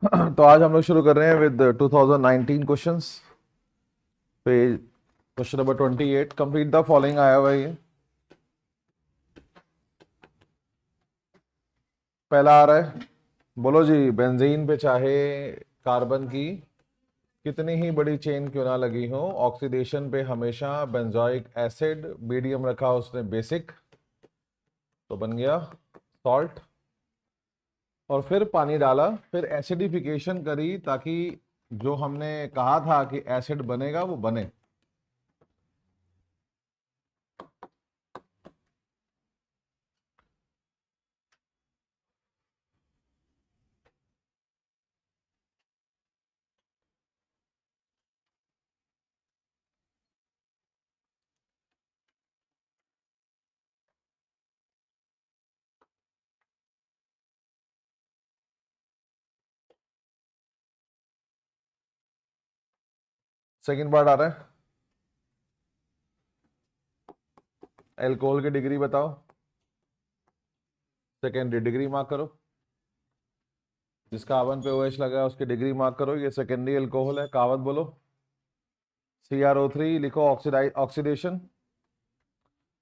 तो आज हम लोग शुरू कर रहे हैं with 2019 questions. Page question number 28, complete the following आया हुआ है ये। पहला आ रहा है, बोलो जी, बेंजीन पे चाहे कार्बन की कितनी ही बड़ी चेन क्यों ना लगी हो, ऑक्सीडेशन पे हमेशा बेंजोइक एसिड, बीडीएम रखा उसने बेसिक, तो बन गया सॉल्ट। और फिर पानी डाला, फिर एसिडिफिकेशन करी ताकि जो हमने कहा था कि एसिड बनेगा वो बने। सेकंड पार्ट आ रहा है, एल्कोहल की डिग्री बताओ, सेकेंडरी डिग्री मार्क करो। जिस कार्बन पे OH लगा है उसकी डिग्री मार्क करो, ये सेकेंडरी एल्कोहल है। कहावत बोलो। CrO3 लिखो, ऑक्सीडेशन।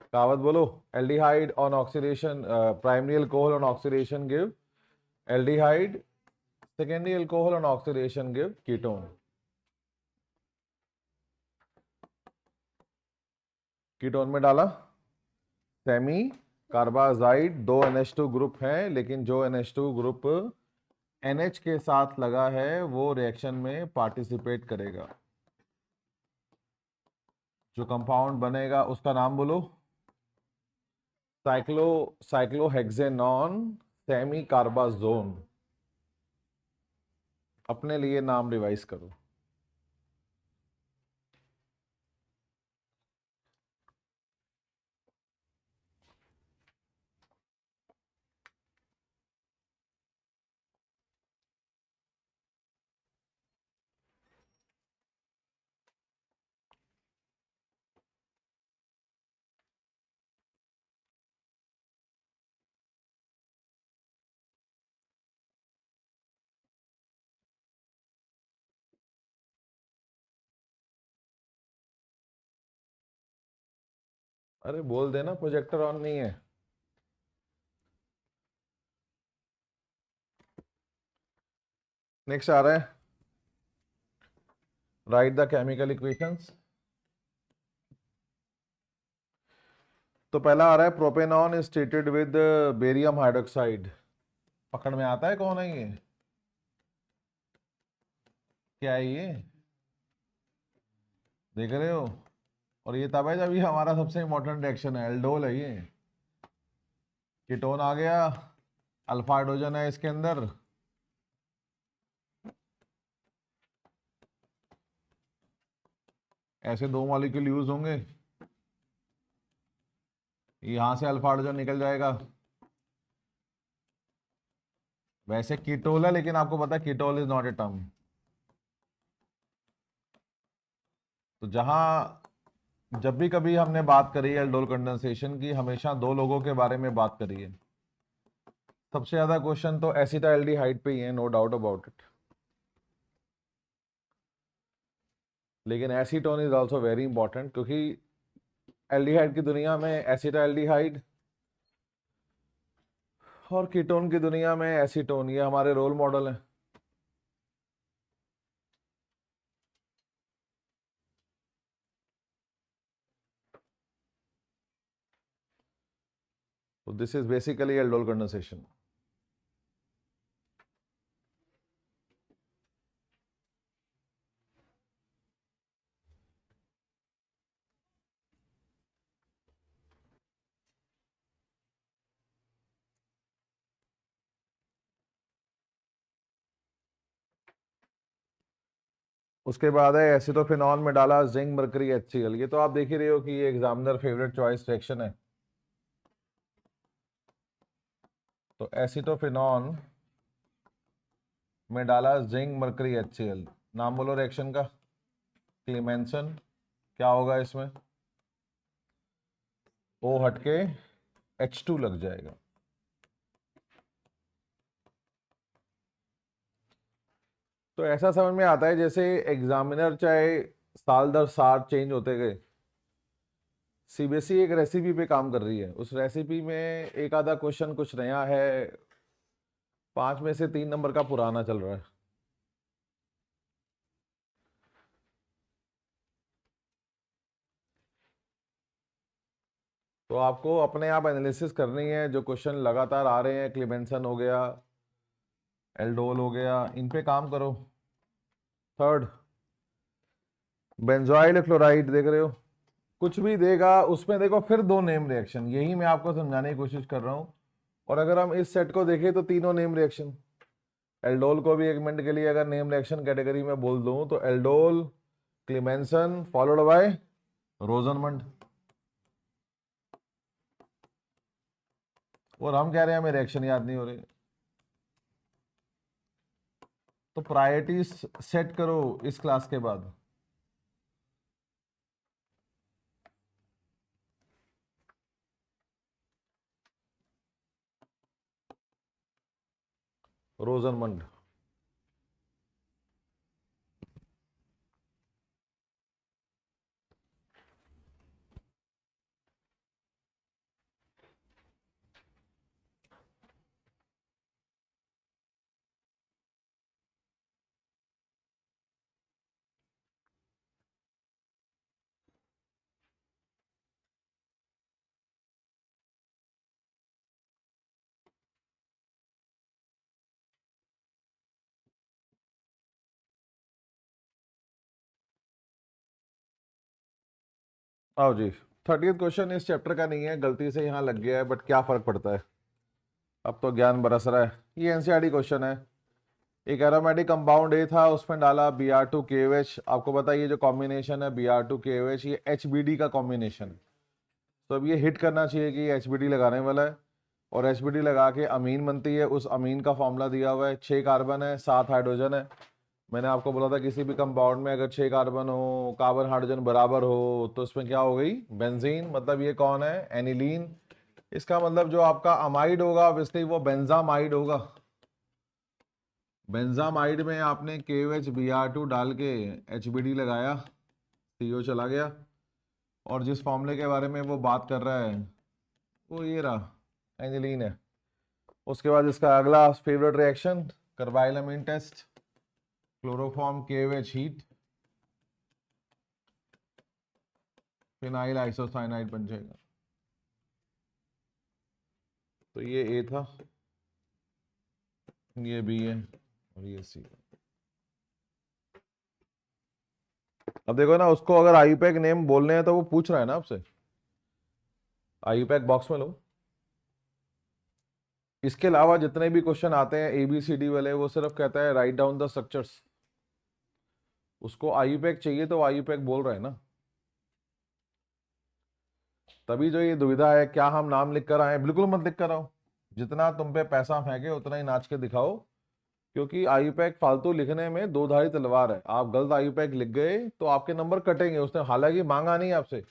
कहावत बोलो, aldehyde on oxidation, primary alcohol on oxidation give aldehyde, secondary alcohol on oxidation give ketone. Ketone में डाला सेमी कार्बाजाइड, दो NH2 ग्रुप हैं, लेकिन जो NH2 ग्रुप NH के साथ लगा है वो रिएक्शन में पार्टिसिपेट करेगा। जो कंपाउंड बनेगा उसका नाम बोलो, साइक्लोहेक्सेनॉन सेमी कार्बाजोन। अपने लिए नाम रिवाइज करो। अरे बोल देना, प्रोजेक्टर ऑन नहीं है। नेक्स्ट आ रहा है, राइट द केमिकल इक्वेशंस। तो पहला आ रहा है, propanone is treated with barium hydroxide. पकड़ में आता है कौन है ये, क्या है ये, देख रहे हो। और ये तब है जब ये हमारा सबसे इंपॉर्टेंट रिएक्शन है, एल्डोल है ये। कीटोन आ गया, अल्फा हाइड्रोजन है इसके अंदर, ऐसे दो मॉलिक्यूल यूज होंगे, यहां से अल्फा हाइड्रोजन निकल जाएगा। वैसे कीटोल है, लेकिन आपको पता है ketol is not a term. तो जहां जब भी कभी हमने बात करी है एल्डोल कंडेंसेशन की, हमेशा दो लोगों के बारे में बात करी है। सबसे ज्यादा क्वेश्चन तो एसिटाल्डिहाइड पे ही है, नो डाउट अबाउट इट। लेकिन acetone is also very important, क्योंकि एल्डिहाइड की दुनिया में एसिटाल्डिहाइड और कीटोन की दुनिया में एसीटोन, ये हमारे रोल मॉडल हैं। तो this is basically aldol condensation. उसके बाद है एसिटोफिनॉल में डाला जिंक मरकरी HCl। ये तो आप देख ही रहे हो कि ये एग्जामिनर फेवरेट चॉइस रिएक्शन है। तो एसिटोफिनॉल में डाला जिंक मरकरी HCl। नाम बोलो रिएक्शन का, क्लीमेंसन। क्या होगा इसमें, O हटके H2 लग जाएगा। तो ऐसा समझ में आता है जैसे एग्जामिनर चाहे साल दर साल चेंज होते गए, सीबीएसई एक रेसिपी पे काम कर रही है, उस रेसिपी में एक आधा क्वेश्चन कुछ नया है, 5 में से 3 नंबर का पुराना चल रहा है। तो आपको अपने आप एनालिसिस करनी है, जो क्वेश्चन लगातार आ रहे हैं, क्लीमेंसन हो गया, एल्डोल हो गया, इन पे काम करो। थर्ड, बेंजोइल क्लोराइड देख रहे हो, कुछ भी देगा उसमें देखो फिर 2 नेम रिएक्शन, यही मैं आपको समझाने की कोशिश कर रहा हूं। और अगर हम इस सेट को देखें तो तीनों नेम रिएक्शन, एल्डोल को भी 1 मिनट के लिए अगर नेम रिएक्शन कैटेगरी में बोल दूं तो एल्डोल, क्लीमेंसन फॉलोड बाय रोजनमंड। और हम कह रहे हैं हमें रिएक्शन याद नहीं हो रही। तो प्रायोरिटी सेट करो इस क्लास के बाद। रोजनमंड। आओ जी, 30th क्वेश्चन इस चैप्टर का नहीं है, गलती से यहाँ लग गया है, बट क्या फर्क पड़ता है, अब तो ज्ञान बरस रहा है। ये एनसीईआरटी क्वेश्चन है। एक एरोमेटिक कंपाउंड ए था, उसमें डाला Br2KOH। आपको पता है ये जो कॉम्बिनेशन है Br2KOH, ये HBD का कॉम्बिनेशन है। तो अब ये हिट करना चाहिए कि ये HBD लगाने वाला है, और HBD लगा के अमीन बनती है। उस अमीन का फॉर्मूला दिया हुआ है, 6 कार्बन है, 7 हाइड्रोजन है। मैंने आपको बोला था किसी भी कंपाउंड में अगर 6 कार्बन हो, कार्बन हाइड्रोजन बराबर हो, तो इसमें क्या हो गई, बेंजीन। मतलब ये कौन है, एनिलीन। इसका मतलब जो आपका अमाइड होगा ऑब्वियसली वो बेंजामाइड होगा। बेंजामाइड में आपने KOH Br2 डाल के HBD लगाया, CO चला गया, और जिस फॉर्मूले के बारे में वो बात कर रहा है वो ये रहा, एनिलीन है। उसके बाद इसका अगला favourite reaction, carbylamine test, chloroform KOH heat, phenyl isocyanide बन जाएगा। तो ये A था, ये B है, और ये C है। अब देखो ना, उसको अगर आईयूपैक नेम बोलने हैं तो वो पूछ रहा है ना आपसे, आईयूपैक बॉक्स में लो। इसके अलावा जितने भी क्वेश्चन आते हैं ABCD वाले, वो सिर्फ कहता है राइट डाउन द स्ट्रक्चर्स। उसको आईयूपैक चाहिए तो आईयूपैक बोल रहा है ना। तभी जो ये दुविधा है, क्या हम नाम लिख कर आए, बिल्कुल मत लिख कर आओ। जितना तुम पे पैसा फेंके उतना ही नाच के दिखाओ, क्योंकि आईयूपैक फालतू लिखने में दो धारी तलवार है। आप गलत आईयूपैक लिख गए तो आपके नंबर कटेंगे, उसने हालांकि मांगा नहीं आपसे।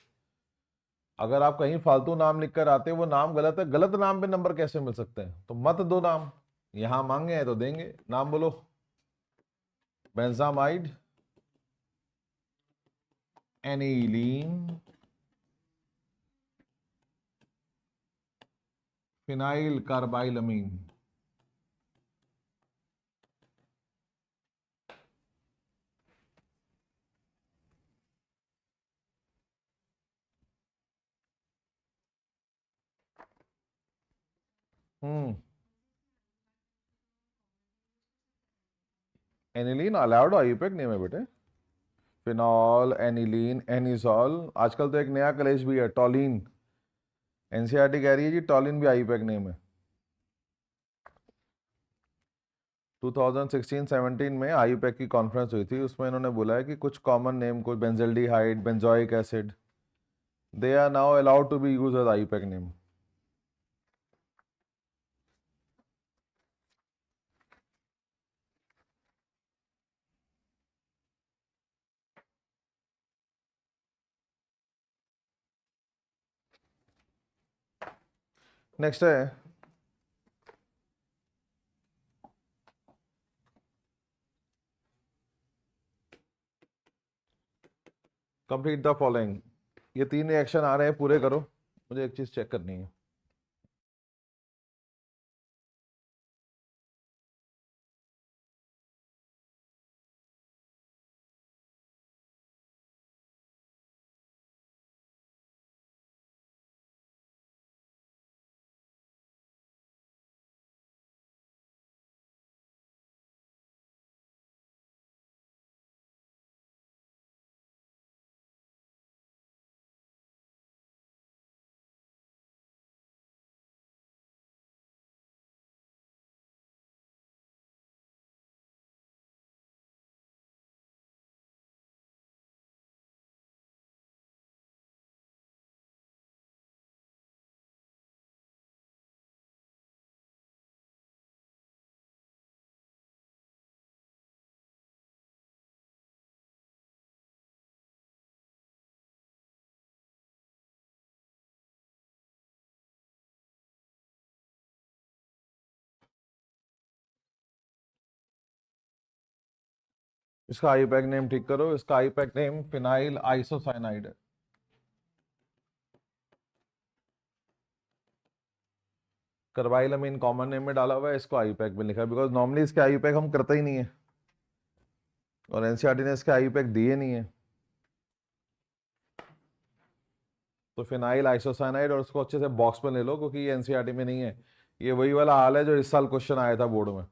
अगर आप कहीं फालतू नाम लिख कर आते, वो नाम गलत है, गलत नाम पे नंबर कैसे मिल सकते हैं, तो मत दो नाम। यहां मांगे हैं तो देंगे। नाम बोलो, बेंजामाइड, एनिलीन, फिनाइल कार्बाइलमीन। हम्म, एनिलीन अलाउड आईयूपैक नेम है बेटे। फिनॉल, एनिलीन, एनिसॉल, आजकल तो एक नया कलेश भी है, टॉलिन। एनसीईआरटी कह रही है जी टॉलिन भी आईयूपैक नेम है। 2016-17 में आईयूपैक की कॉन्फ्रेंस हुई थी, उसमें इन्होंने बोला है कि कुछ कॉमन नेम, कोई benzaldehyde, benzoic acid, they are now allowed to be used as IUPAC name. Next है कंप्लीट द फॉलोइंग। ये 3 रिएक्शन आ रहे हैं, पूरे करो, मुझे एक चीज चेक करनी है। इसका आईपैक नेम ठीक करो। इसका आईपैक नेम फिनाइल आइसोसाइनाइड है। कार्बाइलमीन कॉमन नेम में डाला हुआ है, इसको आईपैक में लिखा है, बिकॉज नॉर्मली इसके आईपैक हम करते ही नहीं है और एनसीईआरटी ने इसके आईपैक दिए नहीं है। तो फिनाइल आइसोसाइनाइड, और उसको अच्छे से बॉक्स में ले लो क्योंकि ये एनसीईआरटी में नहीं है। ये वही वाला हाल है जो इस साल क्वेश्चन आया था बोर्ड में,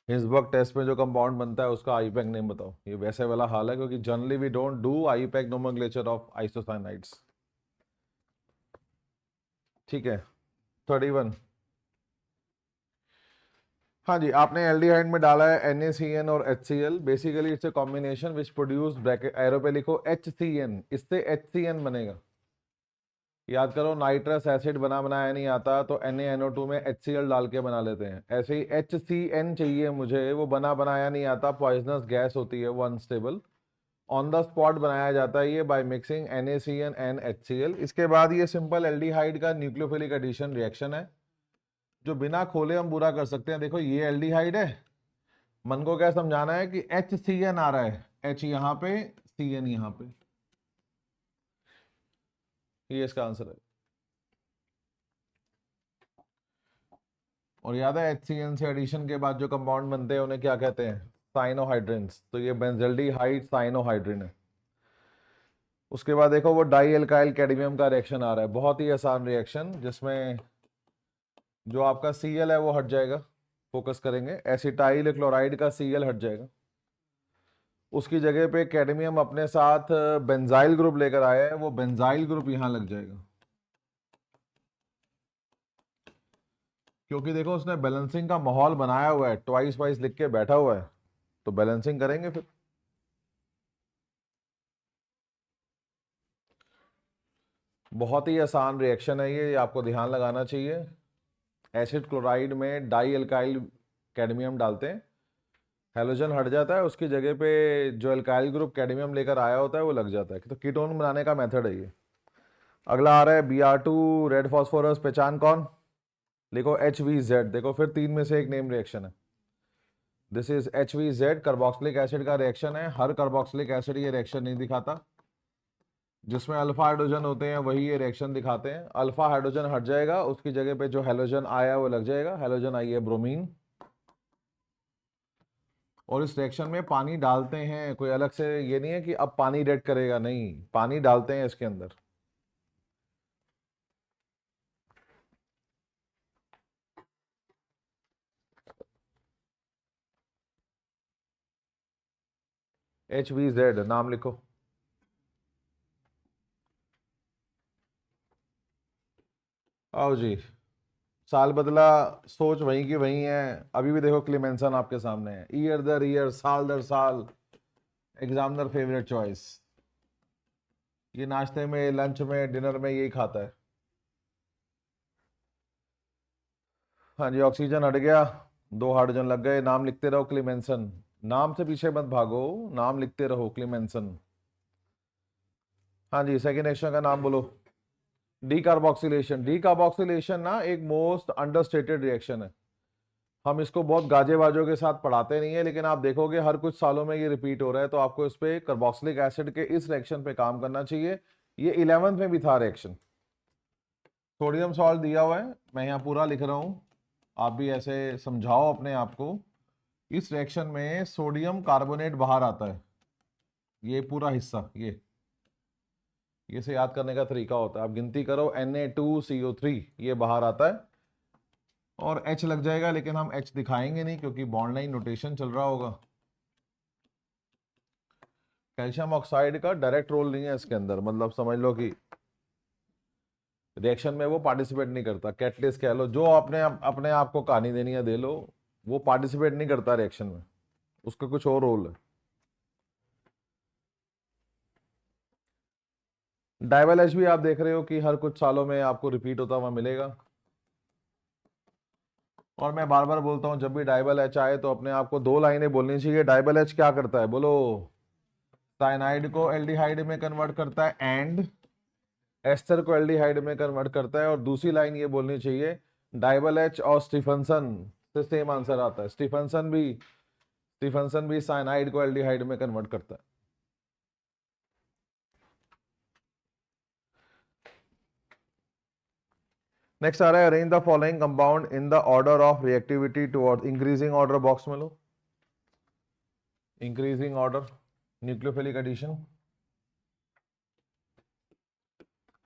हिंसबर्ग टेस्ट में जो कंपाउंड बनता है उसका आईपैक नेम बताओ। ये वैसे वाला हाल है क्योंकि generally we don't do IUPAC nomenclature of isocyanides. ठीक है, 31। हाँ जी, आपने एल्डिहाइड में डाला है NaCN और HCl। Basically it's a combination which produce bracket arrow पे लिखो HCN, इससे HCN बनेगा। याद करो, नाइट्रस एसिड बना बनाया नहीं आता तो NaNO2 में HCl डाल के बना लेते हैं। ऐसे ही HCN चाहिए मुझे, वो बना बनाया नहीं आता, पॉइजनस गैस होती है, वो अनस्टेबल। ऑन द स्पॉट बनाया जाता है ये by mixing NaCN and HCl। इसके बाद ये सिंपल एल्डिहाइड का न्यूक्लियोफिलिक एडिशन रिएक्शन है जो बिना खोले हम पूरा कर सकते हैं। देखो ये एल्डिहाइड है, मन को क्या समझाना है कि HCN आ रहा है, H यहाँ पे, CN यहाँ पे, ये इसका आंसर है। और याद है HCN से एडिशन के बाद जो कंपाउंड बनते हैं उन्हें क्या कहते हैं? साइनोहाइड्रिन्स। तो ये बेंजल्डिहाइड साइनोहाइड्रिन है। उसके बाद देखो वो डाई एल्काइल कैडमियम का रिएक्शन आ रहा है, बहुत ही आसान रिएक्शन, जिसमें जो आपका Cl है वो हट जाएगा, फोकस करेंगे, एसिटाइल क्लोराइड का Cl हट जाएगा, उसकी जगह पे कैडमियम अपने साथ बेंजाइल ग्रुप लेकर आया है, वो बेंजाइल ग्रुप यहां लग जाएगा। क्योंकि देखो उसने बैलेंसिंग का माहौल बनाया हुआ है, ट्वाइस वाइस लिख के बैठा हुआ है, तो बैलेंसिंग करेंगे फिर। बहुत ही आसान रिएक्शन है ये, आपको ध्यान लगाना चाहिए। एसिड क्लोराइड में डाई एल्काइल कैडमियम डालते हैं, हेलोजन हट जाता है, उसकी जगह पे जो एल्काइल ग्रुप कैडमियम लेकर आया होता है वो लग जाता है। तो कीटोन बनाने का मेथड है ये। अगला आ रहा है Br2 रेड फॉस्फोरस, पहचान कौन? लिखो HVZ। देखो फिर 3 में से एक नेम रिएक्शन है, this is HVZ, carboxylic acid का रिएक्शन है। हर कार्बोक्सिलिक एसिड ये रिएक्शन नहीं दिखाता, जिसमें अल्फा हाइड्रोजन होते हैं वही ये रिएक्शन दिखाते हैं। अल्फा हाइड्रोजन हट जाएगा, उसकी जगह पे जो हेलोजन आया वो लग जाएगा, हेलोजन आई है ब्रोमीन। और इस रिएक्शन में पानी डालते हैं, कोई अलग से ये नहीं है कि अब पानी रेड करेगा, नहीं, पानी डालते हैं इसके अंदर। HVZ नाम लिखो। आओ जी, साल बदला, सोच वहीं की वहीं है। अभी भी देखो क्लेमेंसन आपके सामने है, ईयर दर ईयर, साल दर साल, एग्जामिनर फेवरेट चॉइस। ये नाश्ते में, लंच में, डिनर में यही खाता है। हाँ जी, ऑक्सीजन हट गया, 2 हाइड्रोजन लग गए, नाम लिखते रहो क्लेमेंसन। नाम से पीछे मत भागो, नाम लिखते रहो क्लेमेंसन। हाँ जी, सेकेंड एक्शन का नाम बोलो। डीकार्बोक्सिलेशन। डीकार्बोक्सिलेशन ना एक मोस्ट अंडरस्टेटेड रिएक्शन है। हम इसको बहुत गाजे बाजों के साथ पढ़ाते नहीं है, लेकिन आप देखोगे हर कुछ सालों में ये रिपीट हो रहा है, तो आपको इस पे कार्बोक्सिलिक एसिड के इस रिएक्शन पे काम करना चाहिए। ये 11th में भी था रिएक्शन। सोडियम सॉल्ट दिया हुआ है, मैं यहाँ पूरा लिख रहा हूँ, आप भी ऐसे समझाओ अपने आप को। इस रिएक्शन में सोडियम कार्बोनेट बाहर आता है, ये पूरा हिस्सा, ये से याद करने का तरीका होता है, आप गिनती करो, Na2CO3 ये बाहर आता है और H लग जाएगा, लेकिन हम H दिखाएंगे नहीं क्योंकि बॉन्ड लाइन नोटेशन चल रहा होगा। कैल्शियम ऑक्साइड का डायरेक्ट रोल नहीं है इसके अंदर, मतलब समझ लो कि रिएक्शन में वो पार्टिसिपेट नहीं करता, कैटलिस्ट कह लो, जो अपने आप को कहानी देनी है दे लो, वो पार्टिसिपेट नहीं करता रिएक्शन में, उसका कुछ और रोल है। डाइवल एच भी आप देख रहे हो कि हर कुछ सालों में आपको रिपीट होता हुआ मिलेगा। और मैं बार बार बोलता हूं, जब भी डाइबल एच आए तो अपने आप को 2 लाइनें बोलनी चाहिए। डाइबल एच क्या करता है, बोलो। साइनाइड को एल्डिहाइड में कन्वर्ट करता है एंड एस्टर को एल्डिहाइड में कन्वर्ट करता है। और दूसरी लाइन ये बोलनी चाहिए, डाइबल एच और स्टीफनसन से सेम आंसर आता है। स्टीफनसन भी साइनाइड को एल्डिहाइड में कन्वर्ट करता है। नेक्स्ट आ रहा है, arrange the following compound in the order of reactivity towards increasing order. Box में लो, इंक्रीजिंग ऑर्डर न्यूक्लियोफिलिक एडिशन।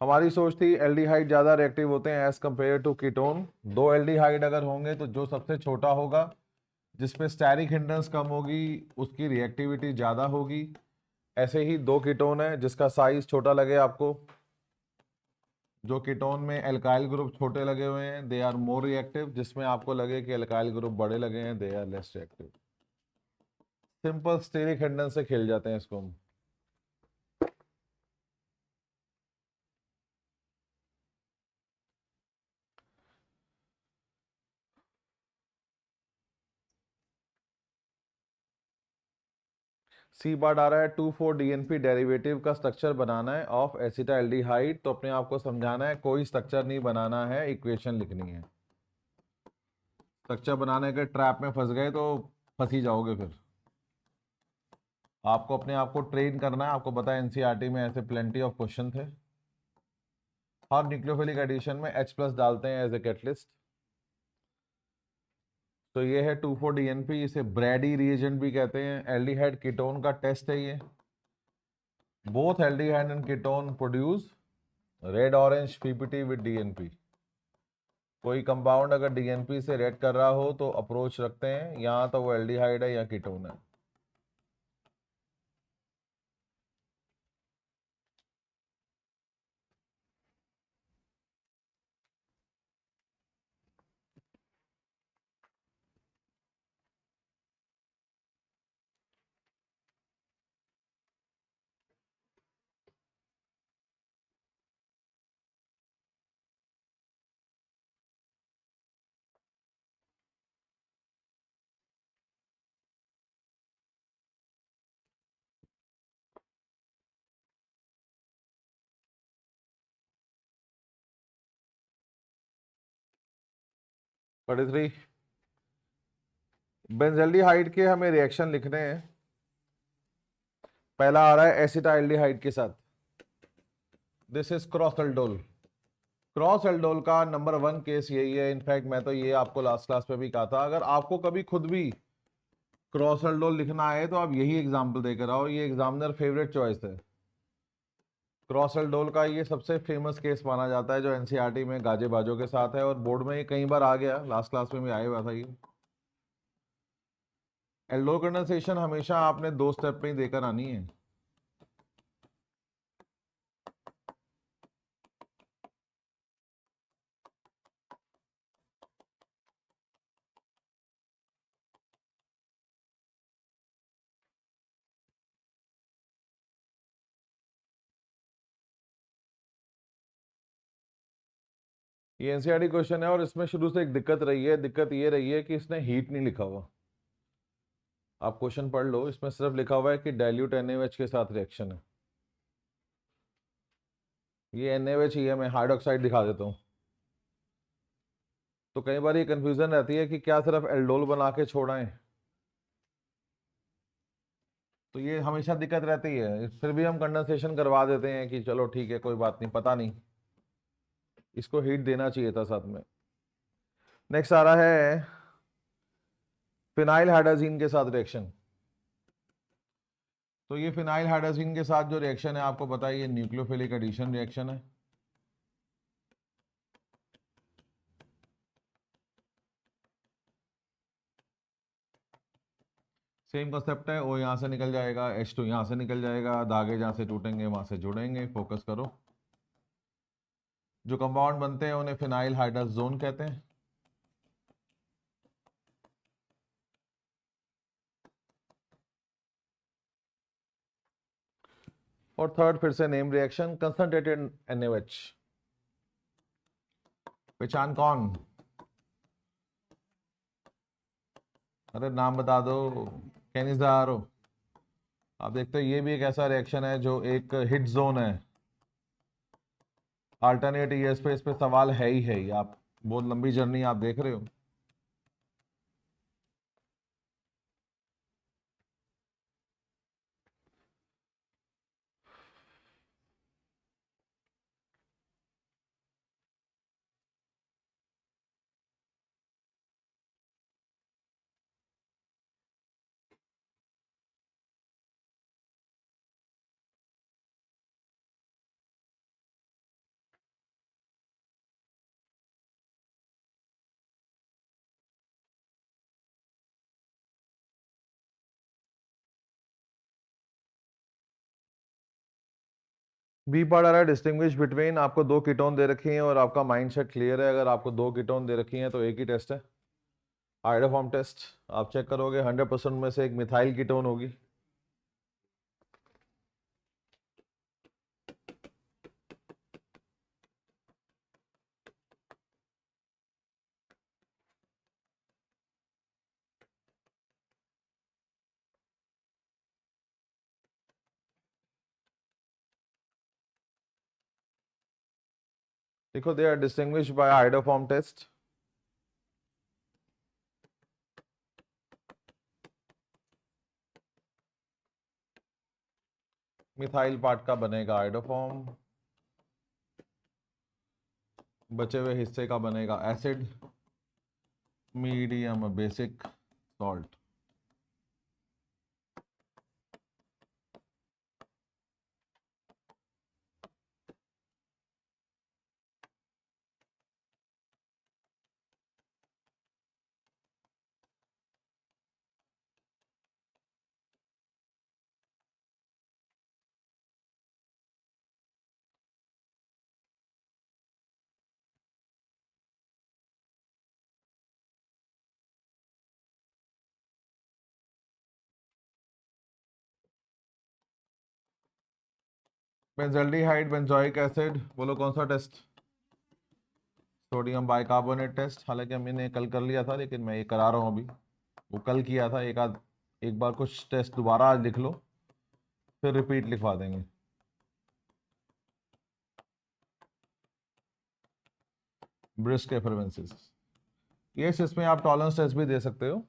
हमारी सोच थी एल्डिहाइड ज्यादा रिएक्टिव होते हैं as compare to ketone. 2 aldehyde अगर होंगे तो जो सबसे छोटा होगा, जिसपे स्टेरिक हिंड्रेंस कम होगी, उसकी रिएक्टिविटी ज्यादा होगी। ऐसे ही 2 कीटोन है जिसका साइज छोटा लगे आपको, जो कीटोन में एल्काइल ग्रुप छोटे लगे हुए हैं दे आर मोर रिएक्टिव, जिसमें आपको लगे कि एल्काइल ग्रुप बड़े लगे हैं they are less reactive. Simple steric hindrance से खेल जाते हैं इसको हम। सी बार आ रहा है 2,4-DNP डेरिवेटिव का स्ट्रक्चर बनाना है ऑफ एसिटाल्डिहाइड। तो अपने आप को समझाना है, कोई स्ट्रक्चर नहीं बनाना है, इक्वेशन लिखनी है। स्ट्रक्चर बनाने के ट्रैप में फंस गए तो फंस ही जाओगे फिर। आपको अपने आप को ट्रेन करना है। आपको पता है एनसीईआरटी में ऐसे प्लेंटी ऑफ क्वेश्चन थे। हर न्यूक्लियोफिलिक एडिशन में H+ डालते हैं एज ए कैटलिस्ट। तो ये है 2,4-DNP, इसे ब्रैडी रिएजेंट भी कहते हैं। एल्डिहाइड कीटोन का टेस्ट है ये। Both aldehyde and ketone produce red orange PPT with DNP। कोई कंपाउंड अगर DNP से रेड कर रहा हो तो अप्रोच रखते हैं, यहाँ तो वो एल्डिहाइड है या कीटोन है। पढ़े 3 बेंजल्डिहाइड के हमें रिएक्शन लिखने हैं। पहला आ रहा है एसिटाल्डिहाइड के साथ, this is cross aldol. Cross aldol का नंबर 1 केस यही है। इनफैक्ट मैं तो ये आपको लास्ट क्लास में भी कहा था, अगर आपको कभी खुद भी क्रॉस एल्डोल लिखना है तो आप यही एग्जाम्पल देकर आओ, ये एग्जामिनर फेवरेट चॉइस है। क्रॉस एल्डोल का ये सबसे फेमस केस माना जाता है जो एनसीईआरटी में गाजे बाजों के साथ है, और बोर्ड में ये कई बार आ गया, लास्ट क्लास में भी आया हुआ था ये। एल्डोल कंडेंसेशन हमेशा आपने 2 स्टेप में ही देकर आनी है। ये एनसीईआरटी क्वेश्चन है और इसमें शुरू से एक दिक्कत रही है। दिक्कत ये रही है कि इसने हीट नहीं लिखा हुआ। आप क्वेश्चन पढ़ लो, इसमें सिर्फ लिखा हुआ है कि डाइल्यूट NaOH के साथ रिएक्शन है। ये NaOH ही है, मैं हाइड्रोक्साइड दिखा देता हूँ। तो कई बार ये कंफ्यूजन रहती है कि क्या सिर्फ एल्डोल बना के छोड़ाएं, तो ये हमेशा दिक्कत रहती है। फिर भी हम कंडेंसेशन करवा देते हैं कि चलो ठीक है कोई बात नहीं, पता नहीं, इसको हीट देना चाहिए था साथ में। नेक्स्ट आ रहा है फिनाइल हाइड्रोजीन के साथ रिएक्शन। तो ये फिनाइल हाइड्रोजीन के साथ जो रिएक्शन है आपको पता है ये न्यूक्लियोफिलिक एडिशन रिएक्शन है। सेम कंसेप्ट है, ओ यहाँ से निकल जाएगा, H2 यहाँ से निकल जाएगा, धागे जहाँ से टूटेंगे वहां से जुड़ेंगे। फोकस करो। जो कंपाउंड बनते हैं उन्हें फिनाइल हाइड्रोजोन कहते हैं। और थर्ड फिर से नेम रिएक्शन कंसंट्रेटेड NaOH। पहचान कौन? अरे नाम बता दो, कैनिज़ारो। आप देखते हो ये भी एक ऐसा रिएक्शन है जो एक हिट जोन है। अल्टरनेट ईयर्स पे इस पे सवाल है ही आप बहुत लंबी जर्नी आप देख रहे हो। बी पार्ट आ रहा है डिस्टिंग्विश बिटवीन। आपको दो कीटोन दे रखी हैं और आपका माइंडसेट क्लियर है। अगर आपको दो कीटोन दे रखी हैं तो एक ही टेस्ट है, आइडोफॉर्म टेस्ट। आप चेक करोगे 100% में से एक मिथाइल कीटोन होगी। देखो they are distinguish by iodoform test. Methyl part का बनेगा आइडोफॉर्म, बचे हुए हिस्से का बनेगा acid, medium basic salt. Benzaldehyde benzoic acid, बोलो कौन सा टेस्ट? Sodium bicarbonate test. हालांकि मैंने कल कर लिया था लेकिन मैं ये करा रहा हूँ अभी। वो कल किया था, एक बार कुछ टेस्ट दोबारा आज लिख लो, फिर रिपीट लिखवा देंगे। ब्रिस्क एफरवेंसेस, ये इसमें आप टॉलरेंस टेस्ट भी दे सकते हो।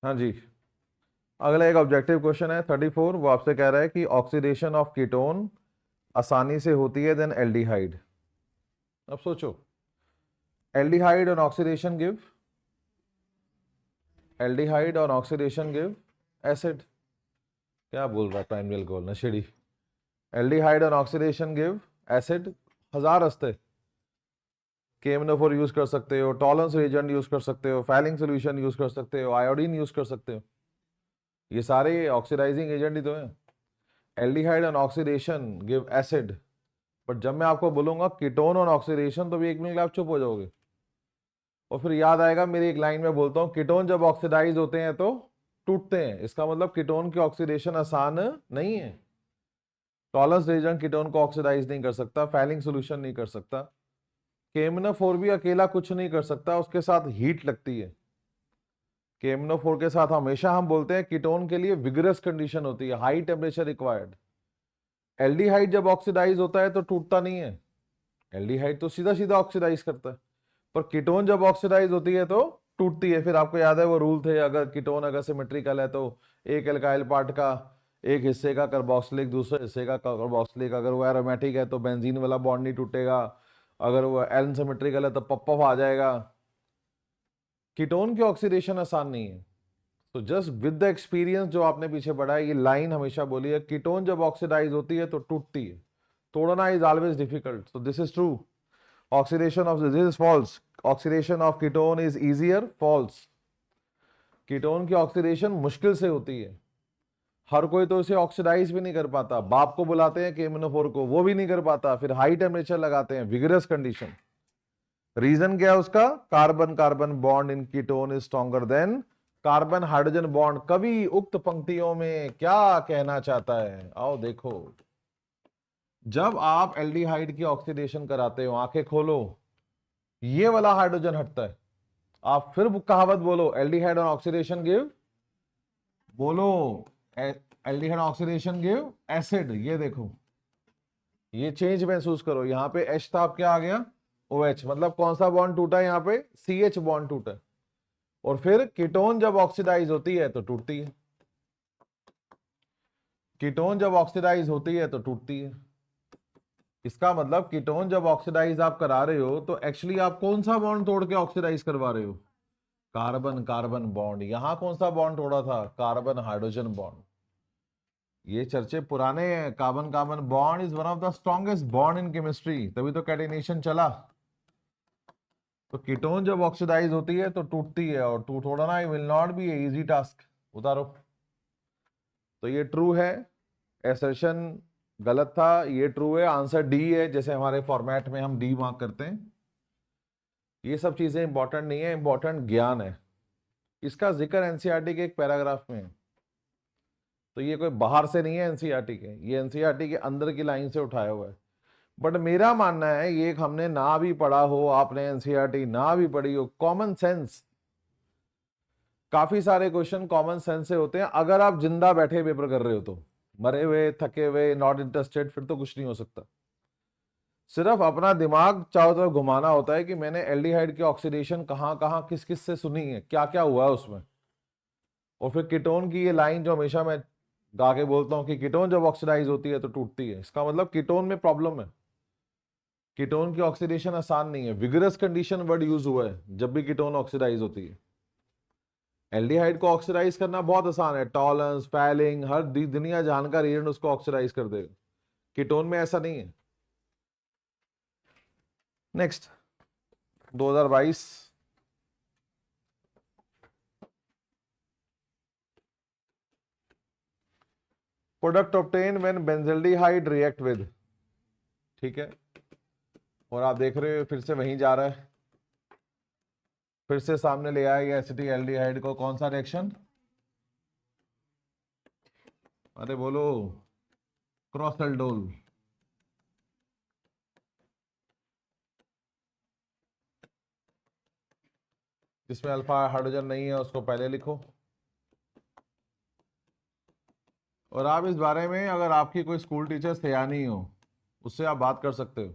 हाँ जी, अगला एक ऑब्जेक्टिव क्वेश्चन है 34। वो आपसे कह रहा है कि ऑक्सीडेशन ऑफ कीटोन आसानी से होती है देन एल्डिहाइड। अब सोचो, aldehyde on oxidation give acid. क्या बोल रहा है प्राइमरी अल्कोहल नशेड़ी। Aldehyde on oxidation give acid. 1000 रास्ते, KMnO4 यूज कर सकते हो, टॉलरेंस रिएजेंट यूज कर सकते हो, फैलिंग सोल्यूशन यूज कर सकते हो, आयोडीन यूज कर सकते हो, ये सारे ऑक्सीडाइजिंग एजेंट ही तो हैं। Aldehyde on oxidation give acid, but जब मैं आपको बोलूंगा कीटोन ऑन ऑक्सीडेशन तो भी 1 मिनट आप चुप हो जाओगे, और फिर याद आएगा मेरी एक लाइन में बोलता हूं, कीटोन जब ऑक्सीडाइज होते हैं तो टूटते हैं। इसका मतलब कीटोन की ऑक्सीडेशन आसान नहीं है। टॉलरेंस रिएजेंट कीटोन को ऑक्सीडाइज नहीं कर सकता, फैलिंग सोल्यूशन नहीं कर सकता, KMnO4 भी अकेला कुछ नहीं कर सकता, उसके साथ हीट लगती है। KMnO4 के साथ हमेशा हम बोलते हैं कीटोन के लिए विगरस कंडीशन होती है, हाई टेम्परेचर रिक्वायर्ड। एल्डिहाइड जब ऑक्सीडाइज होता है तो टूटता नहीं है, एल्डिहाइड तो सीधा सीधा ऑक्सीडाइज करता है, पर कीटोन जब ऑक्सीडाइज होती है तो टूटती है। फिर आपको याद है वो रूल थे, अगर कीटोन अगर सिमेट्रिकल है तो एक एल्काइल पार्ट का एक हिस्से का कार्बोक्सिलिक, दूसरे हिस्से का कार्बोक्सिलिक, अगर वो एरोमेटिक है तो बेंजीन वाला बॉन्ड नहीं टूटेगा, अगर वो एनसिमेट्रिकल है तो पप्पफ आ जाएगा। कीटोन की ऑक्सीडेशन आसान नहीं है। तो जस्ट विद द एक्सपीरियंस जो आपने पीछे पढ़ा है, ये लाइन हमेशा बोली है, कीटोन जब ऑक्सीडाइज होती है तो टूटती है, तोड़ना is always difficult. So this is true. Oxidation of this is false, oxidation of ketone is easier, false. Ketone की ऑक्सीडेशन मुश्किल से होती है, हर कोई तो इसे ऑक्सीडाइज भी नहीं कर पाता। बाप को बुलाते हैं KMnO4 को, वो भी नहीं कर पाता, फिर हाई टेम्परेचर लगाते हैं, विगरस कंडीशन। रीजन क्या है उसका? Carbon carbon bond in ketone is stronger than carbon hydrogen bond. कवि उक्त पंक्तियों में क्या कहना चाहता है, आओ देखो। जब आप एल्डिहाइड की ऑक्सीडेशन कराते हो, आंखें खोलो, ये वाला हाइड्रोजन हटता है, आप फिर कहावत बोलो, एल्डिहाइड ऑन ऑक्सीडेशन गिव, बोलो एल्डिहाइड ऑक्सीडेशन गिव एसिड। ये देखो, ये चेंज महसूस करो, यहां पे H था, अब क्या आ गया? OH। मतलब कौन सा बॉन्ड टूटा है? यहाँ पे CH बॉन्ड टूटा। और फिर कीटोन जब ऑक्सीडाइज होती है तो टूटती है, कीटोन जब ऑक्सीडाइज होती है तो टूटती है। इसका मतलब कीटोन जब ऑक्सीडाइज आप करा रहे हो तो एक्चुअली आप कौन सा बॉन्ड तोड़ के ऑक्सीडाइज करवा रहे हो? Carbon carbon bond. यहां कौन सा बॉन्ड तोड़ा था? Carbon hydrogen bond. ये चर्चे पुराने हैं। Carbon carbon bond is one of the strongest bond in chemistry, तभी तो कैटिनेशन चला। तो कीटोन जब ऑक्सीडाइज होती है तो टूटती है, और तोड़ना will not be a easy task. उतारो। तो ये ट्रू है, एसर्शन गलत था, ये ट्रू है, आंसर डी है, जैसे हमारे फॉर्मेट में हम डी मार्क करते हैं। ये सब चीजें इंपॉर्टेंट नहीं है, इंपॉर्टेंट ज्ञान है। इसका जिक्र एनसीईआरटी के एक पैराग्राफ में है, तो ये कोई बाहर से नहीं है एनसीईआरटी के, ये एनसीईआरटी के अंदर की लाइन से उठाया हुआ है। बट मेरा मानना है ये हमने ना भी पढ़ा हो, आपने एनसीईआरटी ना भी पढ़ी हो, कॉमन सेंस, काफी सारे क्वेश्चन कॉमन सेंस से होते हैं। अगर आप जिंदा बैठे पेपर कर रहे हो तो, मरे हुए, थके हुए, नॉट इंटरेस्टेड, फिर तो कुछ नहीं हो सकता। सिर्फ अपना दिमाग चारों तरफ घुमाना होता है कि मैंने एल्डिहाइड की ऑक्सीडेशन कहाँ कहाँ किस किस से सुनी है, क्या क्या हुआ है उसमें। और फिर कीटोन की ये लाइन जो हमेशा मैं गा के बोलता हूँ कि कीटोन जब ऑक्सीडाइज होती है तो टूटती है, इसका मतलब कीटोन में प्रॉब्लम है। कीटोन की ऑक्सीडेशन आसान नहीं है, विगरस कंडीशन वर्ड यूज हुआ है जब भी कीटोन ऑक्सीडाइज होती है। एल्डिहाइड को ऑक्सीडाइज करना बहुत आसान है, टॉलरेंस, फैलिंग, हर दुनिया जान का रिएजेंट उसको ऑक्सीडाइज कर देगा। कीटोन में ऐसा नहीं है। Next 2022, product obtain when benzaldehyde react with, ठीक है। और आप देख रहे हो फिर से वहीं जा रहा है, फिर से सामने ले आएगा एसिटिक एल्डिहाइड को, कौन सा रिएक्शन? अरे बोलो, क्रॉस एल्डोल। जिसमें अल्फा हाइड्रोजन नहीं है उसको पहले लिखो। और आप इस बारे में, अगर आपकी कोई स्कूल टीचर सयानी हो, उससे आप बात कर सकते हो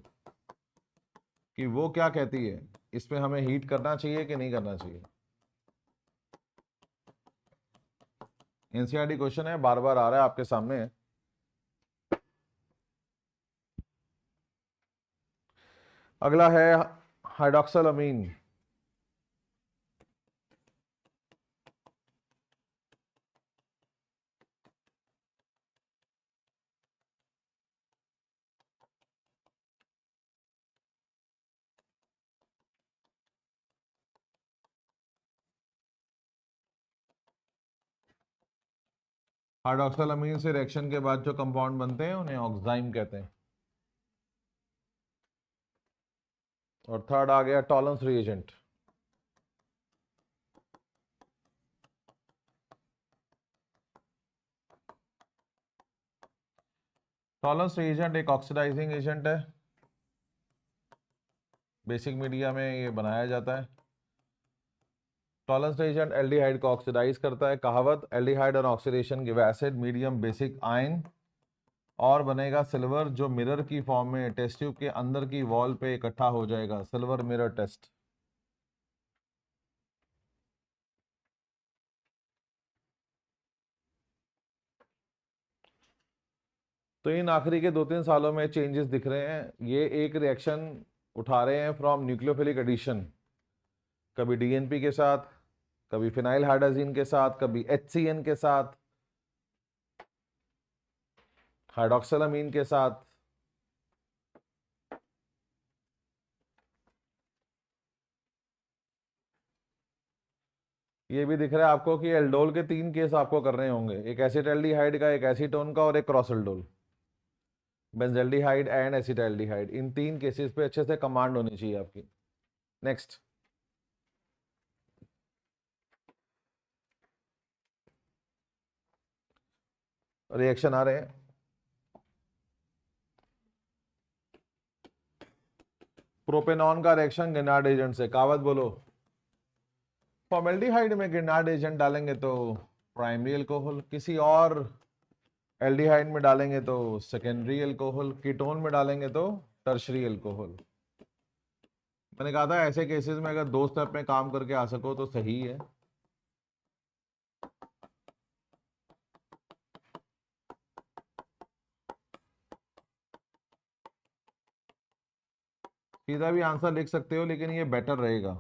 कि वो क्या कहती है, इसमें हमें हीट करना चाहिए कि नहीं करना चाहिए। एनसीईआरटी क्वेश्चन है, बार बार आ रहा है आपके सामने है। अगला है हाइड्रोक्सिल अमीन। हाइड्रोक्सिल अमीन से रिएक्शन के बाद जो कंपाउंड बनते हैं उन्हें ऑक्साइम कहते हैं। और थर्ड आ गया टॉलरेंस रिएजेंट। टॉलरेंस रिएजेंट एक ऑक्सीडाइजिंग एजेंट है। बेसिक मीडिया में ये बनाया जाता है। टॉलरेंस रिएजेंट एल्डिहाइड को ऑक्सीडाइज करता है। कहावत, एल्डिहाइड और oxidation give acid medium basic ion, और बनेगा सिल्वर जो मिरर की फॉर्म में टेस्ट ट्यूब के अंदर की वॉल पे इकट्ठा हो जाएगा। Silver mirror test. तो इन आखिरी के 2-3 सालों में चेंजेस दिख रहे हैं। ये एक रिएक्शन उठा रहे हैं फ्रॉम न्यूक्लियोफिलिक एडिशन, कभी डीएनपी के साथ, कभी फिनाइल हाइड्राजीन के साथ, कभी HCN के साथ, हाइड्रोक्सिलामीन के साथ। ये भी दिख रहा है आपको कि एल्डोल के 3 केस आपको करने होंगे, एक एसिटाल्डिहाइड का, एक एसीटोन का और एक क्रॉसएल्डोल। बेंजल्डिहाइड एंड एसिटाल्डिहाइड, इन 3 केसेस पे अच्छे से कमांड होनी चाहिए आपकी। नेक्स्ट रिएक्शन आ रहे हैं। प्रोपेनॉन का रिएक्शन गिनार्ड एजेंट से, कहावत बोलो। फॉर्मेल्डिहाइड में गिनार्ड एजेंट डालेंगे तो प्राइमरी अल्कोहल, किसी और एल्डिहाइड में डालेंगे तो सेकेंडरी अल्कोहल, कीटोन में डालेंगे तो टर्शरी अल्कोहल। मैंने कहा था ऐसे केसेस में अगर 2 स्टेप में काम करके आ सको तो सही है। सीधा भी आंसर लिख सकते हो लेकिन ये बेटर रहेगा।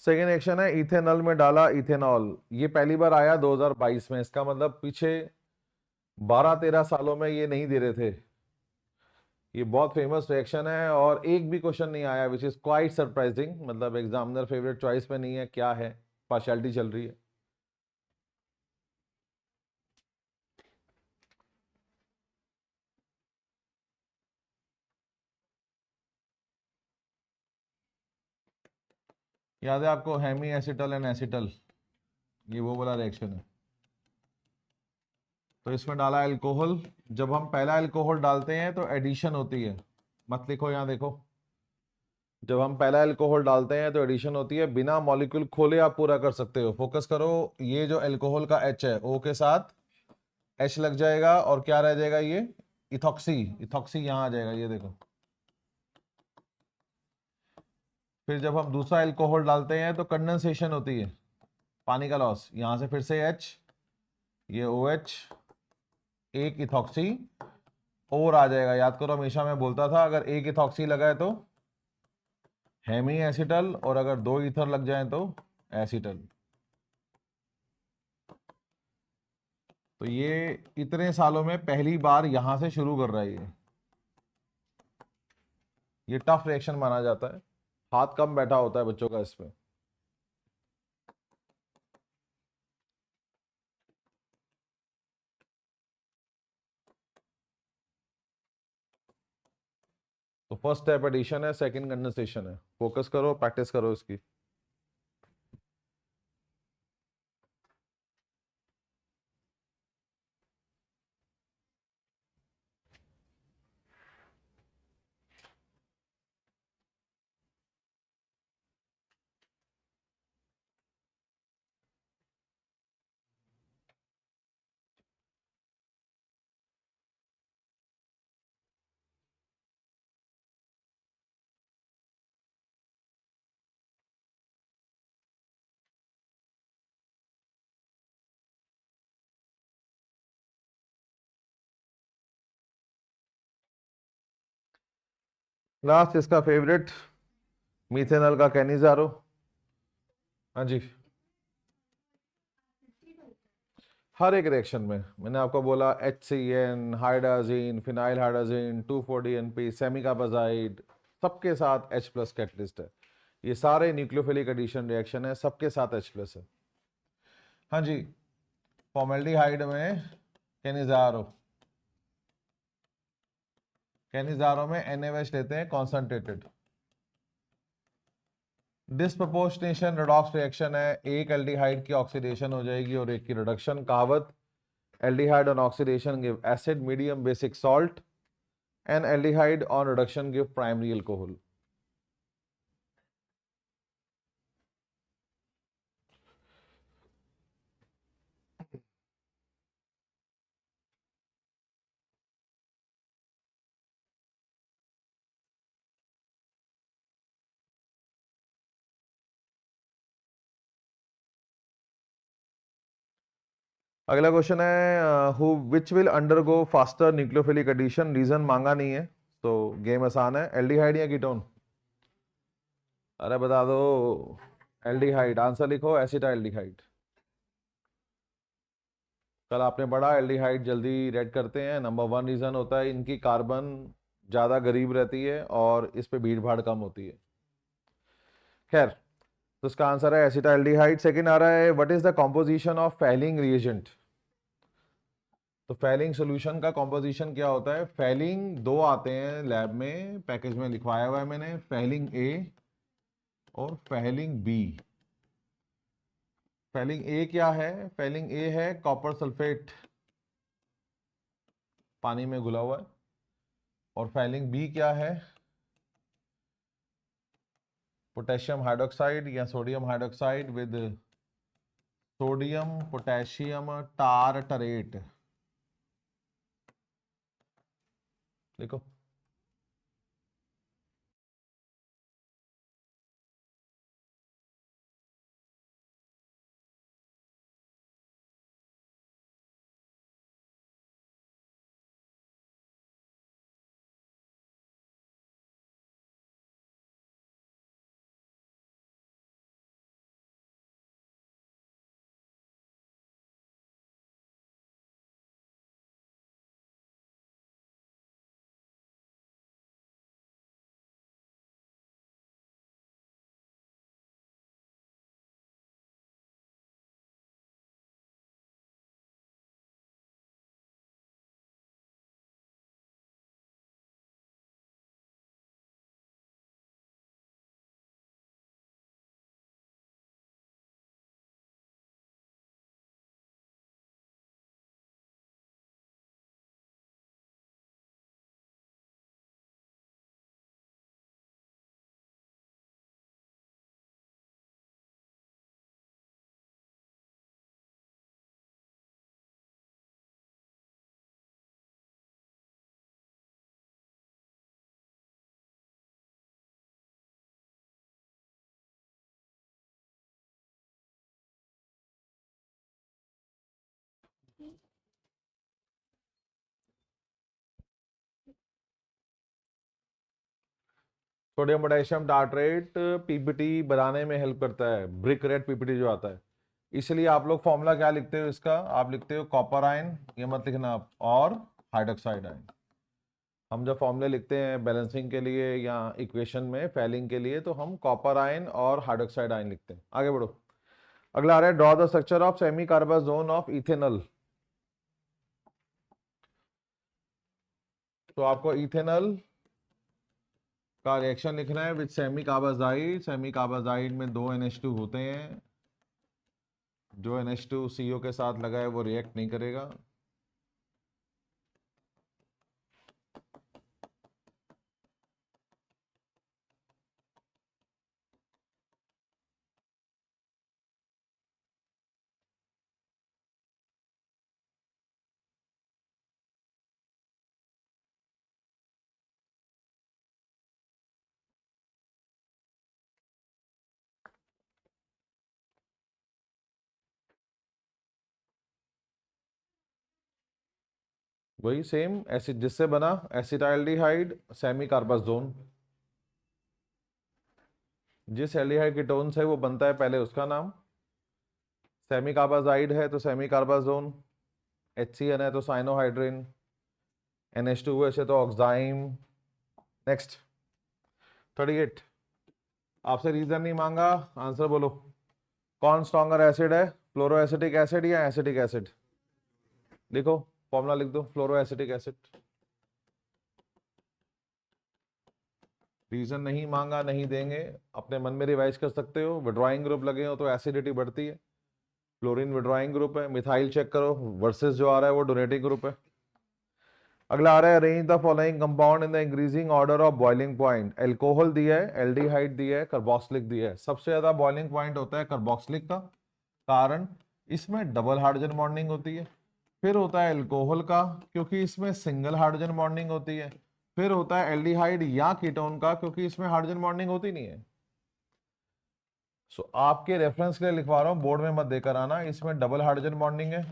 सेकेंड एक्शन है इथेनॉल में डाला इथेनॉल। ये पहली बार आया 2022 में। इसका मतलब पीछे 12-13 सालों में ये नहीं दे रहे थे। ये बहुत फेमस रिएक्शन है और एक भी क्वेश्चन नहीं आया, विच इज क्वाइट सरप्राइजिंग। मतलब एग्जामिनर फेवरेट चॉइस में नहीं है, क्या है, पार्शियलिटी चल रही है। याद है आपको हेमी एसिटल एंड एसिटल, ये वो वाला रिएक्शन है। तो इसमें डाला अल्कोहल। जब हम पहला अल्कोहल डालते हैं तो एडिशन होती है। मत लिखो, यहाँ देखो। जब हम पहला अल्कोहल डालते हैं तो एडिशन होती है। बिना मॉलिक्यूल खोले आप पूरा कर सकते हो। फोकस करो, ये जो अल्कोहल का H है, O के साथ H लग जाएगा और क्या रह जाएगा, ये इथॉक्सी। इथॉक्सी यहाँ आ जाएगा, ये देखो। फिर जब हम दूसरा अल्कोहल डालते हैं तो कंडेंसेशन होती है, पानी का लॉस। यहां से फिर से H, ये OH, एक इथॉक्सी और आ जाएगा। याद करो, हमेशा मैं बोलता था अगर एक इथॉक्सी लगा है तो हेमी एसिटल, और अगर 2 ईथर लग जाए तो एसिटल। तो ये इतने सालों में पहली बार यहां से शुरू कर रहा है ये टफ रिएक्शन माना जाता है। हाथ कम बैठा होता है बच्चों का इस पे। तो फर्स्ट स्टेप एडिशन है, सेकंड कंडेंसेशन है। फोकस करो, प्रैक्टिस करो इसकी। लास्ट इसका फेवरेट मीथेनॉल का कैनिजारो। हाँ जी, हर एक रिएक्शन में मैंने आपको बोला HCN, hydrazine, phenyl hydrazine, 2,4-DNP, सेमिकाबाजाइड, सबके साथ H प्लस कैटलिस्ट है। ये सारे न्यूक्लियोफिलिक एडिशन रिएक्शन है, सबके साथ H प्लस है। हाँ जी, फॉर्मेल्डिहाइड में कैनिजारो, कैनिजारो में NaOH लेते हैं कॉन्सेंट्रेटेड। डिस्प्रपोर्शनेशन रेडॉक्स रिएक्शन है, एक एल्डिहाइड की ऑक्सीडेशन हो जाएगी और एक की रिडक्शन। कहावत, aldehyde on oxidation give acid medium basic salt and aldehyde on reduction give primary alcohol. अगला क्वेश्चन है who which will undergo faster nucleophilic addition. Reason मांगा नहीं है तो गेम आसान है। एल्डिहाइड या कीटोन? अरे बता दो। एल्डिहाइड, आंसर लिखो एसिटाल्डिहाइड। कल आपने पढ़ा एल्डिहाइड जल्दी रेड करते हैं। नंबर 1 रीजन होता है इनकी कार्बन ज्यादा करीब रहती है और इस पे भीड़ भाड़ कम होती है। खैर, तो इसका आंसर है एसिटाल्डिहाइड। सेकंड आ रहा है what is the composition of falling reagent. तो फैलिंग सॉल्यूशन का कॉम्पोजिशन क्या होता है? फैलिंग दो आते हैं लैब में, पैकेज में लिखवाया हुआ है मैंने, फैलिंग ए और फैलिंग बी। फैलिंग ए क्या है? फैलिंग ए है कॉपर सल्फेट, पानी में घुला हुआ है। और फैलिंग बी क्या है? पोटेशियम हाइड्रोक्साइड या sodium hydroxide with sodium potassium tartrate. देखो, सोडियम पोटेशियम टार्ट्रेट पीपीटी बनाने में हेल्प करता है, ब्रिक रेड पीपीटी जो आता है। इसलिए आप लोग फॉर्मूला क्या लिखते हो इसका? आप लिखते हो कॉपर आयन, ये मत लिखना आप, और हाइड्रोक्साइड आयन। हम जब फॉर्मूले लिखते हैं बैलेंसिंग के लिए या इक्वेशन में फैलिंग के लिए तो हम कॉपर आयन और हाइड्रोक्साइड आयन लिखते हैं। आगे बढ़ो। अगला आ रहा है draw the structure of semicarbazone of ethanol. तो आपको इथेनॉल का रिएक्शन लिखना है with semicarbazide. Semicarbazide में दो NH2 होते हैं। जो NH2 CO के साथ लगा है वो रिएक्ट नहीं करेगा। वही सेम एसिड जिससे बना एसिटाल्डिहाइड सेमी कार्बाजोन। जिस एल्डिहाइड कीटोन से वो बनता है पहले उसका नाम, सेमी कार्बाजाइड है तो सेमी कार्बाजोन, HCN है तो साइनोहाइड्रिन, NH2OH है तो ऑक्साइम। नेक्स्ट 38, आपसे रीजन नहीं मांगा, आंसर बोलो। कौन स्ट्रॉन्गर एसिड है, फ्लोरो एसिटिक एसिड या एसिटिक एसिड? लिखो, फॉर्मूला लिख दो, फ्लोरो एसिटिक एसिड। रीजन नहीं मांगा, नहीं देंगे, अपने मन में रिवाइज कर सकते हो। विड्रॉइंग ग्रुप लगे हो तो एसिडिटी बढ़ती है, फ्लोरीन विड्रॉइंग ग्रुप है। मिथाइल चेक करो, वर्सेस जो आ रहा है वो डोनेटिंग ग्रुप है। अगला आ रहा है, arrange the following compound in the increasing order of boiling point. Alcohol दिया है, एल्डिहाइड दिया है, कार्बोक्सिलिक दिया है। सबसे ज्यादा बॉइलिंग पॉइंट होता है कार्बोक्सिलिक का, कारण इसमें डबल हाइड्रोजन बॉन्डिंग होती है। फिर होता है एल्कोहल का, क्योंकि इसमें सिंगल हाइड्रोजन बॉन्डिंग होती है। फिर होता है एल्डिहाइड या कीटोन का, क्योंकि इसमें हाइड्रोजन बॉन्डिंग होती नहीं है। सो आपके रेफरेंस के लिए लिखवा रहा हूं, बोर्ड में मत देकर आना। इसमें डबल हाइड्रोजन बॉन्डिंग है,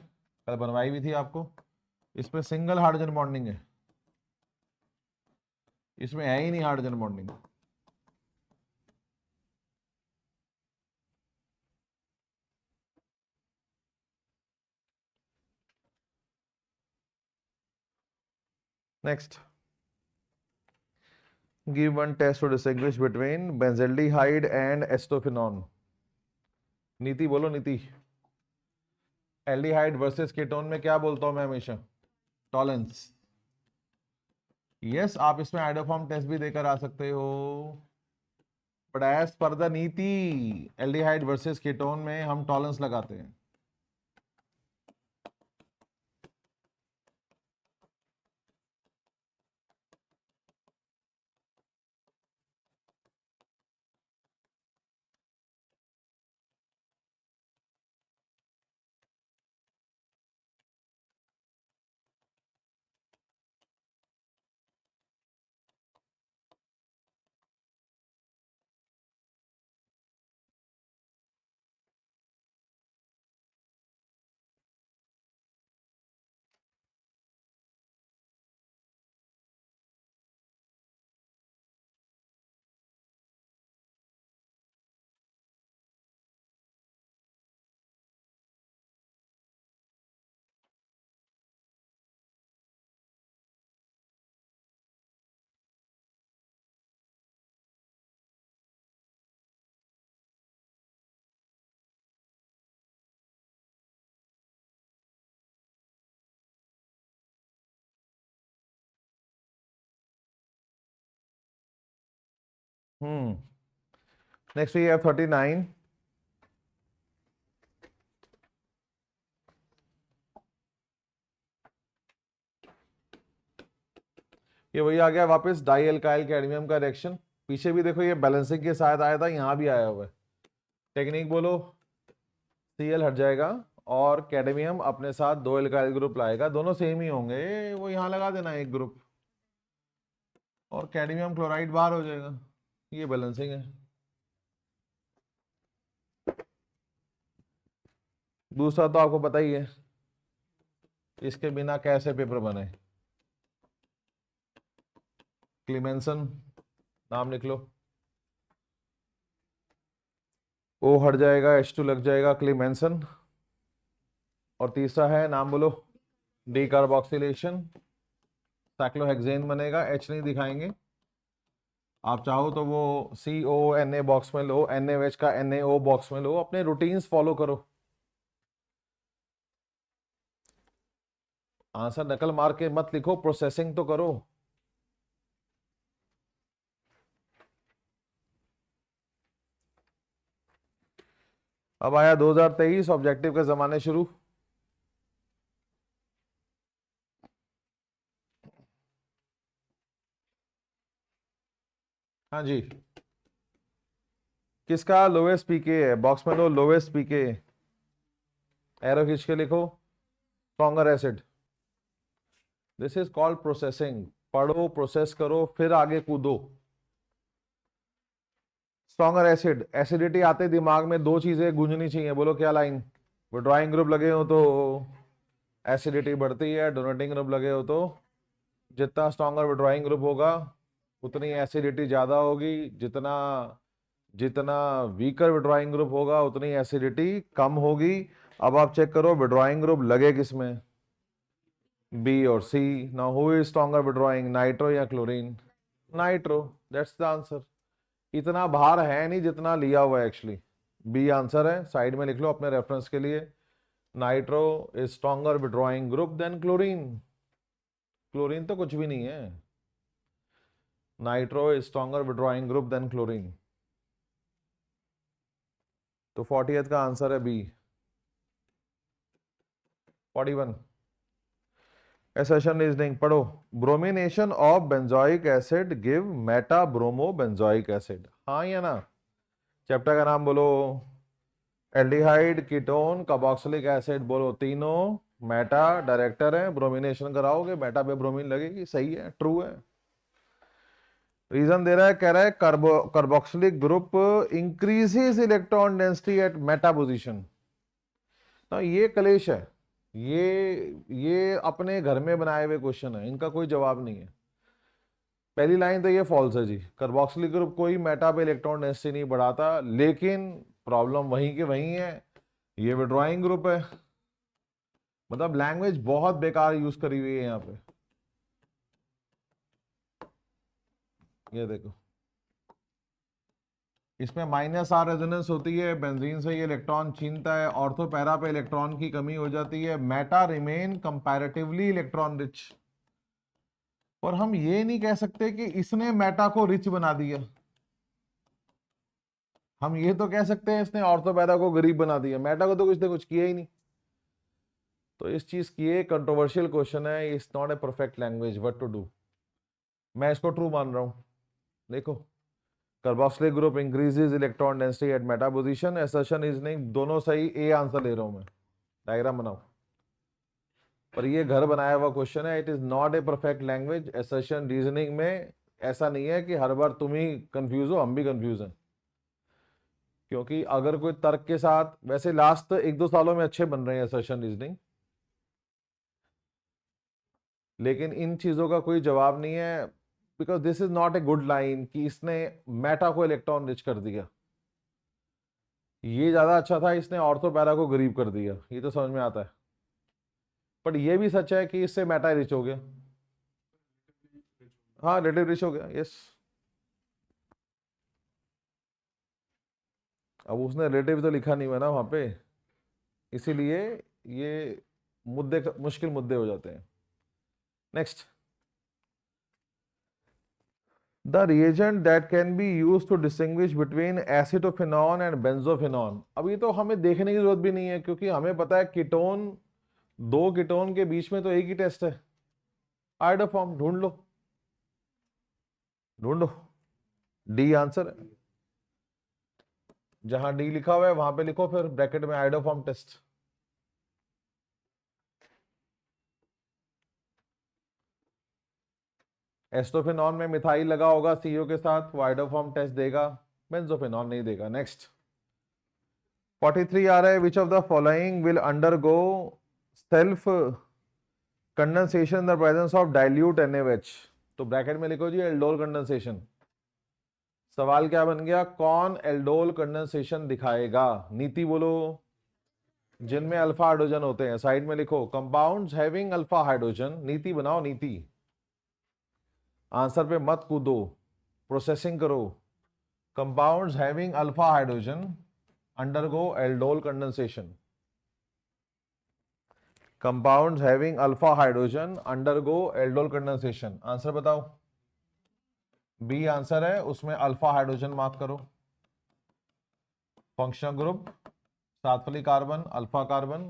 कल बनवाई भी थी आपको। इसमें सिंगल हाइड्रोजन बॉन्डिंग है, इसमें है ही नहीं hydrogen bonding. Next, give one test to distinguish between benzaldehyde and acetophenone. Niti बोलो, नीति। एल्डिहाइड वर्सेस कीटोन में क्या बोलता हूं मैं हमेशा? टॉलेंस। यस, आप इसमें आइडोफॉर्म टेस्ट भी देकर आ सकते हो, बट एज पर द नीति एल्डिहाइड वर्सेस कीटोन में हम टॉलेंस लगाते हैं। Next we have 39। ये वही आ गया वापस, डाई एल्काइल कैडमियम का रिएक्शन। पीछे भी देखो, ये बैलेंसिंग के साथ आया था, यहाँ भी आया हुआ है। टेक्निक बोलो, Cl हट जाएगा और कैडमियम अपने साथ दो एल्काइल ग्रुप लाएगा, दोनों सेम ही होंगे, वो यहाँ लगा देना एक ग्रुप, और कैडमियम क्लोराइड बाहर हो जाएगा। ये बैलेंसिंग है। दूसरा तो आपको पता ही है, इसके बिना कैसे पेपर बने। क्लीमेंसन, नाम लिख लो, O हट जाएगा, H2 लग जाएगा, क्लीमेंसन। और तीसरा है, नाम बोलो, डीकार्बोक्सिलेशन, साइक्लोहेक्सेन बनेगा। H नहीं दिखाएंगे, आप चाहो तो वो CONA बॉक्स में लो, NaOH का NaO बॉक्स में लो, अपने रूटीन्स फॉलो करो। आंसर नकल मार के मत लिखो, प्रोसेसिंग तो करो। अब आया 2023, ऑब्जेक्टिव के जमाने शुरू। हाँ जी, किसका लोएस्ट पीके है? बॉक्स में लो, लोएस्ट पीके, एरो खींच के लिखो, stronger acid. This is called processing. पढ़ो, प्रोसेस करो, फिर आगे कूदो। स्ट्रॉन्गर एसिड, एसिडिटी आते दिमाग में दो चीजें गूंजनी चाहिए, बोलो क्या लाइन? विड्रॉइंग ग्रुप लगे हो तो एसिडिटी बढ़ती है, डोनेटिंग ग्रुप लगे हो तो जितना स्ट्रॉन्गर विड्रॉइंग ग्रुप होगा उतनी एसिडिटी ज्यादा होगी, जितना जितना वीकर विड्रॉइंग ग्रुप होगा उतनी एसिडिटी कम होगी। अब आप चेक करो विड्रॉइंग ग्रुप लगे किसमें, बी और C. Now who is stronger withdrawing, nitro या chlorine? Nitro, that's the answer. इतना भार है नहीं जितना लिया हुआ है एक्चुअली। बी आंसर है, साइड में लिख लो अपने रेफरेंस के लिए। Nitro is stronger withdrawing group than chlorine. Chlorine तो कुछ भी नहीं है। Nitro is stronger withdrawing group than chlorine. तो 40th का आंसर है बी। 41 एसेशन रीजनिंग पढ़ो। Bromination of benzoic acid give Meta bromo benzoic acid, हाँ या ना? चैप्टर का नाम बोलो। एल्डिहाइड, कीटोन, कार्बोक्सिलिक एसिड, बोलो तीनों मेटा डायरेक्टर है। ब्रोमिनेशन कराओगे मेटा पे ब्रोमीन लगेगी, सही है, ट्रू है। रीजन दे रहा है, कह रहा है carboxylic group increases electron density at meta position. तो ये कलेश है, ये अपने घर में बनाए हुए क्वेश्चन है, इनका कोई जवाब नहीं है। पहली लाइन तो ये फॉल्स है जी, कार्बोक्सिलिक ग्रुप कोई मेटा पे इलेक्ट्रॉन डेंसिटी नहीं बढ़ाता, लेकिन प्रॉब्लम वहीं के वहीं है, ये विड्रॉइंग ग्रुप है। मतलब लैंग्वेज बहुत बेकार यूज करी हुई है यहाँ पे। ये देखो, इसमें माइनस आर रेजोनेंस होती है, बेंजीन से ये इलेक्ट्रॉन छीनता है, ऑर्थो पैरा पे इलेक्ट्रॉन की कमी हो जाती है, Meta remain comparatively electron rich. और हम ये नहीं कह सकते कि इसने मेटा को रिच बना दिया, हम ये तो कह सकते हैं इसने ऑर्थो पैरा को गरीब बना दिया, मेटा को तो कुछ ने कुछ किया ही नहीं। तो इस चीज की ये कंट्रोवर्शियल क्वेश्चन है, it's not a perfect language, what to do. मैं इसको ट्रू मान रहा हूं। देखो, carboxylic group increases electron density at meta position, assertion is नहीं, दोनों सही, ए आंसर ले रहा हूं मैं। डायग्राम बनाओ। पर ये घर बनाया हुआ क्वेश्चन है, it is not a perfect language. Assertion reasoning में ऐसा नहीं है कि हर बार तुम ही कंफ्यूज हो, हम भी कंफ्यूज हैं। क्योंकि अगर कोई तर्क के साथ, वैसे लास्ट 1-2 सालों में अच्छे बन रहे हैं असर्शन रीजनिंग, लेकिन इन चीजों का कोई जवाब नहीं है, because this is not a good line कि इसने मेटा को इलेक्ट्रॉन रिच कर दिया। ये ज्यादा अच्छा था, इसने ऑर्थो पैरा को गरीब कर दिया, ये तो समझ में आता है। पर ये भी सच है कि इससे मेटा रिच हो गया। हाँ, रिलेटिव रिच हो गया, यस। अब उसने रिलेटिव तो लिखा नहीं हुआ ना वहां पे, इसीलिए ये मुद्दे मुश्किल मुद्दे हो जाते हैं। Next, the reagent that can be use to distinguish between acetophenone and benzophenone. अब ये तो हमें देखने की जरूरत भी नहीं है, क्योंकि हमें पता है कीटोन, दो कीटोन के बीच में तो एक ही टेस्ट है, आयोडोफॉर्म। ढूंढ लो, ढूंढो, डी आंसर है। जहां डी लिखा हुआ है वहां पे लिखो फिर ब्रैकेट में आयोडोफॉर्म टेस्ट। एस्टोफिनॉन में मिथाइल लगा होगा सीओ के साथ, वो आयोडोफॉर्म टेस्ट देगा, बेंजोफिनॉन नहीं देगा। नेक्स्ट 43 आ रहा है, which of the following will undergo self condensation in the presence of dilute NaOH। तो ब्रैकेट में लिखो जी एल्डोल कंडेंसेशन। सवाल क्या बन गया, कौन एल्डोल कंडेंसेशन दिखाएगा? नीति बोलो। जिनमें अल्फा हाइड्रोजन होते हैं, साइड में लिखो कंपाउंड्स हैविंग अल्फा हाइड्रोजन। नीति बनाओ, नीति। आंसर पे मत कूदो, प्रोसेसिंग करो। Compounds having alpha hydrogen undergo aldol condensation. Compounds having alpha hydrogen undergo aldol condensation. Answer बताओ। बी आंसर है, उसमें अल्फा हाइड्रोजन मार्क करो। फंक्शनल ग्रुप सातफली carbon, alpha carbon,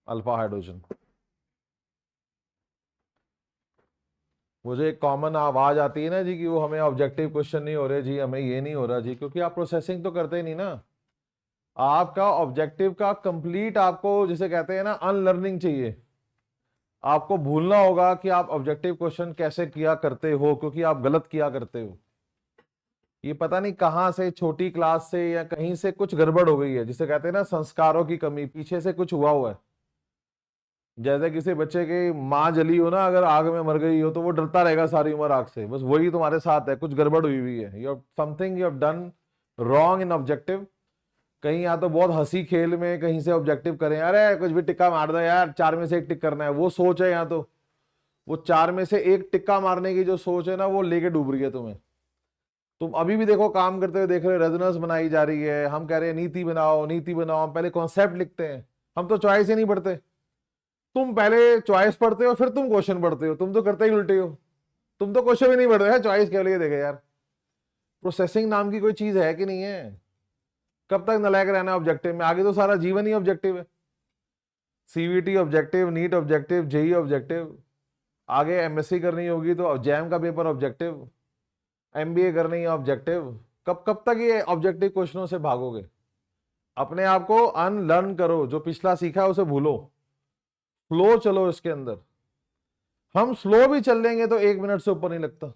alpha hydrogen. मुझे एक कॉमन आवाज आती है ना जी कि वो हमें ऑब्जेक्टिव क्वेश्चन नहीं हो रहे जी, हमें ये नहीं हो रहा जी, क्योंकि आप प्रोसेसिंग तो करते ही नहीं ना। आपका ऑब्जेक्टिव का कंप्लीट, आपको जिसे कहते हैं ना अनलर्निंग चाहिए। आपको भूलना होगा कि आप ऑब्जेक्टिव क्वेश्चन कैसे किया करते हो, क्योंकि आप गलत किया करते हो। ये पता नहीं कहां से, छोटी क्लास से या कहीं से कुछ गड़बड़ हो गई है, जिसे कहते हैं ना संस्कारों की कमी, पीछे से कुछ हुआ हुआ है। जैसे किसी बच्चे की माँ जली हो ना, अगर आग में मर गई हो तो वो डरता रहेगा सारी उम्र आग से, बस वही तुम्हारे साथ है, कुछ गड़बड़ हुई हुई है। You have something you have done wrong in objective. कहीं या तो बहुत हंसी खेल में कहीं से ऑब्जेक्टिव करें, अरे कुछ भी टिक्का मार दो यार, 4 में से एक टिक करना है, वो सोच है। या तो वो 4 में से एक टिक्का मारने की जो सोच है ना, वो लेके डूब रही है तुम्हें। तुम अभी भी देखो काम करते हुए देख रहे हो, रेजोनेंस बनाई जा रही है, हम कह रहे हैं नीति बनाओ नीति बनाओ, हम पहले कॉन्सेप्ट लिखते हैं, हम तो चॉइस ही नहीं पढ़ते। तुम पहले चॉइस पढ़ते हो फिर तुम क्वेश्चन पढ़ते हो, तुम तो करते ही उल्टे हो। तुम तो क्वेश्चन भी नहीं पढ़ते हैं, चॉइस के लिए देखे यार। प्रोसेसिंग नाम की कोई चीज है कि नहीं है? कब तक नलायक रहना ऑब्जेक्टिव में? आगे तो सारा जीवन ही ऑब्जेक्टिव है। CVT objective, NEET objective, JEE objective, आगे एमएससी करनी होगी तो जैम का पेपर ऑब्जेक्टिव, एमबीए करनी है ऑब्जेक्टिव। कब कब तक ये ऑब्जेक्टिव क्वेश्चनों से भागोगे? अपने आप को अनलर्न करो, जो पिछला सीखा है उसे भूलो, स्लो चलो इसके अंदर। हम स्लो भी चल लेंगे तो 1 मिनट से ऊपर नहीं लगता,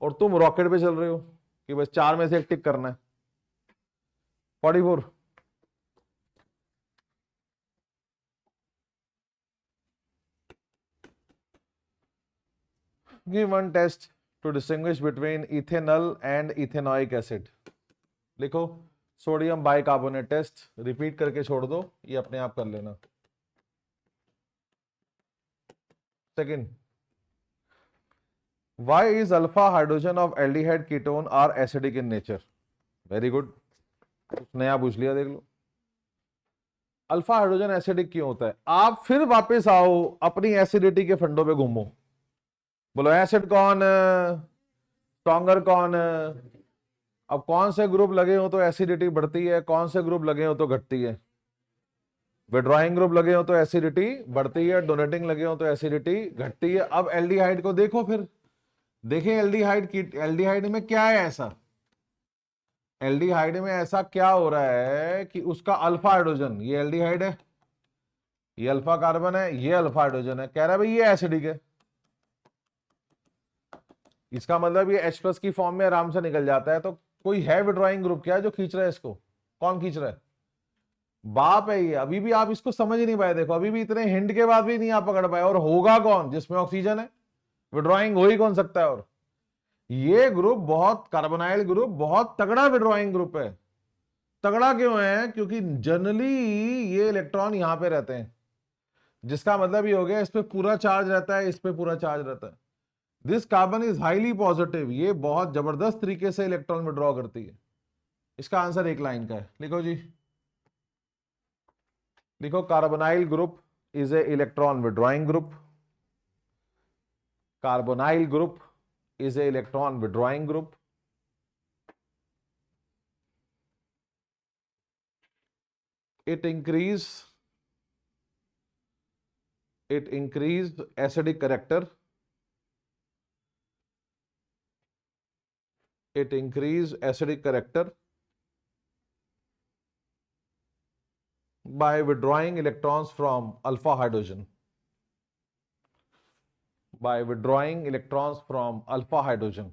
और तुम रॉकेट पे चल रहे हो कि बस 4 में से एक टिक करना है। 44। Give one test to distinguish between ethanol and ethanoic acid. लिखो सोडियम बाइकार्बोनेट टेस्ट, रिपीट करके छोड़ दो, ये अपने आप कर लेना। Second, why is alpha hydrogen of aldehyde ketone are acidic in nature? Very good, नया पूछ लिया, देख लो। अल्फा हाइड्रोजन एसिडिक क्यों होता है? आप फिर वापस आओ अपनी एसिडिटी के फंडों पे घूमो, बोलो एसिड कौन, स्ट्रॉन्गर कौन। अब कौन से ग्रुप लगे हो तो एसिडिटी बढ़ती है, कौन से ग्रुप लगे हो तो घटती है? विड्रॉइंग ग्रुप लगे हो तो एसिडिटी बढ़ती है, डोनेटिंग लगे हो तो एसिडिटी घटती है। अब एल्डिहाइड को देखो, फिर देखें एल्डिहाइड की, एल्डिहाइड में क्या है ऐसा? एल्डिहाइड में ऐसा क्या हो रहा है कि उसका अल्फा हाइड्रोजन, ये एल्डिहाइड है, ये अल्फा कार्बन है, ये अल्फा हाइड्रोजन है, कह रहा है भाई ये एसिडिक है। इसका मतलब ये H+ की फॉर्म में आराम से निकल जाता है। तो कोई है विड्रॉइंग ग्रुप क्या है जो खींच रहा है इसको? कौन खींच रहा है? बाप है ये। अभी भी आप इसको समझ ही नहीं पाए, देखो अभी भी इतने हिंट के बाद भी नहीं आप पकड़ पाए। और होगा कौन जिसमें ऑक्सीजन है? विड्रॉइंग हो ही कौन सकता है? और ये ग्रुप बहुत, कार्बोनाइल ग्रुप बहुत तगड़ा विड्रॉइंग ग्रुप है। तगड़ा क्यों है? क्योंकि जनरली ये इलेक्ट्रॉन यहां पे रहते हैं, जिसका मतलब ये हो गया इस पे पूरा चार्ज रहता है, इस पे पूरा चार्ज रहता है। This carbon is highly positive, ये बहुत जबरदस्त तरीके से इलेक्ट्रॉन विड्रॉ करती है। इसका आंसर एक लाइन का है, लिखो जी, लिखो carbonyl group is a electron withdrawing group. Carbonyl group is a electron withdrawing group. It increased acidic character. It increased acidic character by withdrawing electrons from alpha hydrogen. By withdrawing electrons from alpha hydrogen.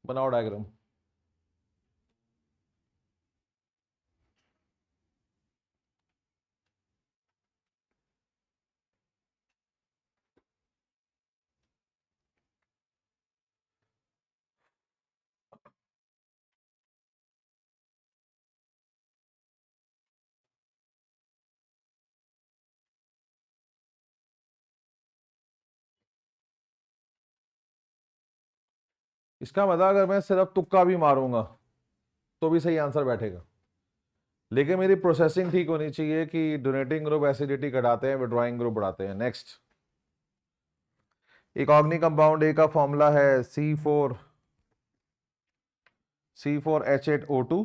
बनाओ diagram. इसका मतलब अगर मैं सिर्फ तुक्का भी मारूंगा तो भी सही आंसर बैठेगा, लेकिन मेरी प्रोसेसिंग ठीक होनी चाहिए कि डोनेटिंग ग्रुप एसिडिटी घटाते हैं, विड्रॉइंग ग्रुप बढ़ाते हैं। नेक्स्ट, एक ऑर्गेनिक कंपाउंड ए का फॉर्मूला है C4H8O2।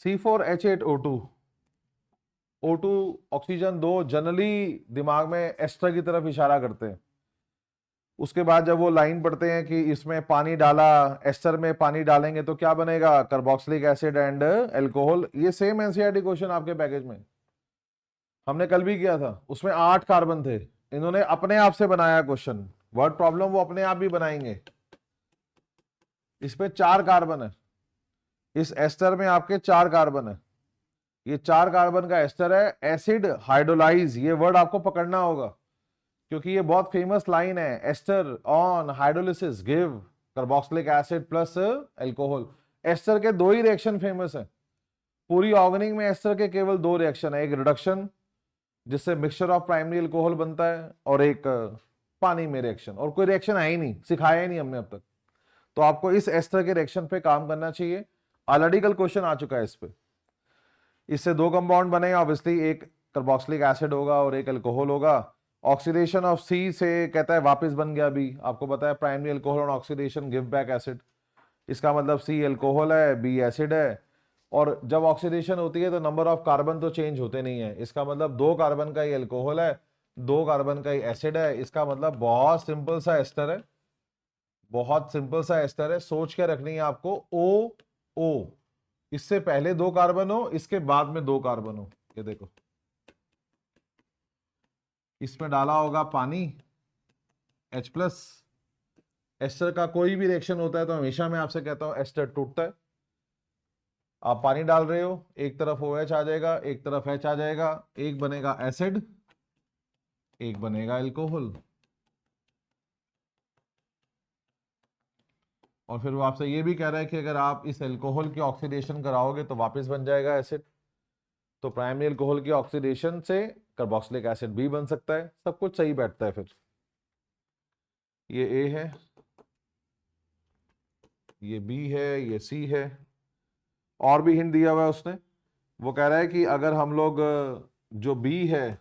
C4H8O2, O2 oxygen 2 generally दिमाग में एस्टर की तरफ इशारा करते हैं। उसके बाद जब वो लाइन पढ़ते हैं कि इसमें पानी डाला, एस्टर में पानी डालेंगे तो क्या बनेगा? Carboxylic acid and alcohol. ये सेम एनसीईआरटी क्वेश्चन आपके पैकेज में हमने कल भी किया था, उसमें 8 कार्बन थे। इन्होंने अपने आप से बनाया क्वेश्चन, वर्ड प्रॉब्लम वो अपने आप भी बनाएंगे। इसमें 4 कार्बन है, इस एस्टर में आपके 4 कार्बन है, ये 4 कार्बन का एस्टर है। एसिड हाइड्रोलाइज, ये वर्ड आपको पकड़ना होगा। क्योंकि ये बहुत फेमस लाइन है, ester on hydrolysis give carboxylic acid plus alcohol. Ester के दो ही रिएक्शन फेमस है पूरी ऑर्गेनिक में। एस्टर के केवल दो रिएक्शन है, एक रिडक्शन जिससे मिक्सचर ऑफ प्राइमरी एल्कोहल बनता है, और एक पानी में रिएक्शन, और कोई रिएक्शन है ही नहीं, सिखाया ही नहीं हमने अब तक। तो आपको इस एस्टर के रिएक्शन पे काम करना चाहिए। ऑलरेडी कल क्वेश्चन आ चुका है इस पे। इससे दो कंपाउंड बने, ऑब्वियसली एक कार्बोक्सिलिक एसिड होगा और एक अल्कोहल होगा। ऑक्सीडेशन ऑफ सी से कहता है वापस बन गया बी, आपको पता है प्राइमरी अल्कोहल और ऑक्सीडेशन गिव बैक एसिड। इसका मतलब सी अल्कोहल है, बी एसिड है। और जब ऑक्सीडेशन होती है तो नंबर ऑफ कार्बन तो चेंज होते नहीं है, इसका मतलब दो कार्बन का ही अल्कोहल है, दो कार्बन का ही एसिड है। इसका मतलब बहुत सिंपल सा एस्टर है, बहुत सिंपल सा एस्टर है। सोच के रखनी है आपको, ओ ओ, इससे पहले दो कार्बन हो, इसके बाद में दो कार्बन हो। ये देखो, इसमें डाला होगा पानी H+। एस्टर का कोई भी रिएक्शन होता है तो हमेशा मैं आपसे कहता हूं एस्टर टूटता है। आप पानी डाल रहे हो, एक तरफ OH आ जाएगा, एक तरफ H आ जाएगा, एक बनेगा एसिड, एक बनेगा अल्कोहल। और फिर वो आपसे ये भी कह रहा है कि अगर आप इस अल्कोहल की ऑक्सीडेशन कराओगे तो वापस बन जाएगा एसिड। तो प्राइमरी अल्कोहल की ऑक्सीडेशन से कार्बोक्सिलिक एसिड भी बन सकता है। सब कुछ सही बैठता है। फिर ये ए है, ये बी है, ये सी है। और भी हिंट दिया हुआ है उसने। वो कह रहा है कि अगर हम लोग जो बी है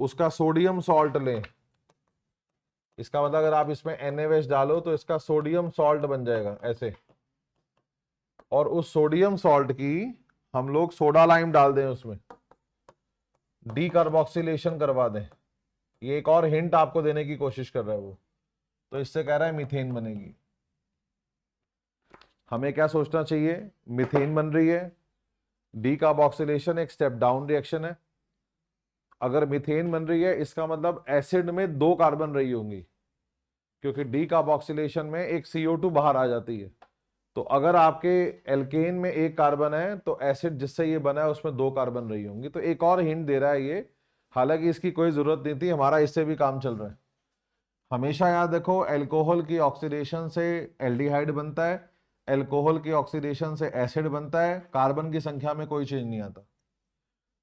उसका सोडियम सॉल्ट लें, इसका मतलब अगर आप इसमें NaOH डालो तो इसका सोडियम सॉल्ट बन जाएगा ऐसे, और उस सोडियम सॉल्ट की हम लोग सोडा लाइम डाल दें, उसमें डीकार्बोक्सिलेशन करवा दें। ये एक और हिंट आपको देने की कोशिश कर रहा है वो। तो इससे कह रहा है मीथेन बनेगी। हमें क्या सोचना चाहिए, मीथेन बन रही है, डीकार्बोक्सिलेशन एक स्टेप डाउन रिएक्शन है। अगर मीथेन बन रही है इसका मतलब एसिड में दो कार्बन रही होंगी, क्योंकि डीकार्बोक्सिलेशन में एक CO2 बाहर आ जाती है। तो अगर आपके एल्केन में एक कार्बन है तो एसिड जिससे ये बना है उसमें दो कार्बन रही होंगी। तो एक और हिंट दे रहा है ये, हालांकि इसकी कोई जरूरत नहीं थी, हमारा इससे भी काम चल रहा है। हमेशा याद रखो, एल्कोहल की ऑक्सीडेशन से एल्डिहाइड बनता है, एल्कोहल की ऑक्सीडेशन से एसिड बनता है, कार्बन की संख्या में कोई चेंज नहीं आता।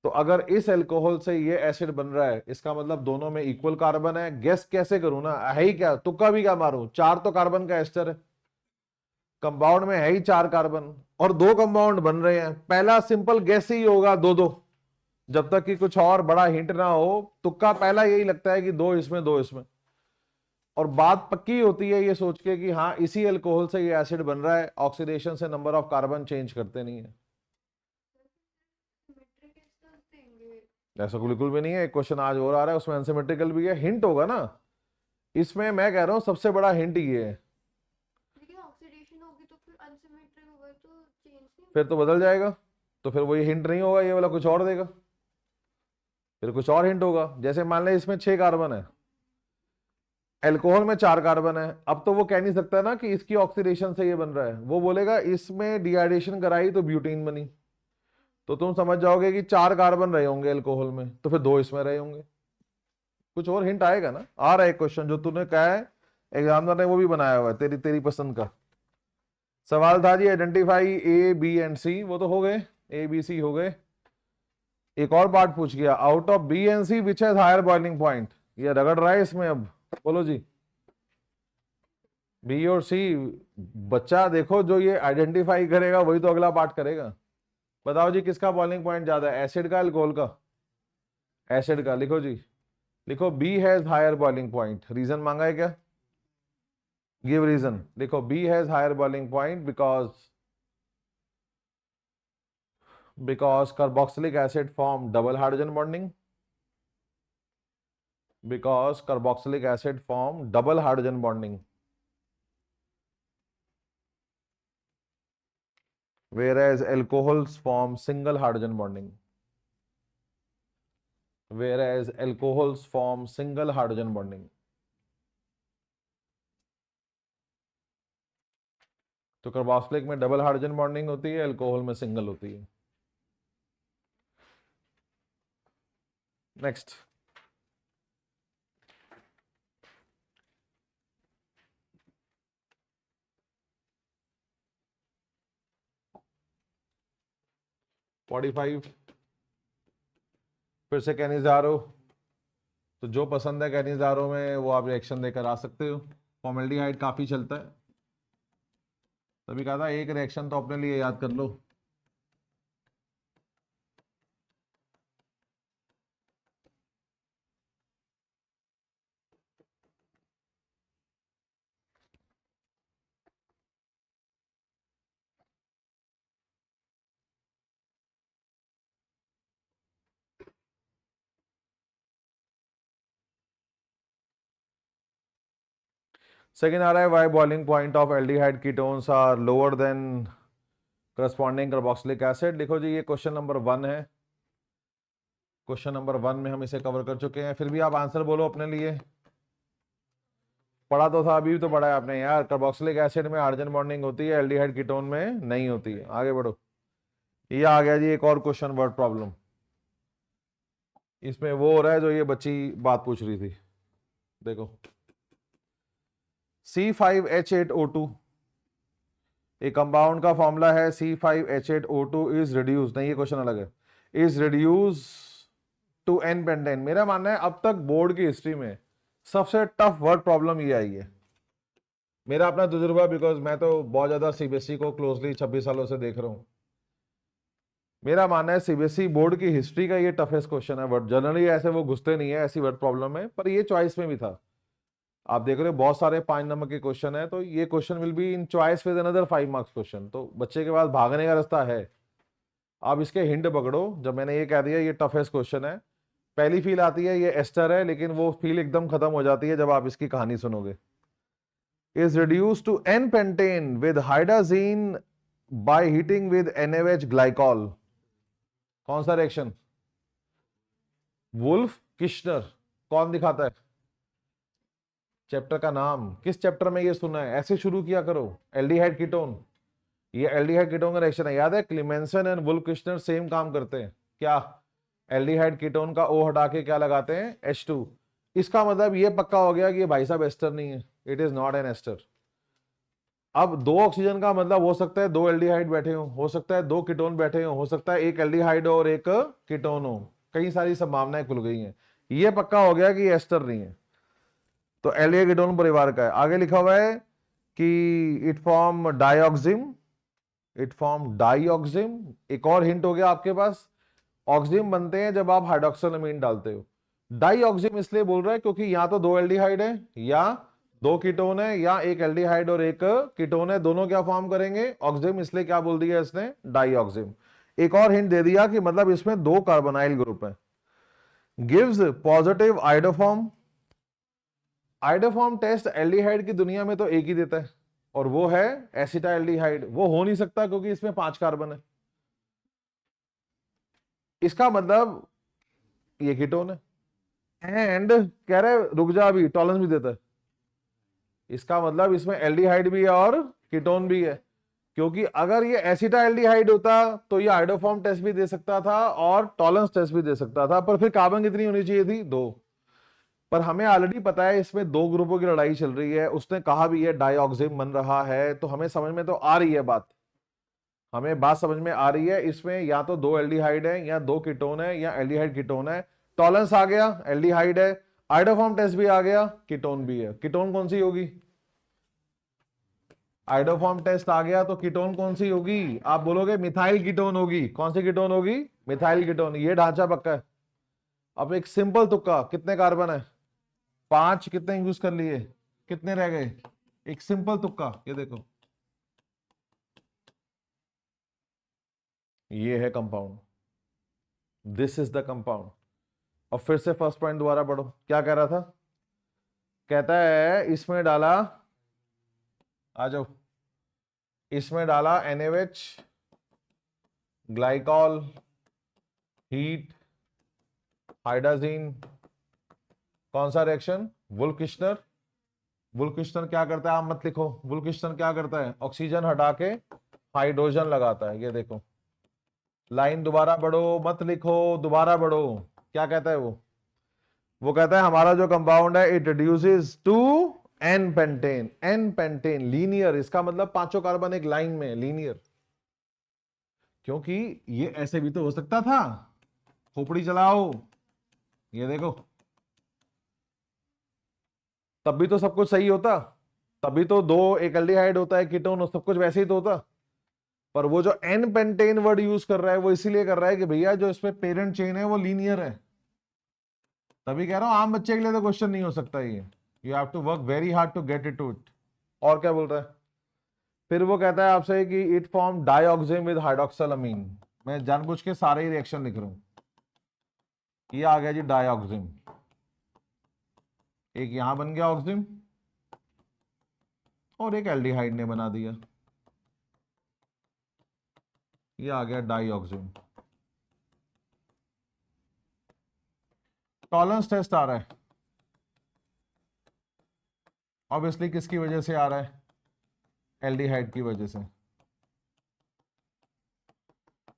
तो अगर इस एल्कोहल से ये एसिड बन रहा है इसका मतलब दोनों में इक्वल कार्बन है। गेस कैसे करूं ना, है ही क्या, तुक्का भी क्या मारूं, चार तो कार्बन का एस्टर है, कंपाउंड में है ही चार कार्बन, और दो कंपाउंड बन रहे हैं। पहला सिंपल गेस ही होगा दो दो, जब तक कि कुछ और बड़ा हिंट ना हो। तुक्का पहला यही लगता है कि दो इसमें दो इसमें, और बात पक्की होती है ये सोच के कि हाँ इसी अल्कोहल से ये एसिड बन रहा है। ऑक्सीडेशन से नंबर ऑफ कार्बन चेंज करते नहीं है। ऐसा बिल्कुल भी नहीं है। एक क्वेश्चन आज और आ रहा है उसमें अनसिमेट्रिकल भी है, हिंट होगा ना इसमें। मैं कह रहा हूं सबसे बड़ा हिंट ये है। लेकिन ऑक्सीडेशन होगी तो फिर अनसिमेट्रिक होगा तो चेंज नहीं, फिर तो बदल जाएगा, तो फिर वो ये हिंट नहीं होगा, ये वाला कुछ और देगा, फिर कुछ और हिंट होगा। जैसे मान लें इसमें 6 कार्बन है, एल्कोहल में 4 कार्बन है, अब तो वो कह नहीं सकता ना कि इसकी ऑक्सीडेशन से ये बन रहा है। वो बोलेगा इसमें डिहाइड्रेशन कराई तो ब्यूटीन बनी। तो तुम समझ जाओगे कि 4 कार्बन रहे होंगे एल्कोहल में, तो फिर 2 इसमें रहे होंगे। कुछ और हिंट आएगा ना। आ रहा है क्वेश्चन जो तूने कहा है, एग्जामिनर ने वो भी बनाया हुआ है, तेरी तेरी पसंद का सवाल था जी। Identify A B and C, वो तो हो गए, ABC हो गए। एक और पार्ट पूछ गया, out of B and C which has higher boiling point. ये रगड़ रहा है इसमें, अब बोलो जी। B और C, बच्चा देखो जो ये आइडेंटिफाई करेगा वही तो अगला पार्ट करेगा। बताओ जी किसका बॉइलिंग पॉइंट ज्यादा है, एसिड का अल्कोहल का? एसिड का। लिखो जी, लिखो B has higher boiling point. Reason मांगा है क्या? Give reason. लिखो B has higher boiling point because carboxylic acid form double hydrogen bonding, because carboxylic acid form double hydrogen bonding, whereas alcohols form single hydrogen bonding, whereas alcohols form single hydrogen bonding. तो carboxylic में double hydrogen bonding होती है, alcohol में single होती है। Next, 45। फिर से Cannizzaro, तो जो पसंद है कैनिजारो में वो आप रिएक्शन देकर आ सकते हो। फॉर्मेल्डिहाइड काफी चलता है, तभी कहा था एक रिएक्शन तो अपने लिए याद कर लो। सेकेंड आ रहा है, why boiling point of aldehyde ketones are lower than corresponding carboxylic acid. देखो जी, ये क्वेश्चन नंबर 1 है। क्वेश्चन नंबर 1 में हम इसे कवर कर चुके हैं, फिर भी आप आंसर बोलो अपने लिए। पढ़ा तो था, अभी भी तो पढ़ा है आपने यार। कार्बोक्सिलिक एसिड में हाइड्रोजन बॉन्डिंग होती है, एल्डिहाइड कीटोन में नहीं होती है। आगे बढ़ो। ये आ गया जी एक और क्वेश्चन, वर्ड प्रॉब्लम। इसमें वो हो रहा है जो ये बच्ची बात पूछ रही थी। देखो, C5H8O2 एक कंपाउंड का फॉर्मूला है। C5H8O2 इज रिड्यूस, नहीं ये क्वेश्चन अलग है, is reduce to n pentane. मेरा मानना है अब तक बोर्ड की हिस्ट्री में सबसे टफ वर्ड प्रॉब्लम ये आई है। मेरा अपना तजुर्बा, बिकॉज मैं तो बहुत ज्यादा सीबीएसई को क्लोजली 26 सालों से देख रहा हूं। मेरा मानना है सीबीएसई बोर्ड की हिस्ट्री का ये टफेस्ट क्वेश्चन है। वर्ड जनरली ऐसे वो घुसते नहीं है ऐसी वर्ड प्रॉब्लम में, पर ये चॉइस में भी था। आप देख रहे हो बहुत सारे 5 नंबर के क्वेश्चन है, तो ये question will be in choice with another 5 marks question. तो बच्चे के पास भागने का रास्ता है। आप इसके हिंट पकड़ो। जब मैंने ये कह दिया ये टफेस्ट क्वेश्चन है, पहली फील आती है ये एस्टर है, लेकिन वो फील एकदम खत्म हो जाती है जब आप इसकी कहानी सुनोगे। Is reduce to n pentane with hydrazine by heating with NaOH glycol. कौन सा रिएक्शन? Wolff Kishner. कौन दिखाता है? चैप्टर का नाम किस चैप्टर में ये सुना है? ऐसे शुरू किया करो। एल्डिहाइड कीटोन, ये एल्डिहाइड कीटोन का रिएक्शन है, याद है? क्लीमेंसन एंड वुल्फ किश्नर सेम काम करते हैं। क्या? एल्डिहाइड कीटोन का O हटा के क्या लगाते हैं? H2। इसका मतलब ये पक्का हो गया कि ये भाई साहब एस्टर नहीं है, it is not an ester. अब 2 ऑक्सीजन का मतलब हो सकता है 2 एल्डिहाइड बैठे हो सकता है 2 कीटोन बैठे हो सकता है 1 एल्डिहाइड और 1 कीटोन हो। कई सारी संभावनाएं खुल गई हैं। ये पक्का हो गया कि एस्टर नहीं है, तो एल्डिहाइड कीटोन परिवार का है। आगे लिखा हुआ है कि इट फॉर्म डाइऑक्सिम, इट फॉर्म डाइऑक्सिम। एक और हिंट हो गया आपके पास, ऑक्सिम बनते हैं जब आप हाइड्रोक्सिलअमीन डालते हो। डाइऑक्सिम इसलिए बोल रहा है क्योंकि या तो 2 एल्डिहाइड है या 2 कीटोन है, या 1 एल्डिहाइड और 1 कीटोन है, दोनों क्या फॉर्म करेंगे? ऑक्सिम। इसलिए क्या बोल दिया इसने? डाइऑक्सिम। एक और हिंट दे दिया कि मतलब इसमें 2 कार्बोनाइल ग्रुप है। Gives positive iodoform. Iodoform test aldehyde की दुनिया में तो एक ही देता है, और वो है एसिटाल्डिहाइड। वो हो नहीं सकता क्योंकि इसमें 5 कार्बन है। इसका मतलब ये कीटोन है। एंड कह रहे रुक जा, अभी टॉलरेंस भी देता है। इसका मतलब इसमें एल्डिहाइड भी है और कीटोन भी है, क्योंकि अगर ये एसिटाल्डिहाइड होता तो ये आइडोफॉर्म टेस्ट भी दे सकता था और टॉलरेंस टेस्ट भी दे सकता था, पर फिर कार्बन कितनी होनी चाहिए थी? 2। पर हमें ऑलरेडी पता है इसमें 2 ग्रुपों की लड़ाई चल रही है। उसने कहा भी है डाइऑक्सिम बन रहा है, तो हमें समझ में तो आ रही है बात। हमें बात समझ में आ रही है, इसमें या तो 2 एल्डिहाइड है या 2 कीटोन है या एल्डिहाइड कीटोन है। टॉलरेंस आ गया, एल्डिहाइड है। आइडोफॉर्म टेस्ट भी आ गया, कीटोन भी है। कीटोन कौन सी होगी? आइडोफॉर्म टेस्ट आ गया तो कीटोन कौन सी होगी? आप बोलोगे मिथाइल कीटोन होगी। कौन सी कीटोन होगी? Methyl ketone. ये ढांचा पक्का है। अब एक सिंपल तुक्का, कितने कार्बन है? 5। कितने यूज कर लिए? कितने रह गए? एक सिंपल तुक्का, ये देखो, ये है compound. This is the compound. और फिर से फर्स्ट पॉइंट दोबारा पढ़ो, क्या कह रहा था? कहता है इसमें डाला, आ जाओ, इसमें डाला NaOH ग्लाइकॉल, हीट, हाइड्राजीन। कौन सा reaction? Wolff Kishner. Wolff Kishner क्या करता है? आप मत लिखो। वुल्फ किश्नर क्या करता है? ऑक्सीजन हटा के हाइड्रोजन लगाता है। ये देखो, लाइन दोबारा बढ़ो, मत लिखो, दोबारा बढ़ो। क्या कहता है वो कहता है हमारा जो कंपाउंड है it reduces to n pentane. N pentane linear, इसका मतलब 5 कार्बन एक लाइन में, लीनियर। क्योंकि ये ऐसे भी तो हो सकता था। खोपड़ी चलाओ, ये देखो, तब भी तो सब कुछ सही होता, तभी तो दो एक एल्डिहाइड होता है, कीटोन हो, सब कुछ वैसे ही तो होता। पर वो जो एन पेंटेन वर्ड यूज कर रहा है वो इसीलिए कर रहा है कि भैया जो इसमें पेरेंट चेन है वो लीनियर है। तभी कह रहा हूं आम बच्चे के लिए तो क्वेश्चन नहीं हो सकता ये, you have to work very hard to get it to it. और क्या बोल रहा है फिर वो, कहता है आपसे कि इट फॉर्म डाइऑक्सिम विद हाइड्रोक्सिलअमीन। मैं जानबूझ के सारे ही रिएक्शन लिख रहा हूं। ये आ गया जी डाइऑक्सिम, एक यहां बन गया ऑक्सिम और एक एल्डिहाइड ने बना दिया, ये आ गया डाइऑक्सिम। टॉलरेंस टेस्ट आ रहा है, ऑब्वियसली किसकी वजह से आ रहा है, एल्डिहाइड की वजह से।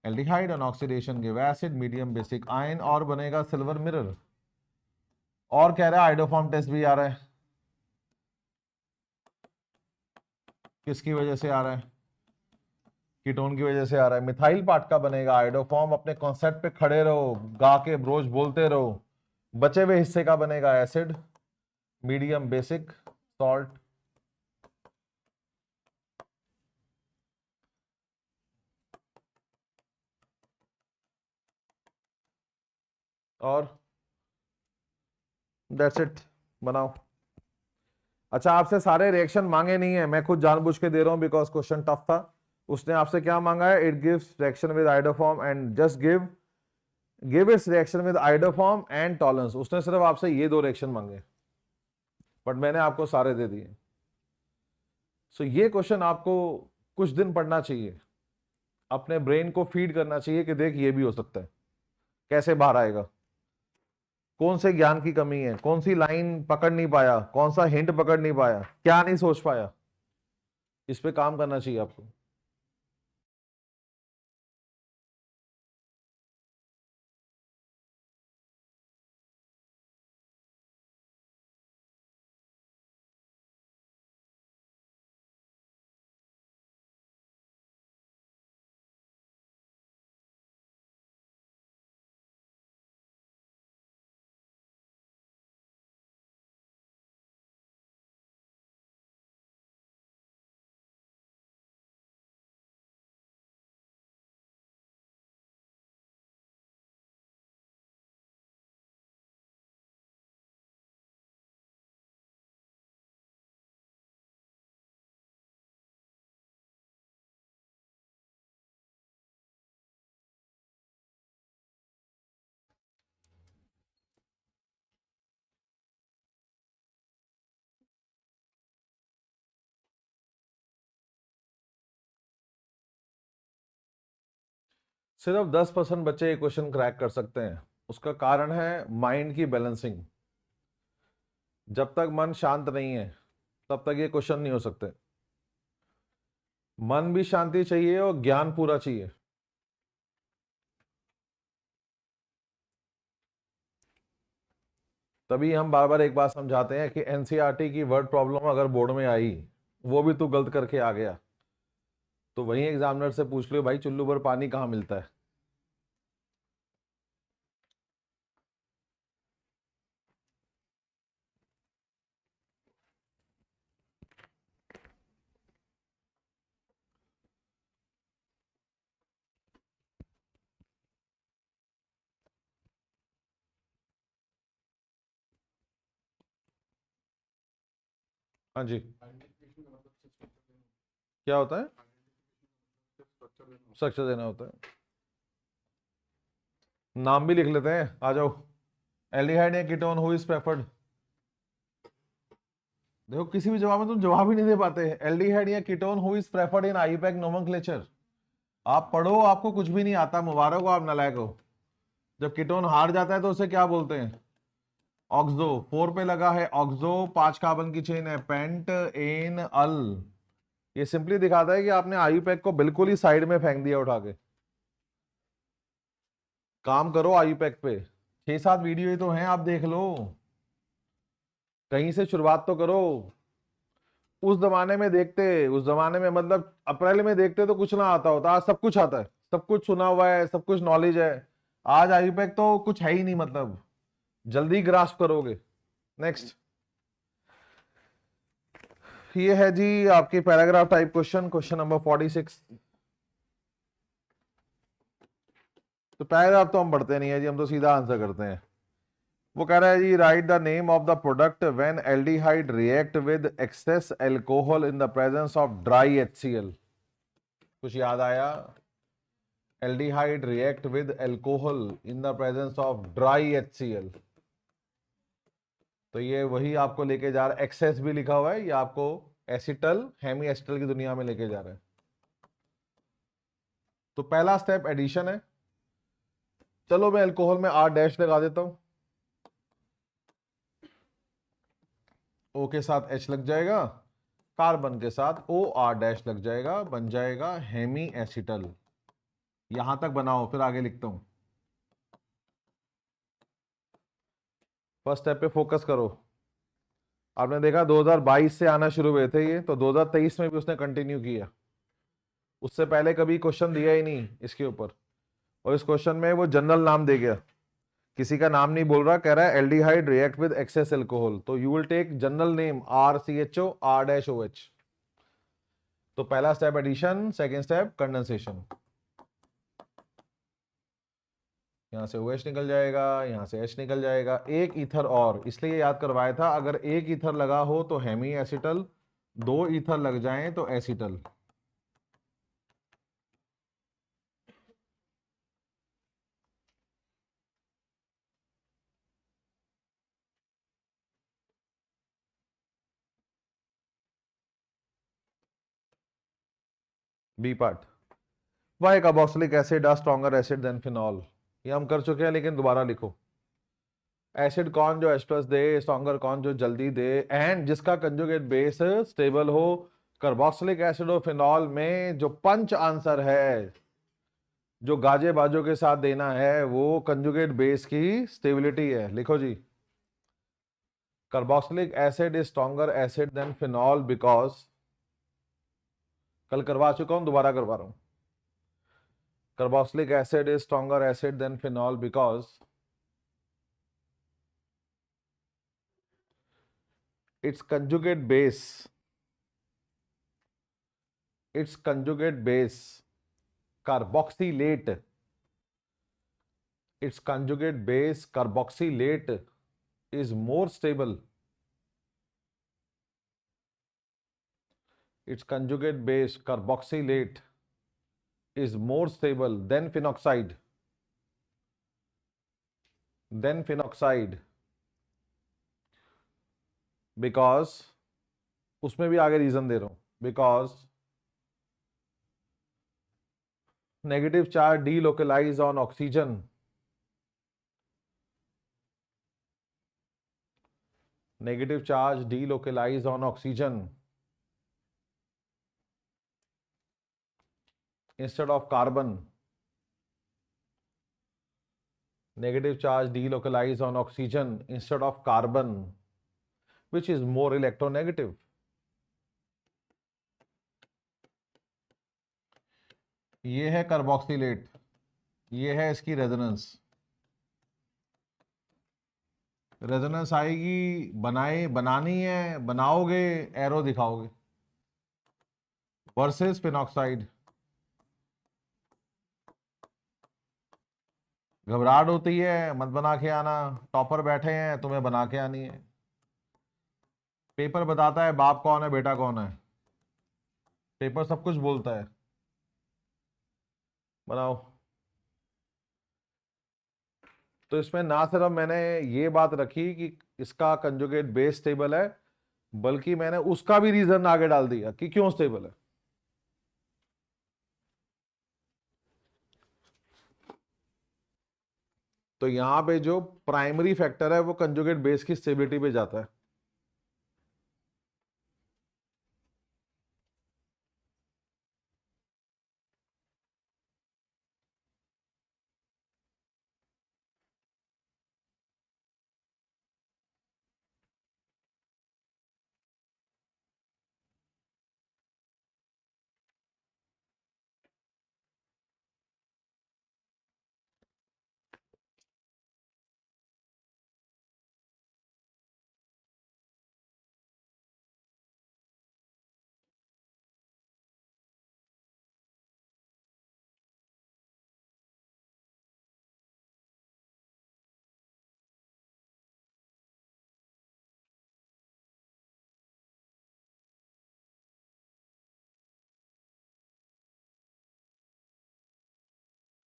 Aldehyde on oxidation give acid medium basic ion और बनेगा सिल्वर मिरर। और कह रहा है आइडोफॉर्म टेस्ट भी आ रहा है, किसकी वजह से आ रहा है, कीटोन की वजह से आ रहा है। मिथाइल पार्ट का बनेगा आइडोफॉर्म, अपने कॉन्सेप्ट पे खड़े रहो, गा के रोज बोलते रहो। बचे हुए हिस्से का बनेगा एसिड मीडियम बेसिक सॉल्ट। और दैट्स इट, बनाओ। अच्छा आपसे सारे रिएक्शन मांगे नहीं है, मैं खुद जानबूझ के दे रहा हूं बिकॉज क्वेश्चन टफ था। उसने आपसे क्या मांगा है, it gives reaction with iodoform and just give its reaction with iodoform and tolerance. उसने सिर्फ आपसे ये दो रिएक्शन मांगे, बट मैंने आपको सारे दे दिए। सो ये क्वेश्चन आपको कुछ दिन पढ़ना चाहिए, अपने ब्रेन को फीड करना चाहिए कि देख ये भी हो सकता है, कैसे बाहर आएगा, कौन से ज्ञान की कमी है, कौन सी लाइन पकड़ नहीं पाया, कौन सा हिंट पकड़ नहीं पाया, क्या नहीं सोच पाया, इस पे काम करना चाहिए आपको। सिर्फ 10% बच्चे ये क्वेश्चन क्रैक कर सकते हैं, उसका कारण है माइंड की बैलेंसिंग। जब तक मन शांत नहीं है तब तक ये क्वेश्चन नहीं हो सकते। मन भी शांति चाहिए और ज्ञान पूरा चाहिए। तभी हम बार बार एक बात समझाते हैं कि एनसीईआरटी की वर्ड प्रॉब्लम अगर बोर्ड में आई, वो भी तू गलत करके आ गया, तो वही एग्जामिनर से पूछ लो भाई चुल्लू पर पानी कहाँ मिलता है। हाँ जी, क्या होता है, स्ट्रक्चर देना होता है। नाम भी लिख लेते हैं, आ जाओ। एल्डिहाइड या कीटोन हु इज प्रेफर्ड। देखो किसी भी जवाब में तुम जवाब ही नहीं दे पाते। एल्डिहाइड या ketone who is preferred in IUPAC nomenclature. आप पढ़ो, आपको कुछ भी नहीं आता, मुबारक हो, आप नालायक हो। जब कीटोन हार जाता है तो उसे क्या बोलते हैं, ऑक्सो। 4 पे लगा है ऑक्सो, 5 कार्बन की चेन है, पेंट एन अल। ये सिंपली दिखाता है कि आपने आईयूपैक को बिल्कुल ही साइड में फेंक दिया उठा के। काम करो आईयूपैक पे, 6-7 वीडियो ही तो हैं, आप देख लो, कहीं से शुरुआत तो करो। उस जमाने में देखते, उस जमाने में मतलब अप्रैल में देखते तो कुछ ना आता होता, आज सब कुछ आता है, सब कुछ सुना हुआ है, सब कुछ नॉलेज है। आज आईयूपैक तो कुछ है ही नहीं, मतलब जल्दी ग्रास्प करोगे। नेक्स्ट, ये है जी आपकी paragraph type question, question number 46। तो पैराग्राफ तो हम पढ़ते नहीं है जी, हम तो सीधा आंसर करते हैं। वो कह रहा है जी, write the name of the product when aldehyde react with excess alcohol in the presence of dry HCl। कुछ याद आया? Aldehyde react with alcohol in the presence of dry HCl। तो ये वही आपको लेके जा रहा है, एक्सेस भी लिखा हुआ है, ये आपको एसिटल हेमी एसिटल की दुनिया में लेके जा रहा है। तो पहला स्टेप एडिशन है। चलो मैं अल्कोहल में R डैश लगा देता हूं, O के साथ H लग जाएगा, कार्बन के साथ OR डैश लग जाएगा, बन जाएगा हेमी एसिटल। यहां तक बनाओ, फिर आगे लिखता हूं। फर्स्ट स्टेप पे फोकस करो। आपने देखा 2022 से आना शुरू हुए थे ये, तो 2023 में भी उसने कंटिन्यू किया। उससे पहले कभी क्वेश्चन दिया ही नहीं इसके ऊपर, और इस क्वेश्चन में वो जनरल नाम दे गया, किसी का नाम नहीं बोल रहा, कह रहा है aldehyde react with excess alcohol, तो you will take general name RCHO R dash OH। तो पहला step addition, second step condensation. यहां से OH निकल जाएगा, यहां से H निकल जाएगा, एक ईथर और, इसलिए याद करवाया था, अगर एक ईथर लगा हो तो हेमी एसिटल, दो ईथर लग जाएं तो acetal. B part, why carboxylic acid are stronger acid than phenol. ये हम कर चुके हैं, लेकिन दोबारा लिखो। एसिड कौन जो H+ दे, स्ट्रॉन्गर कौन जो जल्दी दे, एंड जिसका कंजुगेट बेस स्टेबल हो। कार्बोक्सिलिक एसिड और फिनॉल में जो पंच आंसर है, जो गाजे बाजों के साथ देना है, वो कंजुगेट बेस की स्टेबिलिटी है। लिखो जी, carboxylic acid is stronger acid than phenol because, कल करवा चुका हूं, दोबारा करवा रहा हूं। Carboxylic acid is stronger acid than phenol because its conjugate base its conjugate base carboxylate its conjugate base carboxylate is more stable. Its conjugate base carboxylate is more stable than phenoxide because, उसमें भी आगे reason दे रहा हूं, because negative charge delocalize on oxygen, negative charge delocalize on oxygen instead of carbon. Negative charge delocalize on oxygen instead of carbon, which is more electronegative. ये है carboxylate, ये है इसकी रेजोनेंस। रेजोनेंस आएगी, बनानी है, बनाओगे, एरो दिखाओगे, वर्सेस फिनॉक्साइड। घबराहट होती है, मत बना के आना, टॉपर बैठे हैं, तुम्हें बना के आनी है। पेपर बताता है बाप कौन है बेटा कौन है, पेपर सब कुछ बोलता है। बनाओ। तो इसमें ना सिर्फ मैंने ये बात रखी कि इसका कंजुगेट बेस स्टेबल है, बल्कि मैंने उसका भी रीजन आगे डाल दिया कि क्यों स्टेबल है। तो यहां पे जो प्राइमरी फैक्टर है वो कंजुगेट बेस की स्टेबिलिटी पे जाता है।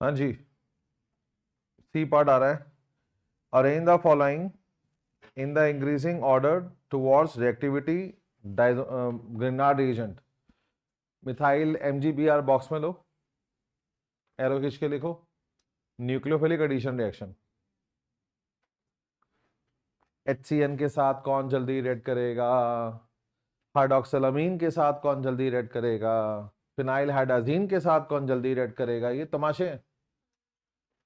हाँ जी, सी पार्ट आ रहा है। Arrange the following in the increasing order towards reactivity Grignard agent. Methyl MgBr box में लो, एरो खींच के लिखो, न्यूक्लियोफिलिक एडिशन रिएक्शन। HCN के साथ कौन जल्दी रिएक्ट करेगा, हाइड्रोक्सिलामीन के साथ कौन जल्दी रिएक्ट करेगा, फिनाइल हाइड्राजीन के साथ कौन जल्दी रिएक्ट करेगा, ये तमाशे हैं।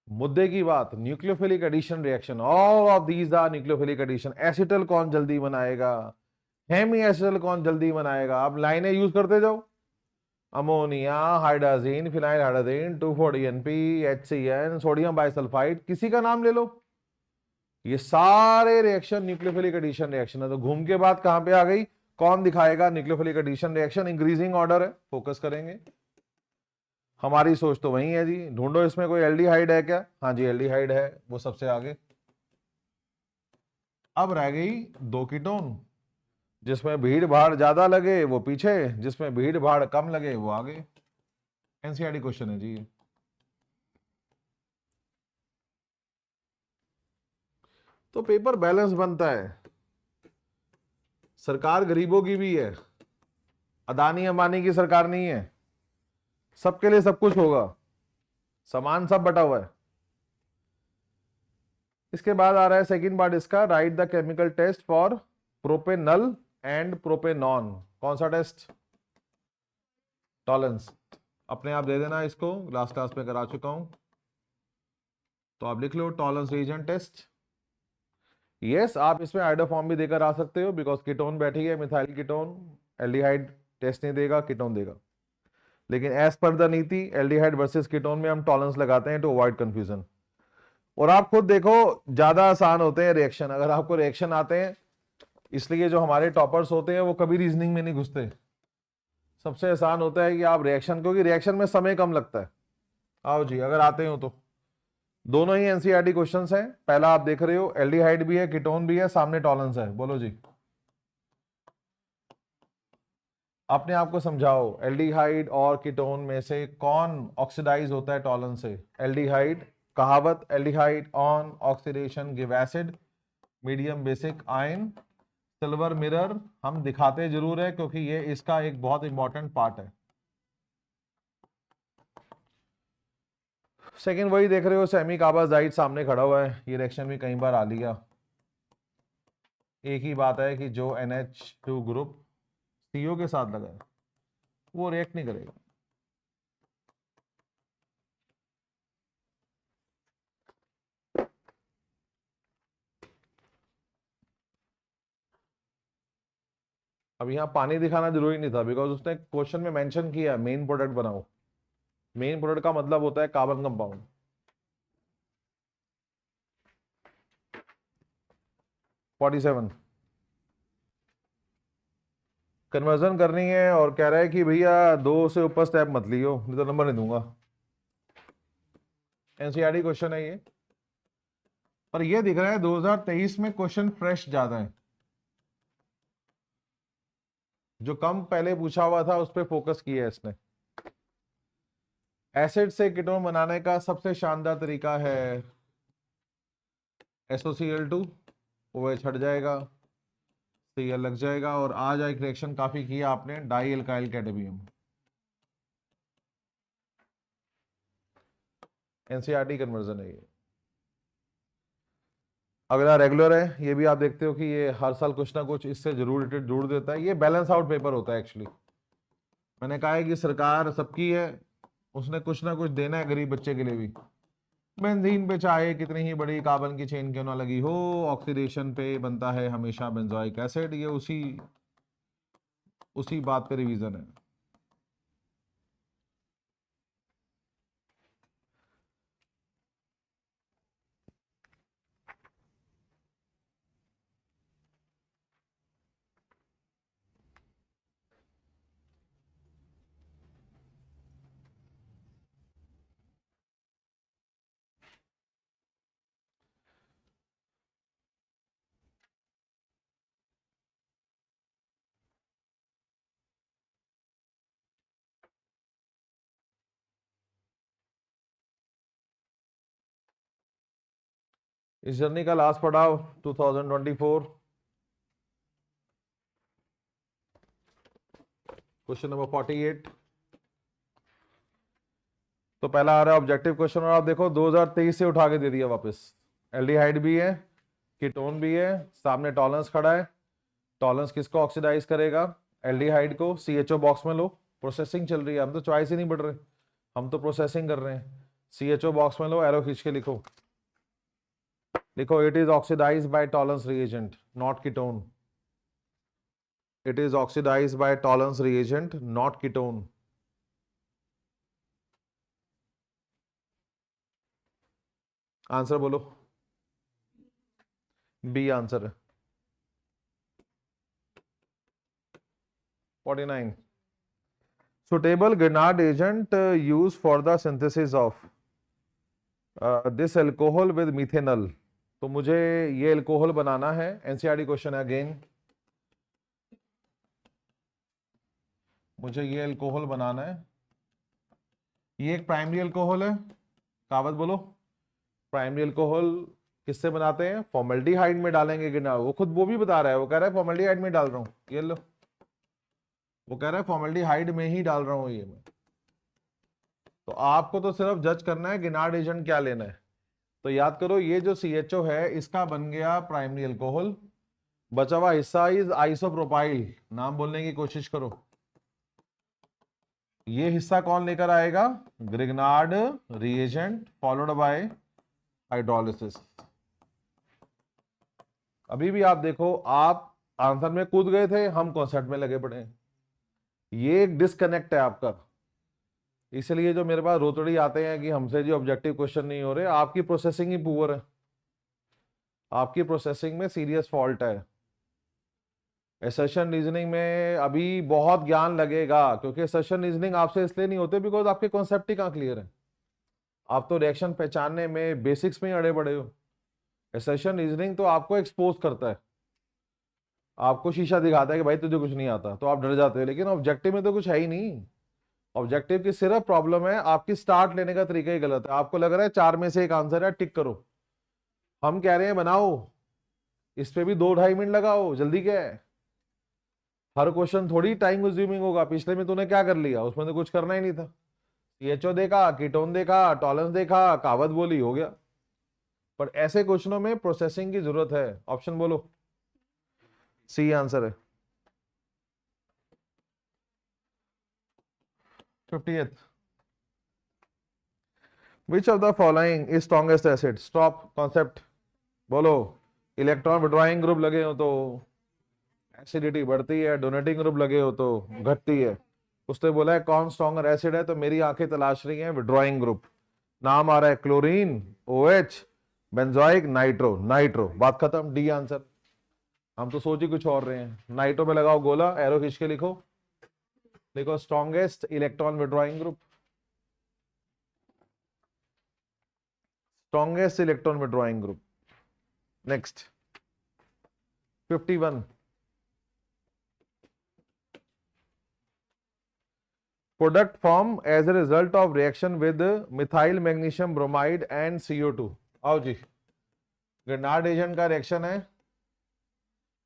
मुद्दे की बात, nucleophilic addition reaction, all of these are nucleophilic addition. Acetal कौन जल्दी बनाएगा, हेमी एसिटल कौन जल्दी बनाएगा, आप लाइनें यूज करते जाओ, ammonia, hydrazine, phenyl hydrazine, 2,4-DNP, HCN, sodium bisulphide, किसी का नाम ले लो, ये सारे रिएक्शन न्यूक्लियोफिलिक एडिशन रिएक्शन है। तो घूम के बाद कहां पे आ गई, कौन दिखाएगा nucleophilic addition reaction, increasing order है, फोकस करेंगे। हमारी सोच तो वही है जी, ढूंढो इसमें कोई एल्डिहाइड है क्या, हाँ जी एल्डिहाइड है, वो सबसे आगे। अब रह गई दो कीटोन, जिसमें भीड़ भाड़ ज्यादा लगे वो पीछे, जिसमें भीड़ भाड़ कम लगे वो आगे। एनसीईआरटी क्वेश्चन है जी ये। तो पेपर बैलेंस बनता है, सरकार गरीबों की भी है, अदानी अंबानी की सरकार नहीं है, सबके लिए सब कुछ होगा, सामान सब बटा हुआ है। इसके बाद आ रहा है सेकंड पार्ट इसका, right the chemical test for propanal and propanone. कौन सा टेस्ट, टॉलेंस। अपने आप दे देना इसको, लास्ट क्लास में करा चुका हूं, तो आप लिख लो टॉलेंस रीजन टेस्ट। यस, आप इसमें आइडोफॉर्म भी देकर आ सकते हो, बिकॉज कीटोन बैठी है, मिथाइल कीटोन, एल्डिहाइड टेस्ट नहीं देगा, कीटोन देगा। लेकिन एज पर द नीति एल्डिहाइड वर्सेस कीटोन में हम टॉलेंस लगाते हैं टू अवॉइड कंफ्यूजन। और आप खुद देखो, ज्यादा आसान होते हैं रिएक्शन, अगर आपको रिएक्शन आते हैं, इसलिए जो हमारे टॉपर्स होते हैं वो कभी रीजनिंग में नहीं घुसते। सबसे आसान होता है कि आप रिएक्शन, क्योंकि रिएक्शन में समय कम लगता है। आओ जी, अगर आते हो तो दोनों ही एनसीईआरटी क्वेश्चंस हैं। पहला आप देख रहे हो, एल्डिहाइड भी है, कीटोन भी है, सामने टॉलेंस है, बोलो जी। अपने आप को समझाओ, एल्डिहाइड और कीटोन में से कौन ऑक्सीडाइज होता है टॉलेंस से, एल्डिहाइड। कहावत, aldehyde on oxidation give acid, medium basic ion, silver mirror. हम दिखाते जरूर है क्योंकि ये इसका एक बहुत इंपॉर्टेंट पार्ट है। सेकंड वही देख रहे हो, सेमी कार्बाजाइड सामने खड़ा हुआ है, ये रिएक्शन भी कई बार आ लिया। एक ही बात है कि जो NH2 ग्रुप CO के साथ लगा है वो रिएक्ट नहीं करेगा। अब यहाँ पानी दिखाना जरूरी नहीं था, बिकॉज उसने क्वेश्चन में मेंशन किया मेन प्रोडक्ट बनाओ। मेन प्रोडक्ट का मतलब होता है कार्बन कंपाउंड। 47 कन्वर्जन करनी है और कह रहा है कि भैया 2 से ऊपर स्टेप मत लियो, नहीं तो नंबर नहीं दूंगा। एनसीईआरटी क्वेश्चन है ये, पर ये दिख रहा है 2023 में क्वेश्चन फ्रेश ज्यादा है, जो कम पहले पूछा हुआ था उस पर फोकस किया है इसने। एसिड से कीटोन बनाने का सबसे शानदार तरीका है SOCl2, OH हट जाएगा, Cl लग जाएगा, और आज एक रिएक्शन काफी किया आपने, di alkyl cadmium. NCERT conversion है ये। अगला रेगुलर है, ये भी आप देखते हो कि ये हर साल कुछ ना कुछ इससे जरूर रिलेटेड जोड़ देता है। ये बैलेंस आउट पेपर होता है एक्चुअली। मैंने कहा है कि सरकार सबकी है, उसने कुछ ना कुछ देना है गरीब बच्चे के लिए भी। बेंजीन पे चाहे कितनी ही बड़ी कार्बन की चेन क्यों ना लगी हो, ऑक्सीडेशन पे बनता है हमेशा बेंजोइक एसिड, ये उसी उसी बात पे रिवीजन है। इस जर्नी का लास्ट पड़ाव 2024। Question number 48। तो पहला आ रहा है ऑब्जेक्टिव क्वेश्चन, और आप देखो 2023 से उठा के दे दिया वापस। एल्डिहाइड भी है, कीटोन भी है, सामने टॉलरेंस खड़ा है। टॉलरेंस किसको ऑक्सीडाइज करेगा? एल्डिहाइड को। CHO बॉक्स में लो, प्रोसेसिंग चल रही है, हम तो चॉइस ही नहीं बढ़ रहे, हम तो प्रोसेसिंग कर रहे हैं। CHO बॉक्स में लो, एरो खींच के लिखो, लिखो it is oxidize by Tollens reagent not ketone. It is oxidize by Tollens reagent not ketone. Answer बोलो। बी आंसर है। 49। Suitable Grignard agent used for the synthesis of this alcohol with methanol। तो मुझे ये alcohol बनाना है, NCERT question है again. मुझे ये alcohol बनाना है, ये एक प्राइमरी अल्कोहल है, कहावत बोलो। प्राइमरी अल्कोहल किससे बनाते हैं? फॉर्मल्डिहाइड में डालेंगे गिना, वो खुद वो भी बता रहा है, वो कह रहा है फॉर्मल्डिहाइड में डाल रहा हूं, ये लो, वो कह रहा है फॉर्मल्डिहाइड में ही डाल रहा हूं ये मैं। तो आपको तो सिर्फ जज करना है गिनार्ड एजेंट क्या लेना है। तो याद करो, ये जो CHO है इसका बन गया प्राइमरी अल्कोहल, बचा हुआ हिस्सा इज आइसोप्रोपाइल। नाम बोलने की कोशिश करो, ये हिस्सा कौन लेकर आएगा? Grignard reagent followed by hydrolysis. अभी भी आप देखो, आप आंसर में कूद गए थे, हम कॉन्सेप्ट में लगे पड़े हैं। ये एक डिस्कनेक्ट है आपका, इसलिए जो मेरे पास रोतड़ी आते हैं कि हमसे जो ऑब्जेक्टिव क्वेश्चन नहीं हो रहे, आपकी प्रोसेसिंग ही पुअर है, आपकी प्रोसेसिंग में सीरियस फॉल्ट है। एसर्शन रीजनिंग में अभी बहुत ज्ञान लगेगा, क्योंकि एसर्शन रीजनिंग आपसे इसलिए नहीं होते बिकॉज आपके कॉन्सेप्ट ही कहाँ क्लियर है। आप तो रिएक्शन पहचानने में बेसिक्स में ही अड़े पड़े हो। एसर्शन रीजनिंग तो आपको एक्सपोज करता है, आपको शीशा दिखाता है कि भाई तुझे कुछ नहीं आता, तो आप डर जाते हो। लेकिन ऑब्जेक्टिव में तो कुछ है ही नहीं। ऑब्जेक्टिव की सिर्फ प्रॉब्लम है आपकी स्टार्ट लेने का तरीका ही गलत है। आपको लग रहा है 4 में से एक आंसर है, टिक करो। हम कह रहे हैं बनाओ, इस पे भी 2-2.5 मिनट लगाओ, जल्दी क्या है। हर क्वेश्चन थोड़ी टाइम कंज्यूमिंग होगा। पिछले में तूने क्या कर लिया, उसमें तो कुछ करना ही नहीं था। CHO देखा, कीटोन देखा, टॉलरेंस देखा, कहावत बोली, हो गया। पर ऐसे क्वेश्चनों में प्रोसेसिंग की जरूरत है। ऑप्शन बोलो। सी आंसर है। 50th। Which of the following is strongest acid? Stop concept बोलो। इलेक्ट्रॉन विड्रॉइंग ग्रुप लगे हो तो एसिडिटी बढ़ती है, डोनेटिंग ग्रुप लगे हो तो घटती है। उसने बोला है कौन स्ट्रॉन्गर एसिड है, तो मेरी आंखें तलाश रही हैं विड्रॉइंग ग्रुप। नाम आ रहा है chlorine, OH, benzoic, nitro. Nitro, बात खत्म। D answer. हम तो सोच ही कुछ और रहे हैं। नाइट्रो पे लगाओ गोला, एरो खींच के लिखो, लिखो strongest electron withdrawing group, strongest electron withdrawing group. Next 51। Product form as a result of reaction with methyl magnesium bromide and CO2। आओ जी, ग्रिग्नार्ड एजेंट का रिएक्शन है,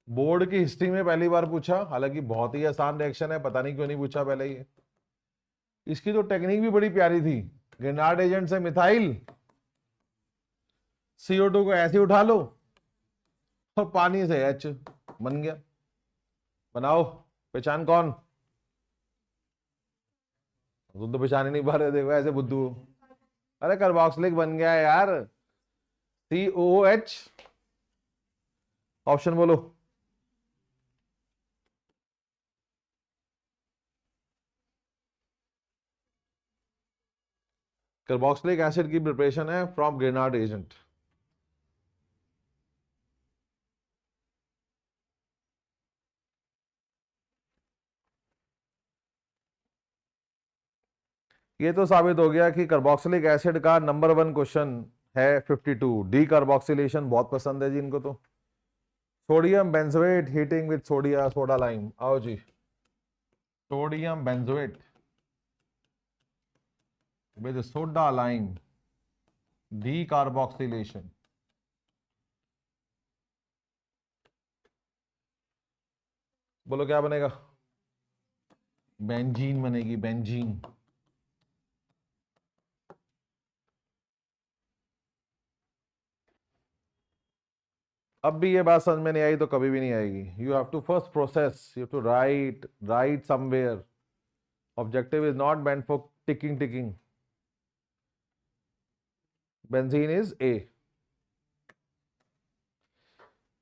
बोर्ड की हिस्ट्री में पहली बार पूछा, हालांकि बहुत ही आसान रिएक्शन है, पता नहीं क्यों नहीं पूछा पहले ये। इसकी तो टेक्निक भी बड़ी प्यारी थी। ग्रिग्नार्ड एजेंट से मिथाइल, CO2 को ऐसे उठा लो और पानी से H बन गया। बनाओ, पहचान कौन? तुम तो पहचान ही नहीं पा रहे, देखो ऐसे बुद्धू हो। अरे कार्बोक्सिलिक बन गया है यार, COOH। ऑप्शन बोलो। कार्बोक्सिलिक एसिड की प्रिपरेशन है फ्रॉम ग्रिग्नार्ड एजेंट। ये तो साबित हो गया कि कार्बोक्सिलिक एसिड का नंबर 1 क्वेश्चन है 52। डी कार्बोक्सिलेशन बहुत पसंद है जी इनको तो। सोडियम बेंजोएट हीटिंग विद सोडिया सोडा लाइम। आओ जी, sodium benzoate with soda lime, decarboxylation. बोलो क्या बनेगा? बेंजीन बनेगी, बेंजीन। अब भी ये बात समझ में नहीं आई तो कभी भी नहीं आएगी। You have to first process, you have to write somewhere. Objective is not meant for ticking. Benzene is a.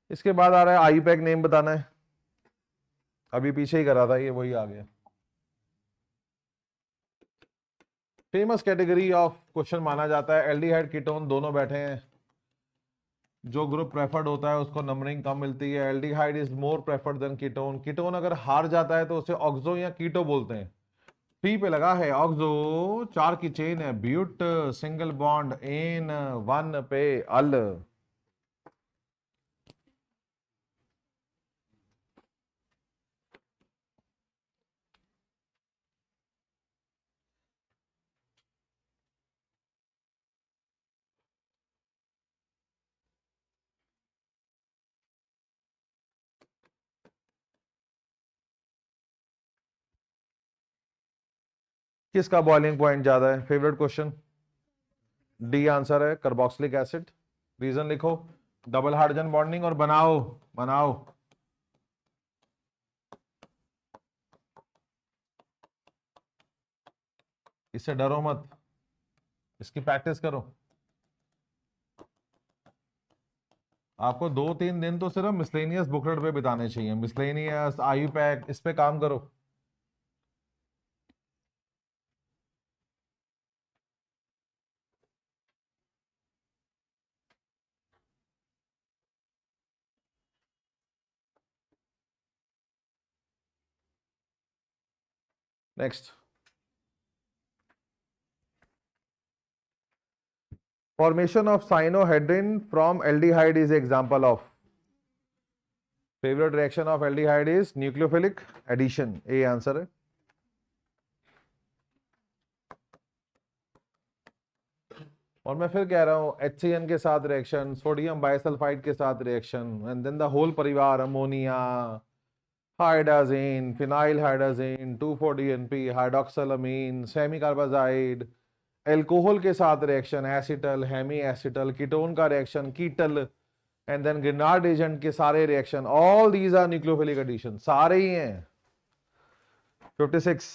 इसके बाद आ रहा है आईयूपैक नेम बताना है। अभी पीछे ही करा था ये, वही आ गया। फेमस कैटेगरी ऑफ क्वेश्चन माना जाता है। एल्डिहाइड कीटोन दोनों बैठे हैं, जो ग्रुप प्रेफर्ड होता है उसको नंबरिंग कम मिलती है। Aldehyde is more preferred than ketone. Ketone अगर हार जाता है तो उसे ऑक्सो या कीटो बोलते हैं। टी पे लगा है ऑक्सो, 4 की चेन है, ब्यूट सिंगल बॉन्ड एन 1 पे अल। किसका बॉइलिंग पॉइंट ज्यादा है? Favourite question. डी आंसर है, कार्बोक्सिलिक एसिड। रीजन लिखो, डबल हाइड्रोजन बॉन्डिंग और बनाओ बनाओ। इससे डरो मत, इसकी प्रैक्टिस करो। आपको 2-3 दिन तो सिर्फ मिसलेनियस बुकलेट पे बिताने चाहिए। मिसलेनियस, आईयूपैक, इस पे काम करो। Next, formation of cyanohydrin from aldehyde is example of. Favourite reaction of aldehyde is nucleophilic addition. A answer है। और मैं फिर कह रहा हूं, HCN के साथ रिएक्शन, सोडियम बाइसल्फाइड के साथ reaction, and then the whole परिवार, ammonia, hydrazine, phenyl hydrazine, 2,4-DNP, hydroxylamine, semicarbazide, alcohol के साथ reaction, acetal, hemiacetal, ketone का reaction, ketal, and then Grignard agent के सारे reaction, all these are nucleophilic addition, सारे ही हैं। 56,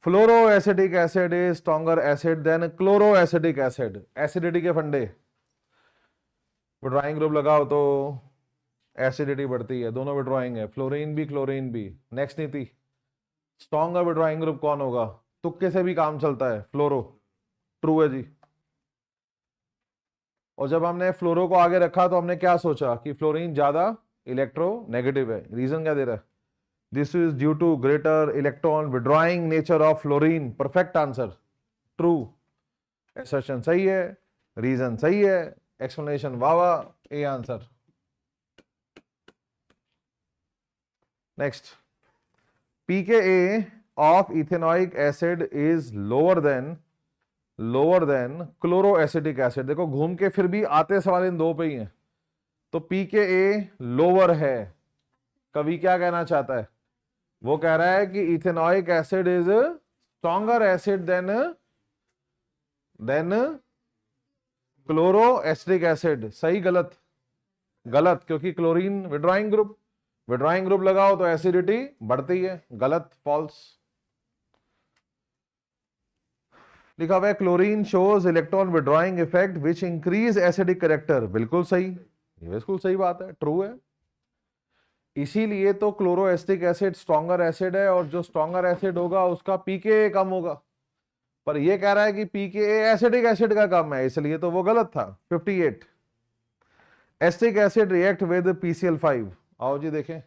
fluoro acidic acid is stronger acid than chloro acidic acid. Acidity के फंडे, विड्रॉइंग ग्रुप लगाओ तो एसिडिटी बढ़ती है, दोनों विड्रॉइंग है, फ्लोरीन भी क्लोरीन भी। नेक्स्ट नीति, स्ट्रॉन्गर विड्रॉइंग ग्रुप कौन होगा? तुक्के से भी काम चलता है, फ्लोरो। ट्रू है जी। और जब हमने फ्लोरो को आगे रखा तो हमने क्या सोचा कि फ्लोरीन ज्यादा इलेक्ट्रोनेगेटिव है। रीजन क्या दे रहा है? This is due to greater electron withdrawing nature of fluorine. Perfect answer, true. Assertion सही है, रीजन सही है, एक्सप्लेनेशन वाह वाह। A answer. Next, pKa of ethanoic acid is lower than chloroacetic acid. देखो घूम के फिर भी आते सवाल इन दो पे ही हैं। तो pKa लोअर है, कवि क्या कहना चाहता है? वो कह रहा है कि ethanoic acid is stronger acid than chloroacetic acid. सही गलत? गलत, क्योंकि क्लोरीन विड्रॉइंग ग्रुप लगाओ तो एसिडिटी बढ़ती है। गलत, फॉल्स। लिखा हुआ है chlorine shows electron withdrawing effect which increase acidic character. बिल्कुल सही, ये बिल्कुल सही बात है, ट्रू है। इसीलिए तो क्लोरोएसिटिक एसिड स्ट्रॉन्गर एसिड है, और जो स्ट्रॉन्गर एसिड होगा उसका पीके कम होगा। पर ये कह रहा है कि पीके एसिडिक एसिड का कम है, इसलिए तो वो गलत था। 58, acetic acid react with PCl5। आओ जी देखें,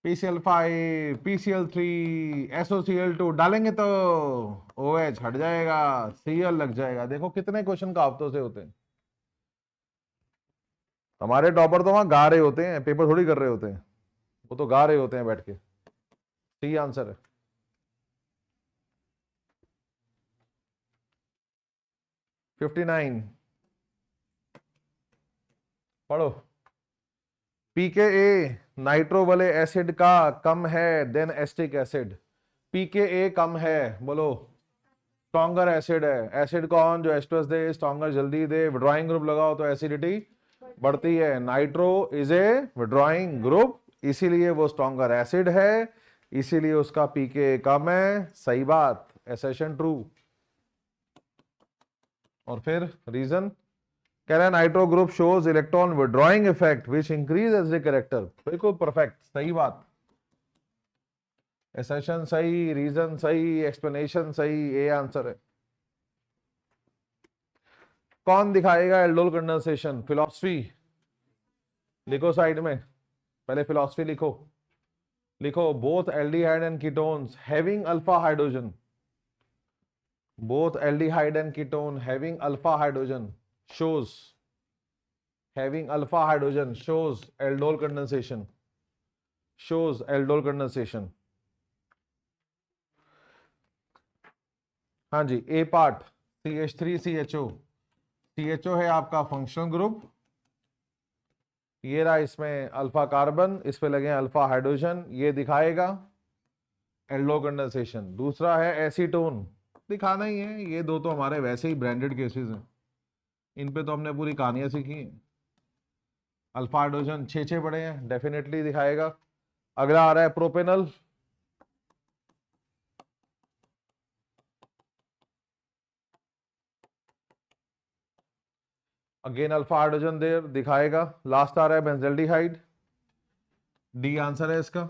PCl5, PCl3, SOCl2 डालेंगे तो OH हट जाएगा, Cl लग जाएगा। देखो कितने क्वेश्चन कहावतों से होते हैं। हमारे टॉपर तो वहां गा रहे होते हैं, पेपर थोड़ी कर रहे होते हैं, वो तो गा रहे होते हैं बैठ के। सी आंसर है। फिफ्टी नाइन, पढ़ो। pKa नाइट्रो वाले एसिड का कम है देन एसिटिक एसिड। pKa कम है, बोलो स्ट्रॉन्गर एसिड है। एसिड कौन जो एस्ट्रस दे, स्ट्रॉन्गर जल्दी दे, विड्रॉइंग ग्रुप लगाओ तो एसिडिटी बढ़ती है। Nitro is a withdrawing group, इसीलिए वो स्ट्रॉन्गर एसिड है, इसीलिए उसका pKa कम है। सही बात, एसेशन ट्रू। और फिर रीजन कह रहा है nitro group shows electron withdrawing effect which increase acidic character. बिल्कुल परफेक्ट, सही बात। एसेशन सही, रीजन सही, एक्सप्लेनेशन सही, ये आंसर है। कौन दिखाएगा एल्डोल कंडेंसेशन? फिलॉसफी लिखो साइड में, पहले फिलॉसफी लिखो। लिखो both aldehyde and ketones having alpha hydrogen, both aldehyde and ketone having alpha hydrogen shows aldol condensation, shows aldol condensation। हाँ जी, ए पार्ट CH3CHO, CHO है आपका फंक्शनल ग्रुप, ये रहा इसमें अल्फा कार्बन, इस पे लगे अल्फा हाइड्रोजन, ये दिखाएगा एल्डोल कंडेंसेशन। दूसरा है एसीटोन, दिखाना ही है, ये दो तो हमारे वैसे ही ब्रांडेड केसेस हैं, इन पे तो हमने पूरी कहानियां सीखी हैं। अल्फा हाइड्रोजन 6 बड़े हैं, डेफिनेटली दिखाएगा। अगला आ रहा है प्रोपेनल, अगेन अल्फा हाइड्रोजन देर दिखाएगा। लास्ट आ रहा है बेंजल्डिहाइड, डी आंसर है इसका।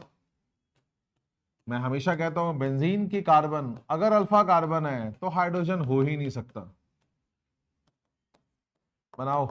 मैं हमेशा कहता हूं बेंजीन की कार्बन अगर अल्फा कार्बन है तो हाइड्रोजन हो ही नहीं सकता। बनाओ।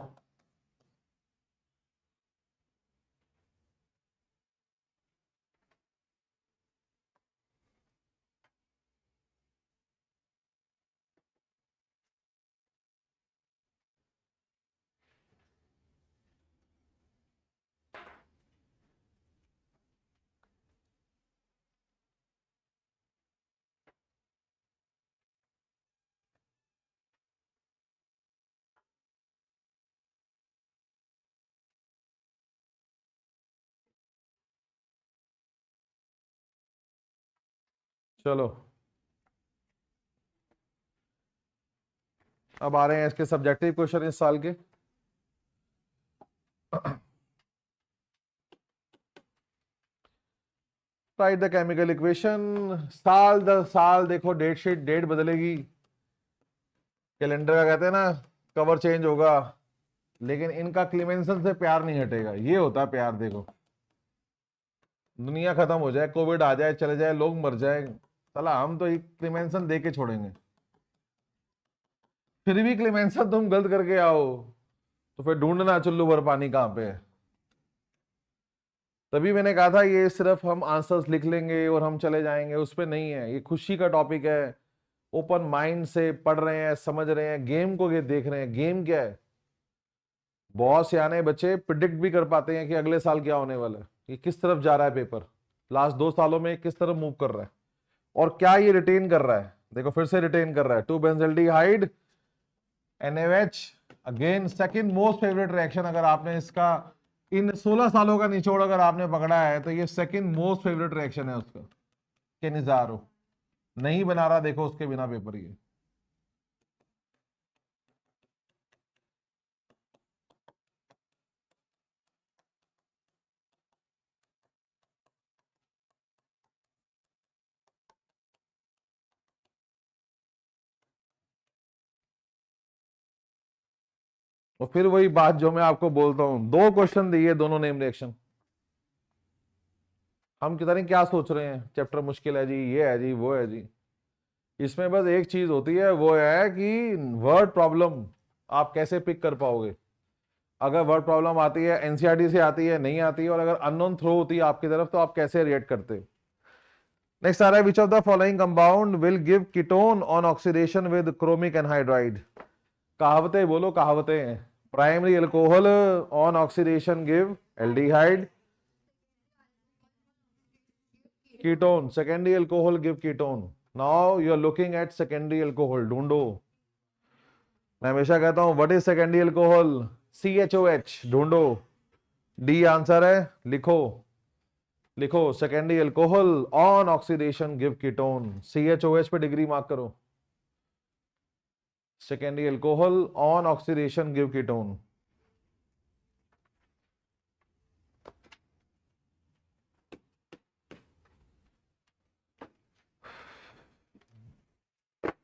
चलो अब आ रहे हैं इसके सब्जेक्टिव क्वेश्चन इस साल के। Right the chemical equation. साल दर साल देखो डेट शीट, डेट बदलेगी, कैलेंडर का कहते हैं ना कवर चेंज होगा, लेकिन इनका क्लीमेंसन से प्यार नहीं हटेगा। ये होता है प्यार। देखो दुनिया खत्म हो जाए, कोविड आ जाए, चले जाए, लोग मर जाए, साला हम तो क्लीमेंसन दे के छोड़ेंगे। फिर भी क्लीमेंसन तुम गलत करके आओ तो फिर ढूंढना चुल्लू भर पानी कहां पे है। तभी मैंने कहा था ये सिर्फ हम आंसर्स लिख लेंगे और हम चले जाएंगे, उस पर नहीं है। ये खुशी का टॉपिक है, ओपन माइंड से पढ़ रहे हैं, समझ रहे हैं, गेम को ये देख रहे हैं। गेम क्या है? बहुत सियाने बच्चे प्रिडिक्ट भी कर पाते हैं कि अगले साल क्या होने वाला है, ये किस तरफ जा रहा है पेपर, लास्ट 2 सालों में किस तरफ मूव कर रहा है और क्या ये रिटेन कर रहा है। देखो फिर से रिटेन कर रहा है 2 benzaldehyde NaOH। Again second most favourite reaction, अगर आपने इसका इन 16 सालों का निचोड़ अगर आपने पकड़ा है तो ये सेकंड मोस्ट फेवरेट रिएक्शन है उसका। के निजारो नहीं बना रहा, देखो उसके बिना पेपर ये। और फिर वही बात जो मैं आपको बोलता हूं, 2 क्वेश्चन दिए, दोनों नेम रिएक्शन। हम कितने क्या सोच रहे हैं, चैप्टर मुश्किल है जी, ये है जी, वो है जी। इसमें बस एक चीज होती है, वो है कि वर्ड प्रॉब्लम आप कैसे पिक कर पाओगे। अगर वर्ड प्रॉब्लम आती है एनसीईआरटी से आती है, नहीं आती है, और अगर अननोन थ्रो होती है आपकी तरफ तो आप कैसे रिएक्ट करते। नेक्स्ट आ रहा है which of the following compound will give ketone on oxidation with chromic anhydride. कहावतें बोलो, कहावतें। Primary alcohol on oxidation give aldehyde ketone, secondary alcohol give ketone. Now you are looking at secondary alcohol, ढूंढो। मैं हमेशा कहता हूं what is secondary alcohol? CHOH, ढूंढो। D answer है, लिखो लिखो, secondary alcohol on oxidation give ketone, CHOH पे डिग्री मार्क करो, secondary alcohol on oxidation give ketone.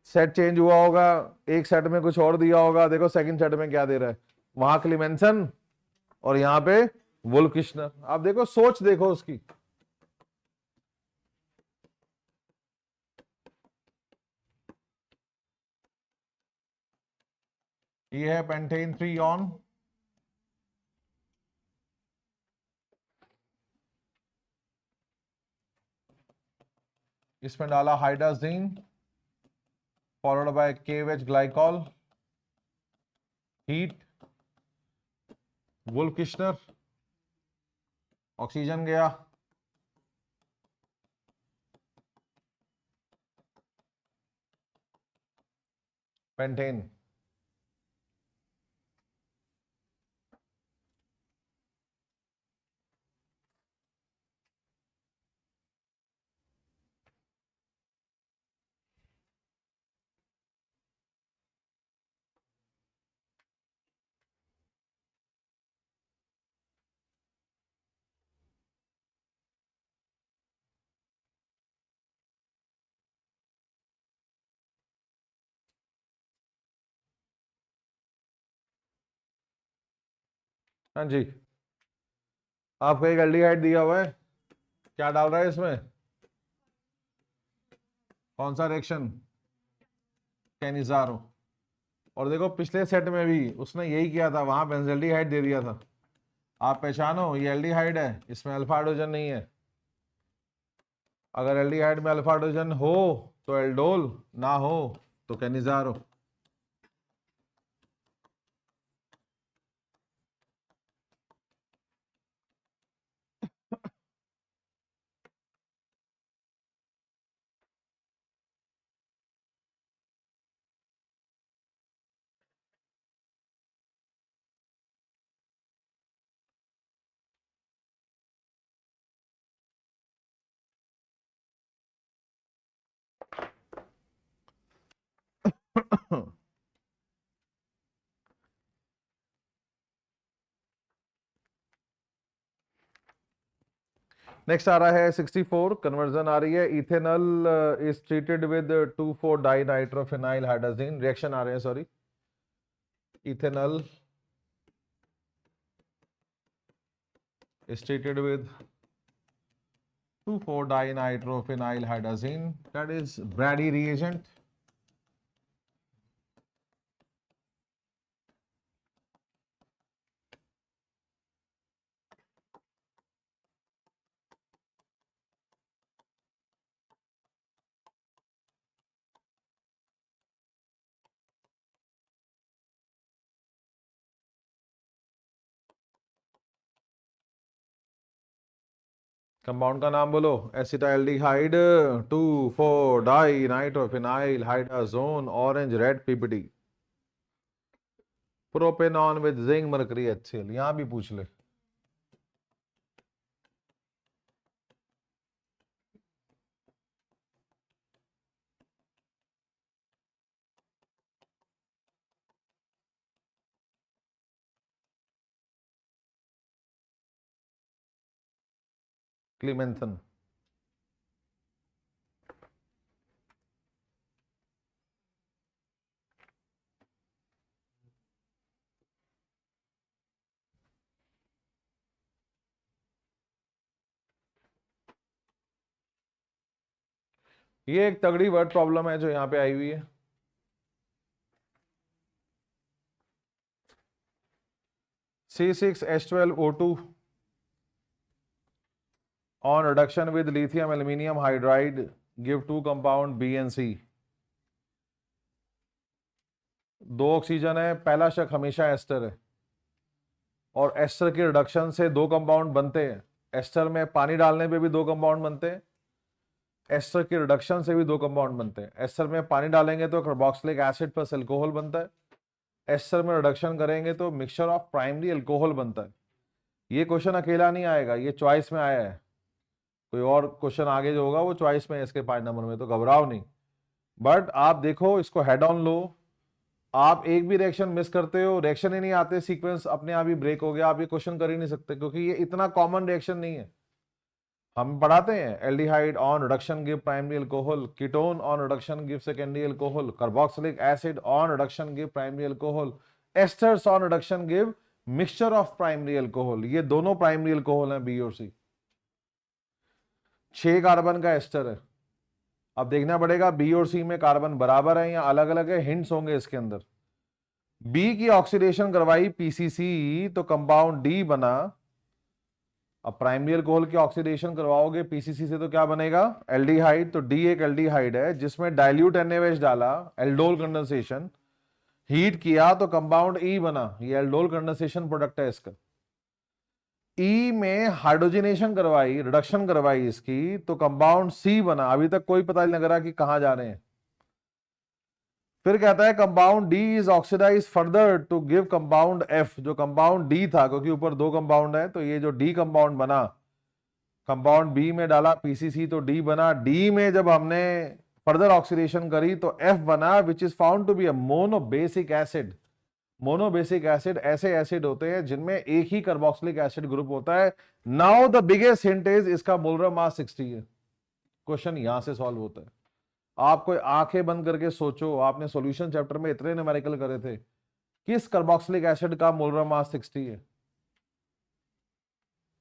Set change हुआ होगा, एक सेट में कुछ और दिया होगा, देखो सेकंड सेट में क्या दे रहा है, वहां क्लीमेंसन और यहां पे वुल्फ-किश्नर। आप देखो, सोच देखो उसकी। ये है पेंटेन 3 ऑन, इसमें डाला hydrazine followed by KOH glycol, heat, wolf-Kishner, oxygen गया, पेंटेन। हाँ जी, आपको एक एल्डिहाइड दिया हुआ है, क्या डाल रहा है इसमें, कौन सा रिएक्शन, कैनिजारो। और देखो पिछले सेट में भी उसने यही किया था, वहां बेंजल्डिहाइड दे दिया था। आप पहचानो, ये एल्डिहाइड है, इसमें अल्फा हाइड्रोजन नहीं है। अगर एल्डिहाइड में अल्फा हाइड्रोजन हो तो एल्डोल, ना हो तो कैनिजारो। नेक्स्ट आ रहा है 64, कन्वर्जन आ रही है, ethanol is treated with 2,4 dinitrophenyl hydrazine, reaction आ रहे हैं, sorry, ethanol is treated with 2,4 dinitrophenyl hydrazine, that is Brady reagent. Compound का नाम बोलो, acetaldehyde 2,4 dinitrophenyl hydrazone, orange red PPT, propanone with zinc mercury HCl, यहां भी पूछ ले। क्लीमेंसन, ये एक तगड़ी वर्ड प्रॉब्लम है जो यहां पे आई हुई है। C6H12O2 on reduction with lithium aluminum hydride give two compound B and C। दो ऑक्सीजन है, पहला शक हमेशा एस्टर है, और एस्टर के रिडक्शन से दो कंपाउंड बनते हैं। एस्टर में पानी डालने पे भी दो कंपाउंड बनते हैं, एस्टर के रिडक्शन से भी दो कंपाउंड बनते हैं। एस्टर में पानी डालेंगे तो कार्बोक्सिलिक एसिड प्लस अल्कोहल बनता है, एस्टर में रिडक्शन करेंगे तो मिक्सचर ऑफ प्राइमरी अल्कोहल बनता है। ये क्वेश्चन अकेला नहीं आएगा, ये चॉइस में आया है, कोई और क्वेश्चन आगे जो होगा वो चॉइस में है इसके 5 नंबर में, तो घबराओ नहीं। बट आप देखो, इसको हेड ऑन लो। आप एक भी रिएक्शन मिस करते हो, रिएक्शन ही नहीं आते, सीक्वेंस अपने आप ही ब्रेक हो गया, आप ये क्वेश्चन कर ही नहीं सकते, क्योंकि ये इतना कॉमन रिएक्शन नहीं है। हम पढ़ाते हैं aldehyde on reduction give primary alcohol, ketone on reduction give secondary alcohol, carboxylic acid on reduction give primary alcohol, asters on reduction give mixture of primary alcohol. ये दोनों प्राइमरी अल्कोहल हैं, B और सी। 6 carbon का ester है। अब देखना पड़ेगा B और सी में कार्बन बराबर है या अलग अलग है, हिंट्स होंगे इसके अंदर। बी की ऑक्सीडेशन करवाई पीसीसी, तो कंपाउंड डी बना। अब प्राइमरी अल्कोहल की ऑक्सीडेशन करवाओगे पीसीसी से तो क्या बनेगा, एल्डिहाइड। तो डी एक एल्डिहाइड है जिसमें डाइल्यूट NaOH डाला, एल्डोल कंडेंसेशन, हीट किया तो कंपाउंड ई बना, ये एल्डोल कंडेंसेशन प्रोडक्ट है इसका। ई में हाइड्रोजनेशन करवाई, रिडक्शन करवाई इसकी, तो कंपाउंड सी बना। अभी तक कोई पता नहीं लग रहा कि कहां जा रहे हैं। फिर कहता है compound D is oxidise further to give compound F, जो कंपाउंड डी था, क्योंकि ऊपर 2 कंपाउंड है, तो ये जो डी कंपाउंड बना, कंपाउंड बी में डाला पीसीसी तो डी बना। डी में जब हमने फर्दर ऑक्सीडेशन करी तो एफ बना, which is found to be a monobasic acid. Monobasic acid ऐसे एसिड होते हैं जिनमें एक ही कार्बोक्सिलिक एसिड ग्रुप होता है। Now the biggest hint is इसका मोलर मास 60 है। क्वेश्चन यहां से सॉल्व होता है। आप कोई आंखें बंद करके सोचो, आपने सॉल्यूशन चैप्टर में इतने न्यूमेरिकल करे थे, किस कार्बोक्सिलिक एसिड का मोलर मास 60 है?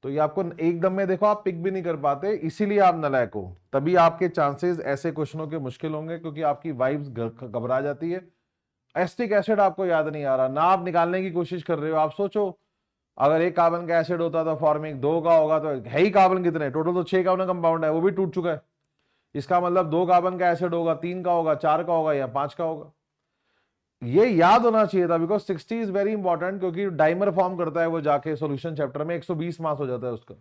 तो ये आपको एकदम में देखो आप पिक भी नहीं कर पाते, इसीलिए आप नालायक हो। तभी आपके चांसेस ऐसे क्वेश्चनों के मुश्किल होंगे, क्योंकि आपकी वाइब्स घबरा जाती है। एस्टिक एसिड आपको याद नहीं आ रहा ना, आप निकालने की कोशिश कर रहे हो। आप सोचो अगर एक कार्बन का एसिड होता तो फॉर्मिंग 2 का होगा, तो है ही कार्बन कितने टोटल, तो 6 कार्बन कंपाउंड है, वो भी टूट चुका है। इसका मतलब 2 कार्बन का एसिड होगा, 3 का होगा, 4 का होगा या 5 का होगा। ये याद होना चाहिए था, बिकॉज 60 इज वेरी इंपॉर्टेंट, क्योंकि डाइमर फॉर्म करता है वो जाके सॉल्यूशन चैप्टर में, 120 मार्क्स हो जाता है उसका।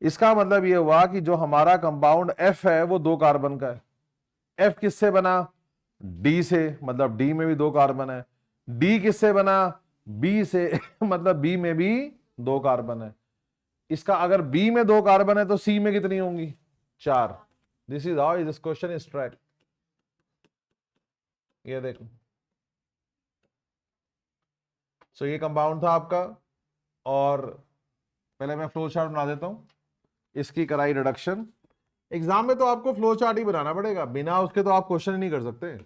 इसका मतलब ये हुआ कि जो हमारा कंपाउंड एफ है वो 2 कार्बन का है। एफ किससे बना, डी से, मतलब डी में भी 2 कार्बन है। डी किससे बना, बी से मतलब बी में भी 2 कार्बन है। इसका अगर बी में 2 कार्बन है तो सी में कितनी होंगी, 4। This is how this question is track. ये देखो, सो ये कंपाउंड था आपका, और पहले मैं फ्लो चार्ट बना देता हूं। इसकी कराई रिडक्शन। एग्जाम में तो आपको फ्लो चार्ट ही बनाना पड़ेगा, बिना उसके तो आप क्वेश्चन ही नहीं कर सकते।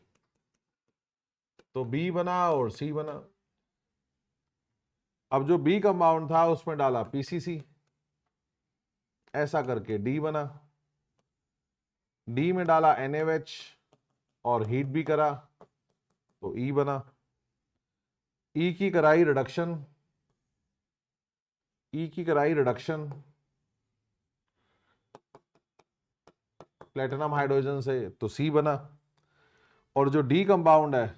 तो बी बना और सी बना। अब जो बी कंपाउंड था उसमें डाला पीसीसी, ऐसा करके डी बना। डी में डाला NaOH और हीट भी करा तो ई बना। ई की कराई रिडक्शन, ई की कराई रिडक्शन प्लेटिनम हाइड्रोजन से तो सी बना। और जो डी कंपाउंड है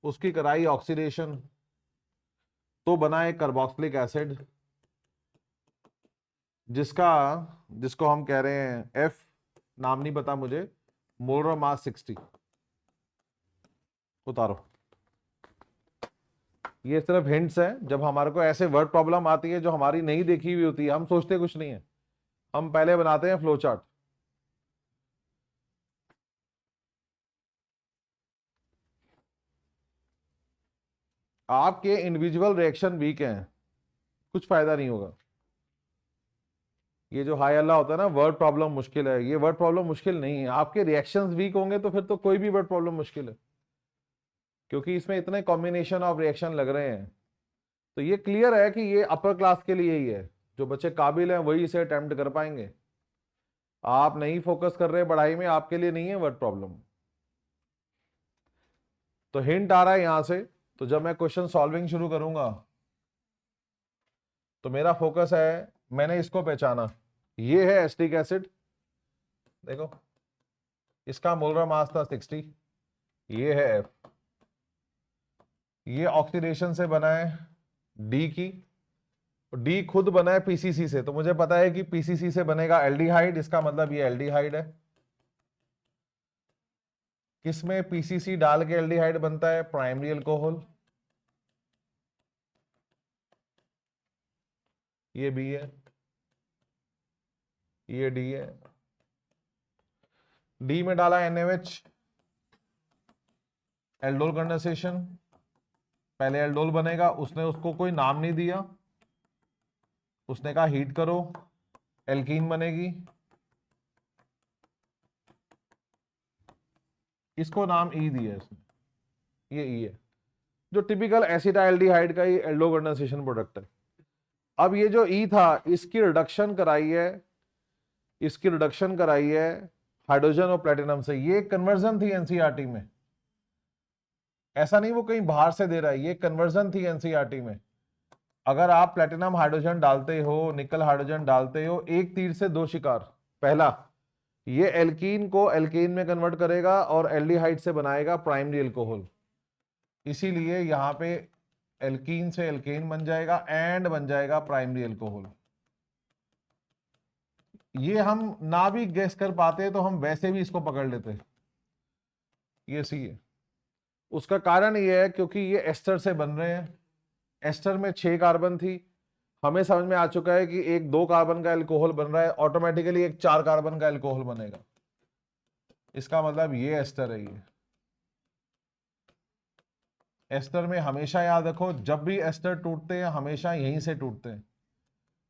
उसकी कराई ऑक्सीडेशन तो बना एक कार्बोक्सिलिक एसिड, जिसको हम कह रहे हैं एफ, नाम नहीं पता मुझे, मोलर मास 60। उतारो। ये सिर्फ हिंट्स हैं, जब हमारे को ऐसे वर्ड प्रॉब्लम आती है जो हमारी नहीं देखी हुई होती है, हम सोचते कुछ नहीं है, हम पहले बनाते हैं फ्लो चार्ट। आपके इंडिविजुअल रिएक्शन वीक हैं, कुछ फायदा नहीं होगा। ये जो हाई अल्लाह होता है ना, वर्ड प्रॉब्लम मुश्किल है, ये वर्ड प्रॉब्लम मुश्किल नहीं है। आपके रिएक्शंस वीक होंगे तो फिर तो कोई भी वर्ड प्रॉब्लम मुश्किल है, क्योंकि इसमें इतने कॉम्बिनेशन ऑफ रिएक्शन लग रहे हैं। तो ये क्लियर है कि ये अपर क्लास के लिए ही है, जो बच्चे काबिल हैं वही इसे अटेम्प्ट कर पाएंगे। आप नहीं फोकस कर रहे पढ़ाई में, आपके लिए नहीं है वर्ड प्रॉब्लम। तो हिंट आ रहा है यहां से। तो जब मैं क्वेश्चन सॉल्विंग शुरू करूंगा तो मेरा फोकस है, मैंने इसको पहचाना, ये है एसिटिक एसिड, देखो इसका मोलर मास था 60, ये है एफ, ये ऑक्सीडेशन से बना है डी की, डी खुद बना है पीसीसी से, तो मुझे पता है कि पीसीसी से बनेगा एल्डिहाइड, इसका मतलब ये एल्डिहाइड है। किसमें पीसीसी डाल के एल्डिहाइड बनता है, प्राइमरी अल्कोहल। ये बी है, ये डी है। डी में डाला NaOH, एल्डोल कंडेंसेशन, पहले एल्डोल बनेगा, उसने उसको कोई नाम नहीं दिया, उसने कहा हीट करो, एल्कीन बनेगी, इसको नाम ई दिया इसने, ये ई है, जो टिपिकल एसिटाइल्डिहाइड का ही एल्डो कंडेंसेशन प्रोडक्ट है। अब ये जो ई था, इसकी रिडक्शन कराई है, इसकी रिडक्शन कराई है हाइड्रोजन और प्लेटिनम से। ये कन्वर्जन थी एनसीईआरटी में, ऐसा नहीं वो कहीं बाहर से दे रहा है, ये कन्वर्जन थी एनसीईआरटी में। अगर आप प्लेटिनम हाइड्रोजन डालते हो, निकल हाइड्रोजन डालते हो, एक तीर से दो शिकार। पहला, ये एल्कीन को एल्केन में कन्वर्ट करेगा और एल्डिहाइड से बनाएगा प्राइमरी अल्कोहल, इसीलिए यहां पे एल्कीन से एल्केन बन जाएगा एंड बन जाएगा प्राइमरी अल्कोहल। ये हम ना भी गेस कर पाते तो हम वैसे भी इसको पकड़ लेते, ये सी है। उसका कारण ये है क्योंकि ये एस्टर से बन रहे हैं, एस्टर में 6 कार्बन थी, हमें समझ में आ चुका है कि एक 2 कार्बन का अल्कोहल बन रहा है, ऑटोमेटिकली एक 4 कार्बन का अल्कोहल बनेगा, इसका मतलब ये एस्टर है। ये एस्टर में हमेशा याद रखो, जब भी एस्टर टूटते हैं हमेशा यहीं से टूटते हैं,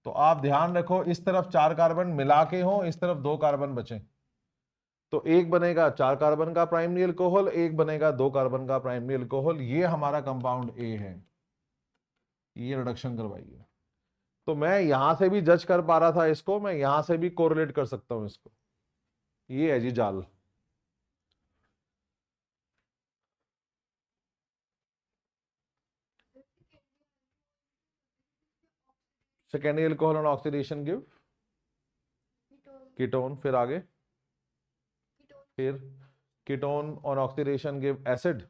तो आप ध्यान रखो इस तरफ 4 कार्बन मिला के हो, इस तरफ 2 कार्बन बचे, तो एक बनेगा 4 कार्बन का प्राइमरी अल्कोहल, एक बनेगा 2 कार्बन का प्राइमरी अल्कोहल। ये हमारा कंपाउंड ए है, ये रिडक्शन करवाइए। तो मैं यहां से भी जज कर पा रहा था इसको, मैं यहां से भी कोरिलेट कर सकता हूं इसको। ये है जी जाल। Secondary alcohol on oxidation give ketone, फिर आगे, फिर ketone on oxidation give acid,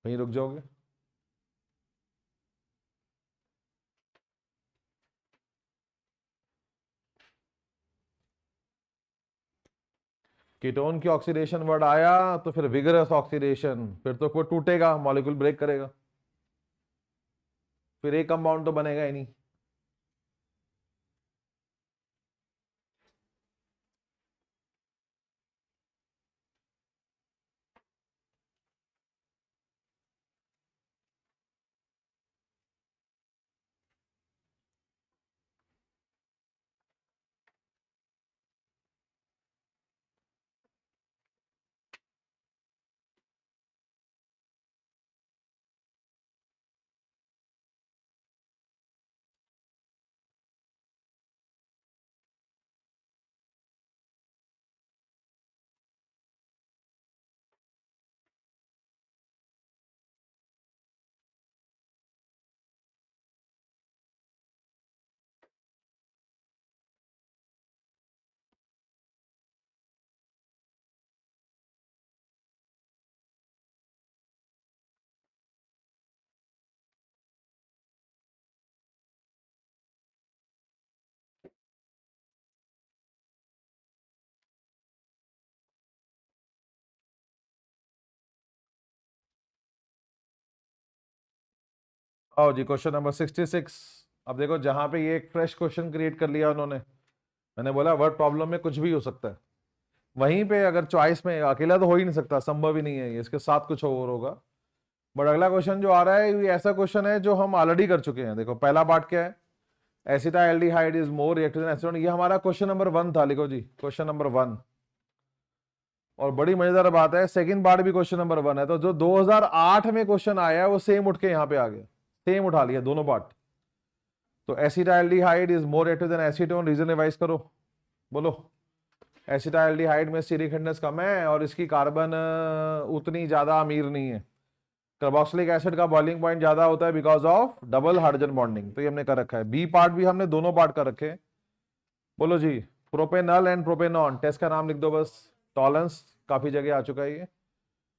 वहीं रुक जाओगे। कीटोन की ऑक्सीडेशन वर्ड आया तो फिर विगरस ऑक्सीडेशन, फिर तो कोई टूटेगा, मॉलिक्यूल ब्रेक करेगा, फिर एक कंपाउंड तो बनेगा ही नहीं। आओ जी, क्वेश्चन नंबर 66। अब देखो, जहां पे ये एक फ्रेश क्वेश्चन क्रिएट कर लिया उन्होंने, मैंने बोला वर्ड प्रॉब्लम में कुछ भी हो सकता है, वहीं पे अगर चॉइस में अकेला तो हो ही नहीं सकता, संभव ही नहीं है, इसके साथ कुछ और होगा। बट अगला क्वेश्चन जो आ रहा है ये ऐसा क्वेश्चन है जो हम ऑलरेडी कर चुके हैं। देखो पहला पार्ट क्या है, acetaldehyde is more reactive than acetone, ये हमारा क्वेश्चन नंबर 1 था। लिखो जी क्वेश्चन नंबर 1। और बड़ी मजेदार बात है, सेकंड पार्ट भी क्वेश्चन नंबर 1 है, तो जो 2008 में क्वेश्चन आया है वो सेम उठ के यहाँ पे आ गया, सेम उठा लिया दोनों पार्ट। तो acetaldehyde is more reactive than acetone, reason revise करो, बोलो। एसिटाइल्डिहाइड में स्टीरिक हिंडनेस कम है और इसकी कार्बन उतनी ज्यादा अमीर नहीं है। कार्बोक्सिलिक एसिड का बॉइलिंग पॉइंट ज्यादा होता है because of double hydrogen bonding, तो ये हमने कर रखा है। बी पार्ट भी हमने दोनों पार्ट कर रखे हैं। बोलो जी, प्रोपेनॉल एंड प्रोपेनॉन, टेस्ट का नाम लिख दो बस, टॉलरेंस काफी जगह आ चुका है ये।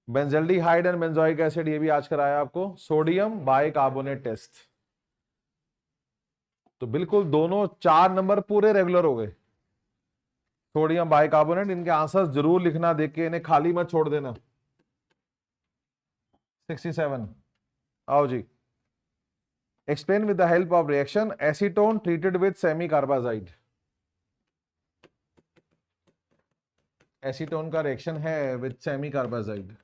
बेंजल्डिहाइड एंड बेंजोइक एसिड, ये भी आज कराया आपको। सोडियम बाइकार्बोनेट टेस्ट, तो बिल्कुल दोनों 4 नंबर पूरे रेगुलर हो गए। सोडियम बाइकार्बोनेट, इनके आंसर जरूर लिखना, देख के इन्हें खाली मत छोड़ देना। 67, आओ जी। Explain with the help of reaction acetone treated with semicarbazide. Acetone का रिएक्शन है विद सेमी कार्बाजाइड।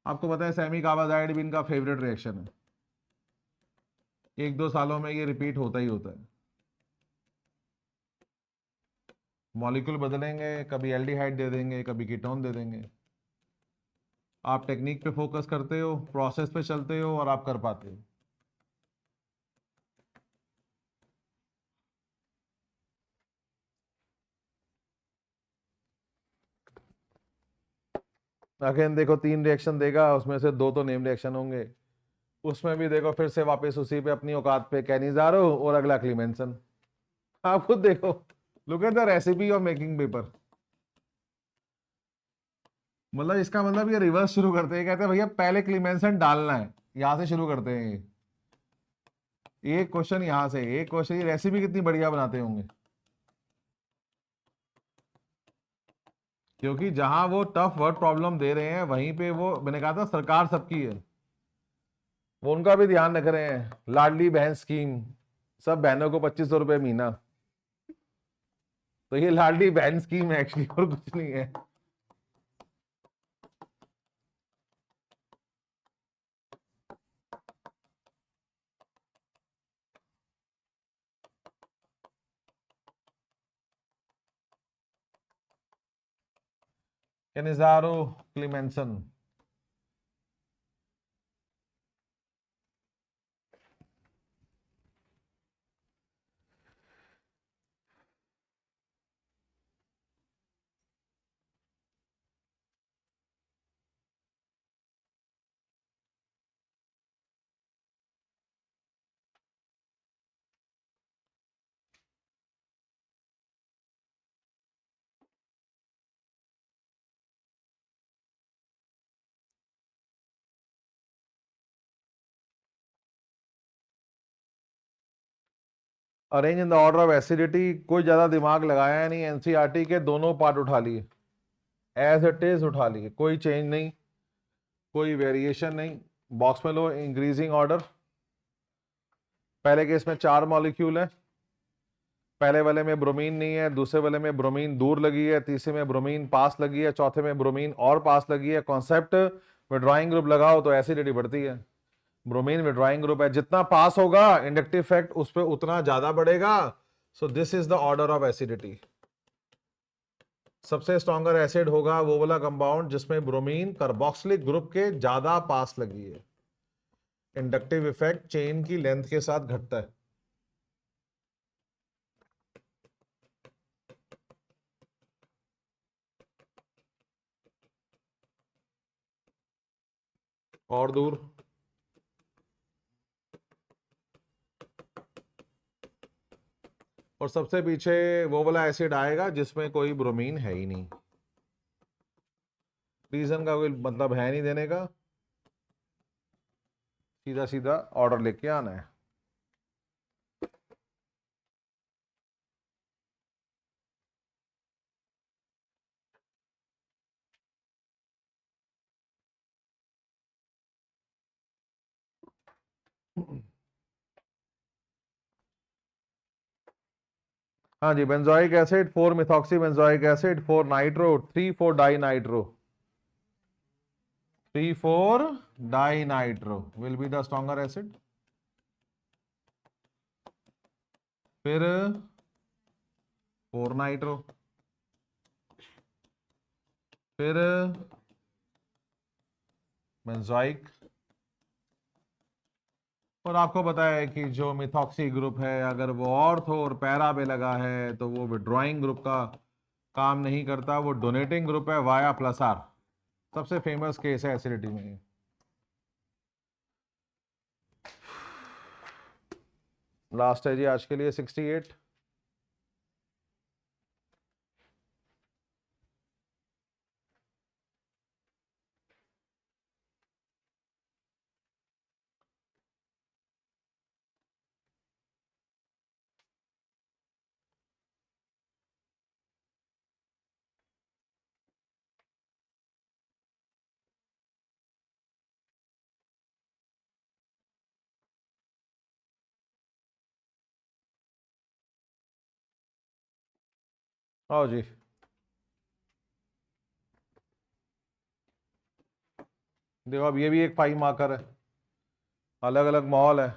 आपको पता है सेमी कार्बाजाइड भी इनका फेवरेट रिएक्शन है, 1-2 सालों में ये रिपीट होता ही होता है। मॉलिक्यूल बदलेंगे, कभी एल्डिहाइड दे देंगे, कभी कीटोन दे देंगे। आप टेक्निक पे फोकस करते हो, प्रोसेस पे चलते हो और आप कर पाते हो। अगेन देखो 3 रिएक्शन देगा, उसमें से 2 तो नेम रिएक्शन होंगे। उसमें भी देखो फिर से वापस उसी पे अपनी औकात पे कैनिजारो और अगला क्लीमेंसन। आप खुद देखो, look at the recipe of making paper. मतलब इसका मतलब ये रिवर्स शुरू करते हैं, कहते हैं भैया पहले क्लीमेंसन डालना है, यहां से शुरू करते हैं। ये एक क्वेश्चन यहां से, एक क्वेश्चन, ये रेसिपी कितनी बढ़िया बनाते होंगे। क्योंकि जहां वो टफ वर्ड प्रॉब्लम दे रहे हैं वहीं पे वो, मैंने कहा था सरकार सबकी है, वो उनका भी ध्यान रख रहे हैं। लाडली बहन स्कीम, सब बहनों को 2500 रुपए महीना, तो ये लाडली बहन स्कीम है एक्चुअली, और कुछ नहीं है। Cannizzaro क्लीमेंसन। Arrange in the order of acidity, कोई ज्यादा दिमाग लगाया नहीं, एनसीईआरटी के दोनों पार्ट उठा लिए, एज इट इज उठा लिए, कोई चेंज नहीं, कोई वेरिएशन नहीं। बॉक्स में लो, इंक्रीजिंग ऑर्डर। पहले केस में 4 मॉलिक्यूल है, पहले वाले में ब्रोमीन नहीं है, दूसरे वाले में ब्रोमीन दूर लगी है, तीसरे में ब्रोमीन पास लगी है, चौथे में ब्रोमीन और पास लगी है। कॉन्सेप्ट विड्रॉइंग ग्रुप लगाओ तो एसिडिटी बढ़ती है। ब्रोमीन विड्रॉइंग ग्रुप है, जितना पास होगा इंडक्टिव इफेक्ट उस पर उतना ज्यादा बढ़ेगा। सो this is the order of acidity. सबसे स्ट्रॉन्गर एसिड होगा वो वाला कंपाउंड जिसमें ब्रोमीन कार्बोक्सिलिक ग्रुप के ज्यादा पास लगी है। इंडक्टिव इफेक्ट चेन की लेंथ के साथ घटता है। और दूर, और सबसे पीछे वो वाला एसिड आएगा जिसमें कोई ब्रोमीन है ही नहीं। रीजन का कोई मतलब है नहीं देने का, सीधा सीधा ऑर्डर लेके आना है। हाँ जी, benzoic acid 4 methoxy benzoic acid 4 nitro 3 4 dinitro, 3 4 dinitro will be the stronger acid. फिर 4 नाइट्रो, फिर बेंजोइक। और आपको पता है कि जो मिथॉक्सी ग्रुप है अगर वो ऑर्थो और पैरा पे लगा है तो वो विड्रॉइंग ग्रुप का काम नहीं करता, वो डोनेटिंग ग्रुप है वाया प्लस आर। सबसे फेमस केस है एसिडिटी में। लास्ट है जी आज के लिए 68। आओ जी। देखो अब ये भी एक 5 मार्कर है, अलग अलग मॉल है।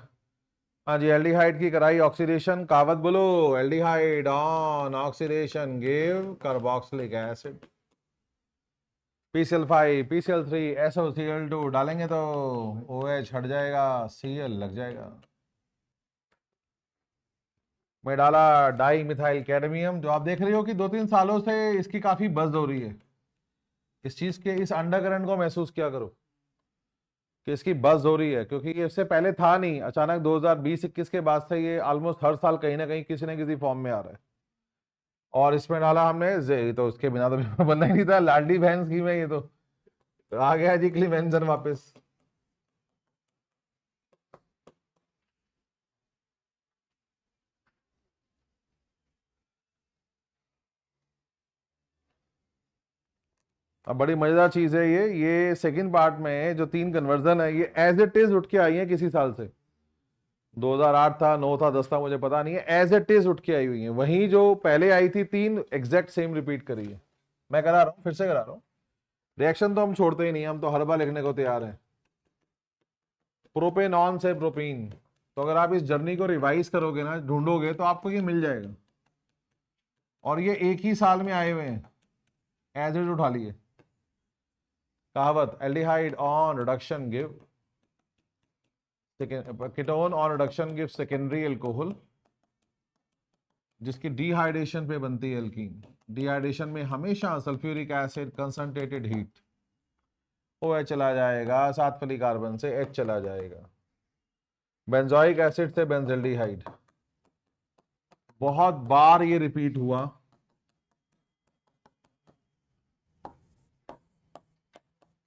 हाँ जी, एल्डिहाइड की कराई ऑक्सीडेशन, कहावत बोलो। Aldehyde on oxidation give carboxylic acid, PCl5 PCl3 SOCl2 डालेंगे तो OH हट जाएगा, Cl लग जाएगा। मैं डाला डाई मिथाइल कैडमियम। जो आप देख रहे हो कि 2-3 सालों से इसकी काफी बज़ हो रही है, इस चीज के इस अंडरकरंट को महसूस किया करो कि इसकी बज़ हो रही है, क्योंकि ये इससे पहले था नहीं, अचानक 2020-21 के बाद से ये ऑलमोस्ट हर साल कहीं ना कहीं किसी न किसी फॉर्म में आ रहा है। और इसमें डाला हमने जे, तो उसके बिना तो पेपर बनना ही नहीं था। लाडली बहन स्कीम है ये तो आ गया जी क्लीमेंजन वापस। अब बड़ी मजेदार चीज है ये सेकंड पार्ट में जो 3 कन्वर्जन है ये एज इट इज उठ के आई है किसी साल से। 2008 था, 9 था, 10 था, मुझे पता नहीं है, एज इट इज उठ के आई हुई है। वहीं जो पहले आई थी 3 एग्जैक्ट सेम रिपीट करी है। मैं करा रहा हूँ, फिर से करा रहा हूँ। रिएक्शन तो हम छोड़ते ही नहीं, हम तो हर बार लिखने को तैयार हैं। प्रोपेनॉन से प्रोपीन, तो अगर आप इस जर्नी को रिवाइज करोगे ना, ढूंढोगे, तो आपको ये मिल जाएगा। और ये एक ही साल में आए हुए हैं, एज इट उठा लिए। कहावत, aldehyde on reduction give ketone on reduction give secondary alcohol, जिसकी डिहाइड्रेशन पे बनती है एल्कीन। डिहाइड्रेशन में हमेशा sulphuric acid concentrated heat, OH चला जाएगा, 7 फली कार्बन से H चला जाएगा। बेंजोइक एसिड से बेंजल्डिहाइड, बहुत बार ये रिपीट हुआ।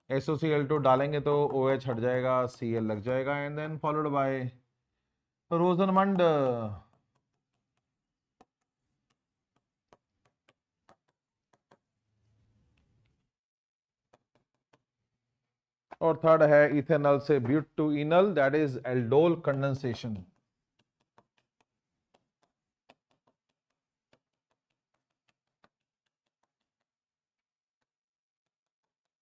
SOCl2 डालेंगे तो OH हट जाएगा, Cl लग जाएगा, and then followed by Rosenmund. और थर्ड है इथेनॉल से butenal, that is aldol condensation.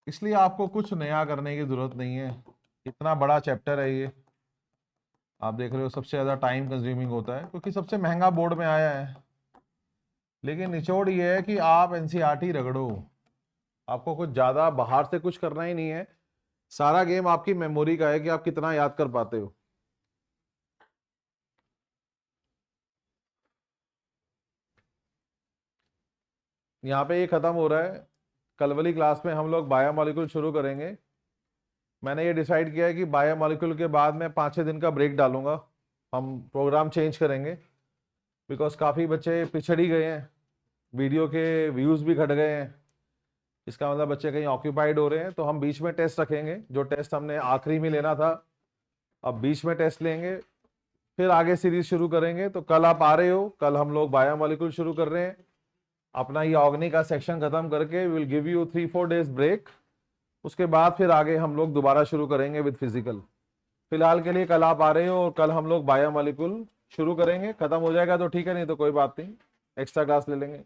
इसलिए आपको कुछ नया करने की जरूरत नहीं है, इतना बड़ा चैप्टर है ये। आप देख रहे हो सबसे ज्यादा टाइम कंज्यूमिंग होता है, क्योंकि सबसे महंगा बोर्ड में आया है। लेकिन निचोड़ ये है कि आप NCERT रगड़ो, आपको कुछ ज्यादा बाहर से कुछ करना ही नहीं है। सारा गेम आपकी मेमोरी का है कि आप कितना याद कर पाते हो। यहाँ पे ये खत्म हो रहा है। कल वाली क्लास में हम लोग बायोमोलिक्यूल शुरू करेंगे। मैंने ये डिसाइड किया है कि बायोमोलिक्यूल के बाद मैं 5-6 दिन का ब्रेक डालूंगा, हम प्रोग्राम चेंज करेंगे, बिकॉज काफ़ी बच्चे पिछड़ ही गए हैं, वीडियो के व्यूज़ भी घट गए हैं। इसका मतलब बच्चे कहीं ऑक्यूपाइड हो रहे हैं। तो हम बीच में टेस्ट रखेंगे, जो टेस्ट हमने आखिरी में लेना था अब बीच में टेस्ट लेंगे, फिर आगे सीरीज शुरू करेंगे। तो कल आप आ रहे हो, कल हम लोग बायोमोलिक्यूल शुरू कर रहे हैं। अपना ये ऑर्गेनिक का सेक्शन खत्म करके will give you 3-4 days break, उसके बाद फिर आगे हम लोग दोबारा शुरू करेंगे विद फिजिकल। फिलहाल के लिए कल आप आ रहे हो और कल हम लोग बायोमोलिक्यूल शुरू करेंगे। खत्म हो जाएगा तो ठीक है, नहीं तो कोई बात नहीं, एक्स्ट्रा क्लास ले लेंगे।